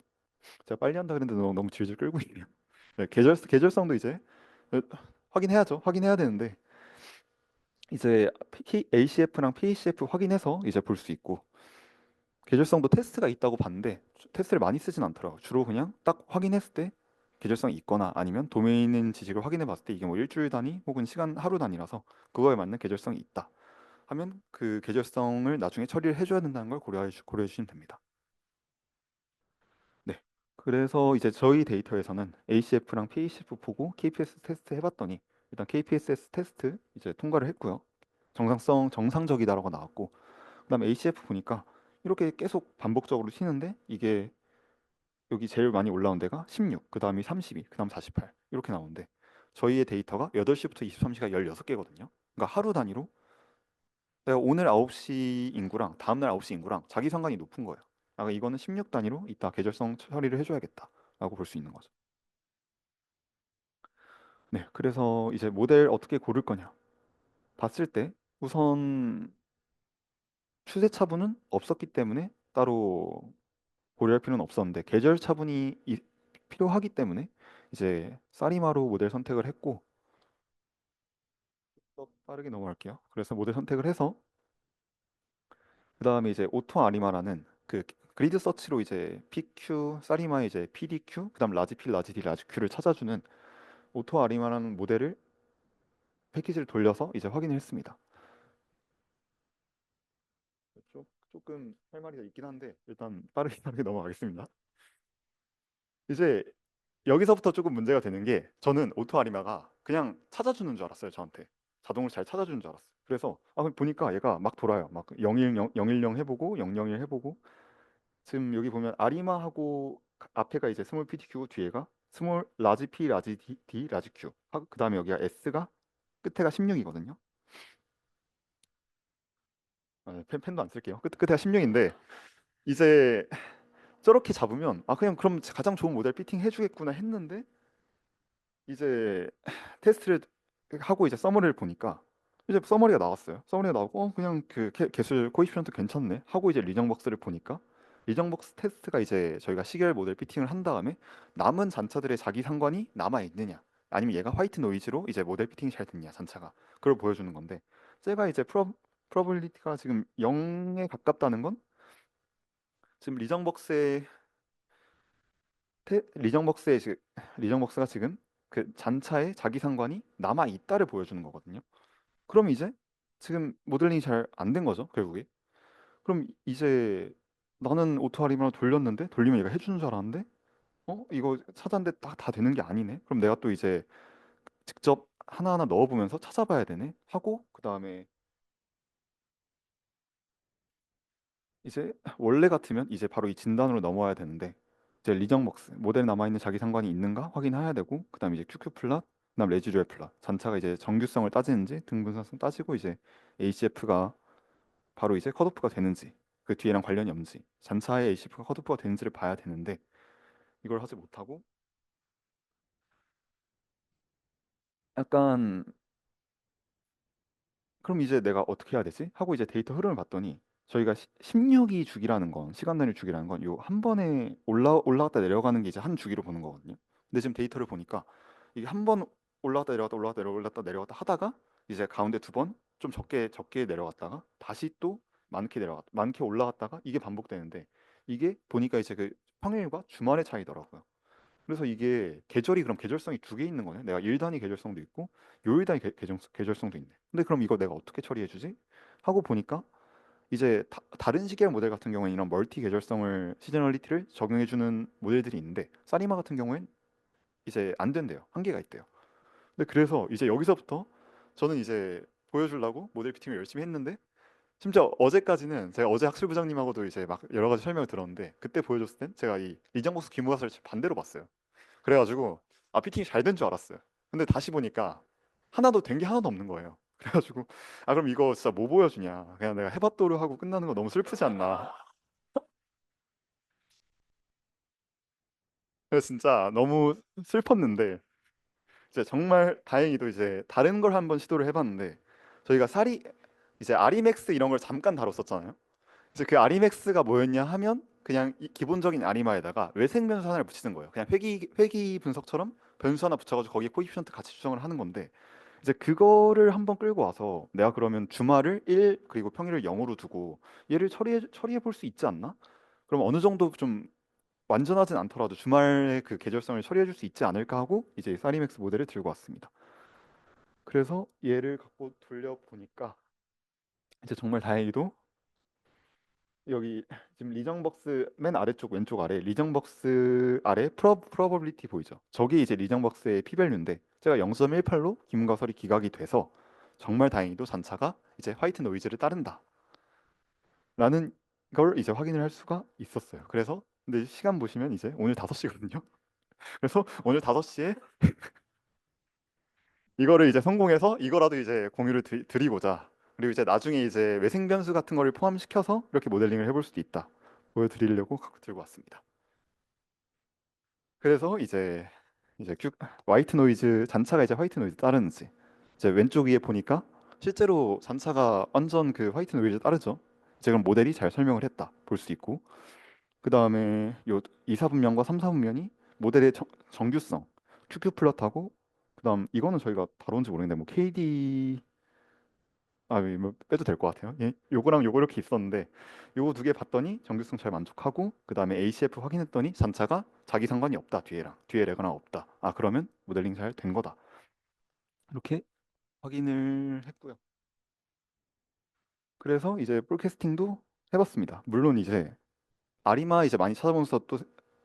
제가 빨리 한다 그랬는데 너무 질질 끌고 있네요. 네, 계절성도 이제 어, 확인해야죠. 확인해야 되는데 이제 ACF랑 PACF 확인해서 이제 볼 수 있고 계절성도 테스트가 있다고 봤는데 테스트를 많이 쓰진 않더라고요. 주로 그냥 딱 확인했을 때 계절성이 있거나 아니면 도메인 지식을 확인해 봤을 때 이게 뭐 일주일 단위 혹은 시간 하루 단위라서 그거에 맞는 계절성이 있다 하면 그 계절성을 나중에 처리를 해줘야 된다는 걸 고려해 주시면 됩니다. 네. 그래서 이제 저희 데이터에서는 ACF랑 PACF 보고 KPSS 테스트 해봤더니 일단 KPSS 테스트 이제 통과를 했고요. 정상적이다라고 나왔고 그다음에 ACF 보니까 이렇게 계속 반복적으로 튀는데 이게 여기 제일 많이 올라온 데가 16, 그다음이 32, 그다음 48 이렇게 나오는데 저희의 데이터가 8시부터 23시가 16개거든요. 그러니까 하루 단위로 내가 오늘 9시 인구랑 다음날 9시 인구랑 자기 상관이 높은 거예요. 이거는 16 단위로 이따 계절성 처리를 해줘야겠다라고 볼 수 있는 거죠. 네, 그래서 이제 모델 어떻게 고를 거냐 봤을 때 우선 추세 차분은 없었기 때문에 따로 고려할 필요는 없었는데 계절 차분이 필요하기 때문에 이제 사리마로 모델 선택을 했고 더 빠르게 넘어갈게요. 그래서 모델 선택을 해서 그 다음에 이제 오토 아리마라는 그 그리드 서치로 이제 PQ, 사리마의 이제 PDQ, 그다음 라지 P, 라지 D, 라지 Q를 찾아주는 오토 아리마라는 모델을 패키지를 돌려서 이제 확인을 했습니다. 조금 할 말이 더 있긴 한데 일단 빠르게 넘어가겠습니다. 이제 여기서부터 조금 문제가 되는 게 저는 오토 아리마가 그냥 찾아주는 줄 알았어요. 저한테 자동으로 잘 찾아주는 줄 알았어요. 그래서 보니까 얘가 막 돌아요. 막 010 해보고 001 해보고 지금 여기 보면 아리마하고 앞에가 이제 스몰 PDQ고 뒤에가 스몰 라지 P, 라지 D, 라지 Q 하고 그 다음에 여기가 S가 끝에가 16이거든요. 펜도 안 쓸게요. 끝에가 16인데 이제 저렇게 잡으면 아 그냥 그럼 가장 좋은 모델 피팅 해주겠구나 했는데 이제 테스트를 하고 이제 서머리를 보니까 이제 서머리가 나왔어요. 서머리가 나오고 그냥 그 개수 코이피션트 괜찮네 하고 이제 리정벅스를 보니까 리정벅스 테스트가 이제 저희가 시계열 모델 피팅을 한 다음에 남은 잔차들의 자기 상관이 남아 있느냐 아니면 얘가 화이트 노이즈로 이제 모델 피팅이 잘 됐냐 잔차가 그걸 보여주는 건데 제가 이제 프로버빌리티가 지금 0에 가깝다는 건 지금 리정벅스가 지금 그 잔차에 자기 상관이 남아 있다를 보여주는 거거든요. 그럼 이제 지금 모델링이 잘 안 된 거죠, 결국에. 그럼 이제 나는 오토 아리마를 돌렸는데 돌리면 얘가 해주는 줄 알았는데 이거 찾았는데 다 되는 게 아니네. 그럼 내가 또 이제 직접 하나하나 넣어보면서 찾아봐야 되네 하고 그다음에 이제 원래 같으면 이제 바로 이 진단으로 넘어와야 되는데 이제 리정벅스 모델에 남아있는 자기 상관이 있는가 확인해야 되고 그다음에 이제 QQ 플랫 그다음 레지듀얼 플랫 잔차가 이제 정규성을 따지는지 등분산성 따지고 이제 ACF가 바로 이제 컷오프가 되는지 그 뒤에랑 관련이 없는지 잔차의 ACF가 컷오프가 되는지를 봐야 되는데 이걸 하지 못하고 약간 그럼 이제 내가 어떻게 해야 되지? 하고 이제 데이터 흐름을 봤더니 저희가 16이 주기라는 건 시간 단위 주기라는 건 요 한 번에 올라갔다 내려가는 게 이제 한 주기로 보는 거거든요. 근데 지금 데이터를 보니까 이게 한 번 올라갔다 내려갔다 하다가 이제 가운데 두 번 좀 적게 내려갔다가 다시 또 많게 올라갔다가 이게 반복되는데 이게 보니까 이제 그 평일과 주말의 차이더라고요. 그래서 이게 계절이 그럼 계절성이 두 개 있는 거네. 내가 일 단위 계절성도 있고 요일 단위 계절성도 있네. 근데 그럼 이거 내가 어떻게 처리해 주지? 하고 보니까 이제 다른 시계열 모델 같은 경우에는 이런 멀티 계절성을 시저널리티를 적용해 주는 모델들이 있는데 사리마 같은 경우엔 이제 안 된대요. 한계가 있대요. 근데 그래서 이제 여기서부터 저는 이제 보여주려고 모델 피팅을 열심히 했는데 심지어 어제까지는 제가 어제 학술 부장님하고도 이제 막 여러 가지 설명을 들었는데 그때 보여줬을 땐 제가 이 리정복스 기무가설을 반대로 봤어요. 그래가지고 피팅이 잘 된 줄 알았어요. 근데 다시 보니까 하나도 된 게 하나도 없는 거예요. 그래가지고 그럼 이거 진짜 뭐 보여주냐? 그냥 내가 해봤도를 하고 끝나는 거 너무 슬프지 않나? 그래서 진짜 너무 슬펐는데 이제 정말 다행히도 이제 다른 걸 한번 시도를 해봤는데 저희가 이제 아리맥스 이런 걸 잠깐 다뤘었잖아요. 이제 그 아리맥스가 뭐였냐 하면 그냥 이 기본적인 아리마에다가 외생 변수 하나를 붙이는 거예요. 그냥 회귀 분석처럼 변수 하나 붙여가지고 거기에 코이피션트 같이 추정을 하는 건데 이제 그거를 한번 끌고 와서 내가 그러면 주말을 1 그리고 평일을 0으로 두고 얘를 처리해 볼 수 있지 않나? 그럼 어느 정도 좀 완전하진 않더라도 주말의 그 계절성을 처리해 줄 수 있지 않을까 하고 이제 사리맥스 모델을 들고 왔습니다. 그래서 얘를 갖고 돌려 보니까 이제 정말 다행히도 여기 지금 리정벅스 맨 아래쪽 왼쪽 아래 리정벅스 아래 프로버빌리티 보이죠? 저게 이제 리정벅스의 P밸류인데 제가 0.18로 기문가설이 기각이 돼서 정말 다행히도 잔차가 이제 화이트 노이즈를 따른다 라는 걸 이제 확인을 할 수가 있었어요. 그래서 근데 시간 보시면 이제 오늘 5시거든요. 그래서 오늘 5시에 이거를 이제 성공해서 이거라도 이제 공유를 드리고자 그리고 이제 나중에 이제 외생 변수 같은 거를 포함시켜서 이렇게 모델링을 해볼 수도 있다 보여드리려고 갖고 들고 왔습니다. 그래서 이제 화이트 노이즈 잔차가 이제 화이트 노이즈 따르는지 이제 왼쪽 위에 보니까 실제로 잔차가 완전 그 화이트 노이즈 따르죠. 이제 그럼 모델이 잘 설명을 했다 볼 수 있고 그 다음에 요 2, 4분면과 3, 4분면이 모델의 정규성 QQ 플롯하고 그다음 이거는 저희가 다룬지 모르겠는데 뭐 KD 뭐 빼도 될 것 같아요. 예, 요거랑 요거 이렇게 있었는데 요거 두 개 봤더니 정규성 잘 만족하고 그 다음에 ACF 확인했더니 잔차가 자기 상관이 없다 뒤에 레거나 없다. 그러면 모델링 잘 된 거다. 이렇게 확인을 했고요. 그래서 이제 폴캐스팅도 해봤습니다. 물론 이제 아리마 이제 많이 찾아보면서 또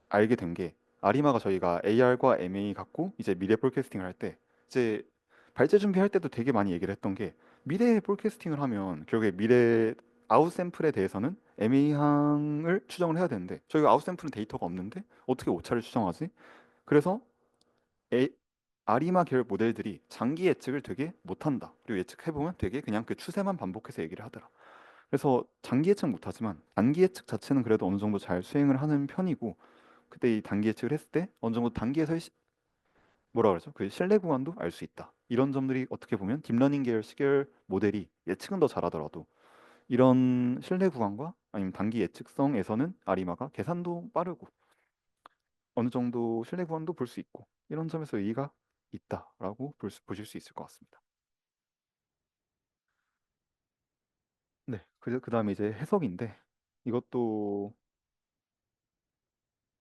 알게 된 게 아리마가 저희가 AR과 MA 갖고 이제 미래 폴캐스팅을 할 때 이제 발제 준비할 때도 되게 많이 얘기를 했던 게 미래 폴캐스팅을 하면 결국에 미래 아웃 샘플에 대해서는 MA 항을 추정을 해야 되는데 저희가 아웃 샘플은 데이터가 없는데 어떻게 오차를 추정하지? 그래서 A, 아리마 계열 모델들이 장기 예측을 되게 못한다. 그리고 예측해보면 되게 그냥 그 추세만 반복해서 얘기를 하더라. 그래서 장기 예측 못하지만 단기 예측 자체는 그래도 어느 정도 잘 수행을 하는 편이고, 그때 이 단기 예측을 했을 때 어느 정도 단기에서 뭐라 그러죠? 그 신뢰 구간도 알 수 있다. 이런 점들이 어떻게 보면 딥러닝 계열 시계열 모델이 예측은 더 잘하더라도 이런 신뢰 구간과 아니면 단기 예측성에서는 아리마가 계산도 빠르고 어느 정도 신뢰 구간도 볼 수 있고, 이런 점에서 의의가 있다라고 보실 수 있을 것 같습니다. 네, 그다음에 이제 해석인데, 이것도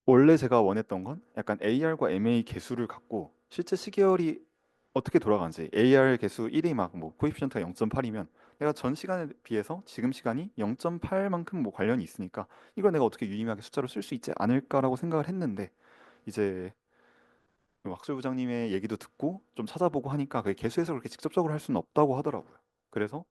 원래 제가 원했던 건 약간 AR과 MA 개수를 갖고 실제 시계열이 어떻게 돌아가는지, AR 개수 1이 막 뭐 코에피션트가 0.8이면 내가 전 시간에 비해서 지금 시간이 0.8만큼 뭐 관련이 있으니까 이걸 내가 어떻게 유의미하게 숫자로 쓸 수 있지 않을까라고 생각을 했는데, 이제 왁스 부장님의 얘기도 듣고 좀 찾아보고 하니까 그 개수 해석을 그렇게 직접적으로 할 수는 없다고 하더라고요. 그래서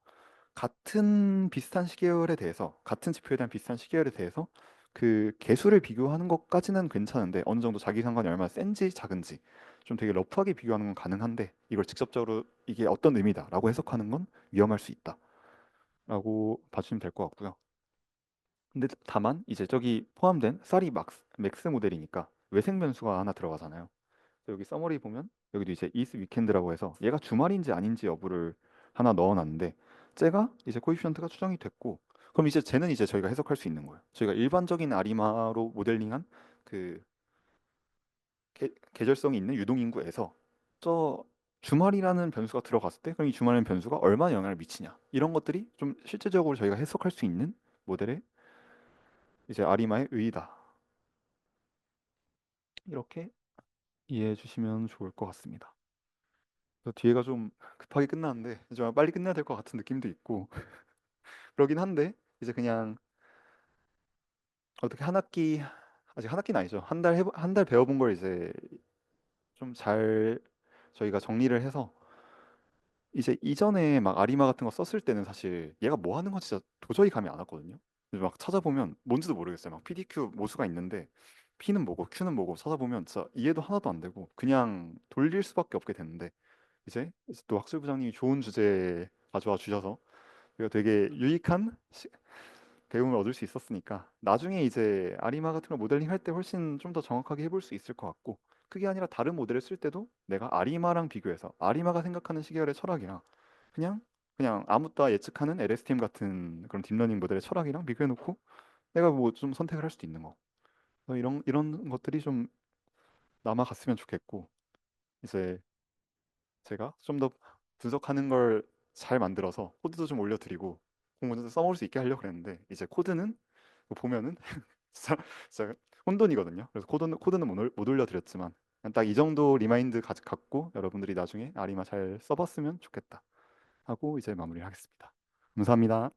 같은 비슷한 시계열에 대해서, 같은 지표에 대한 비슷한 시계열에 대해서 그 개수를 비교하는 것까지는 괜찮은데, 어느 정도 자기 상관이 얼마나 센지 작은지 좀 되게 러프하게 비교하는 건 가능한데, 이걸 직접적으로 이게 어떤 의미다라고 해석하는 건 위험할 수 있다라고 봐주시면 될 것 같고요. 근데 다만 이제 저기 포함된 쌀이 맥스 모델이니까 외생 변수가 하나 들어가잖아요. 여기 서머리 보면 여기도 이제 is 위켄드라고 해서 얘가 주말인지 아닌지 여부를 하나 넣어놨는데, 쟤가 이제 코에피션트가 추정이 됐고, 그럼 이제 쟤는 이제 저희가 해석할 수 있는 거예요. 저희가 일반적인 아리마로 모델링한 그 계절성이 있는 유동인구에서 저 주말이라는 변수가 들어갔을 때 그럼 이 주말이라는 변수가 얼마나 영향을 미치냐, 이런 것들이 좀 실제적으로 저희가 해석할 수 있는 모델의 이제 아리마의 의의다. 이렇게 이해해 주시면 좋을 것 같습니다. 뒤에가 좀 급하게 끝나는데 좀 빨리 끝내야 될 것 같은 느낌도 있고 그러긴 한데, 이제 그냥 어떻게 한 학기, 아직 한 학기는 아니죠. 한 달 배워본 걸 이제 좀 잘 저희가 정리를 해서, 이제 이전에 막 아리마 같은 거 썼을 때는 사실 얘가 뭐 하는 건지 진짜 도저히 감이 안 왔거든요. 근데 막 찾아보면 뭔지도 모르겠어요. 막 PDQ 모수가 있는데 P는 뭐고 Q는 뭐고 찾아보면 진짜 이해도 하나도 안 되고 그냥 돌릴 수밖에 없게 됐는데, 이제 또 학술부장님이 좋은 주제 가져와 주셔서 이거 되게 유익한 배움을 얻을 수 있었으니까 나중에 이제 아리마 같은 거 모델링 할 때 훨씬 좀 더 정확하게 해볼 수 있을 것 같고, 그게 아니라 다른 모델을 쓸 때도 내가 아리마랑 비교해서 아리마가 생각하는 시계열의 철학이랑 그냥 아무 따 예측하는 LSTM 같은 그런 딥러닝 모델의 철학이랑 비교해놓고 내가 뭐 좀 선택을 할 수도 있는 거. 그래서 이런 것들이 좀 남아갔으면 좋겠고, 이제 제가 좀 더 분석하는 걸 잘 만들어서 코드도 좀 올려드리고 공부도 써먹을 수 있게 하려고 그랬는데, 이제 코드는 보면은 진짜, 진짜 혼돈이거든요. 그래서 코드는 못 올려드렸지만 딱 이 정도 리마인드 갖고 여러분들이 나중에 아리마 잘 써봤으면 좋겠다 하고 이제 마무리를 하겠습니다. 감사합니다.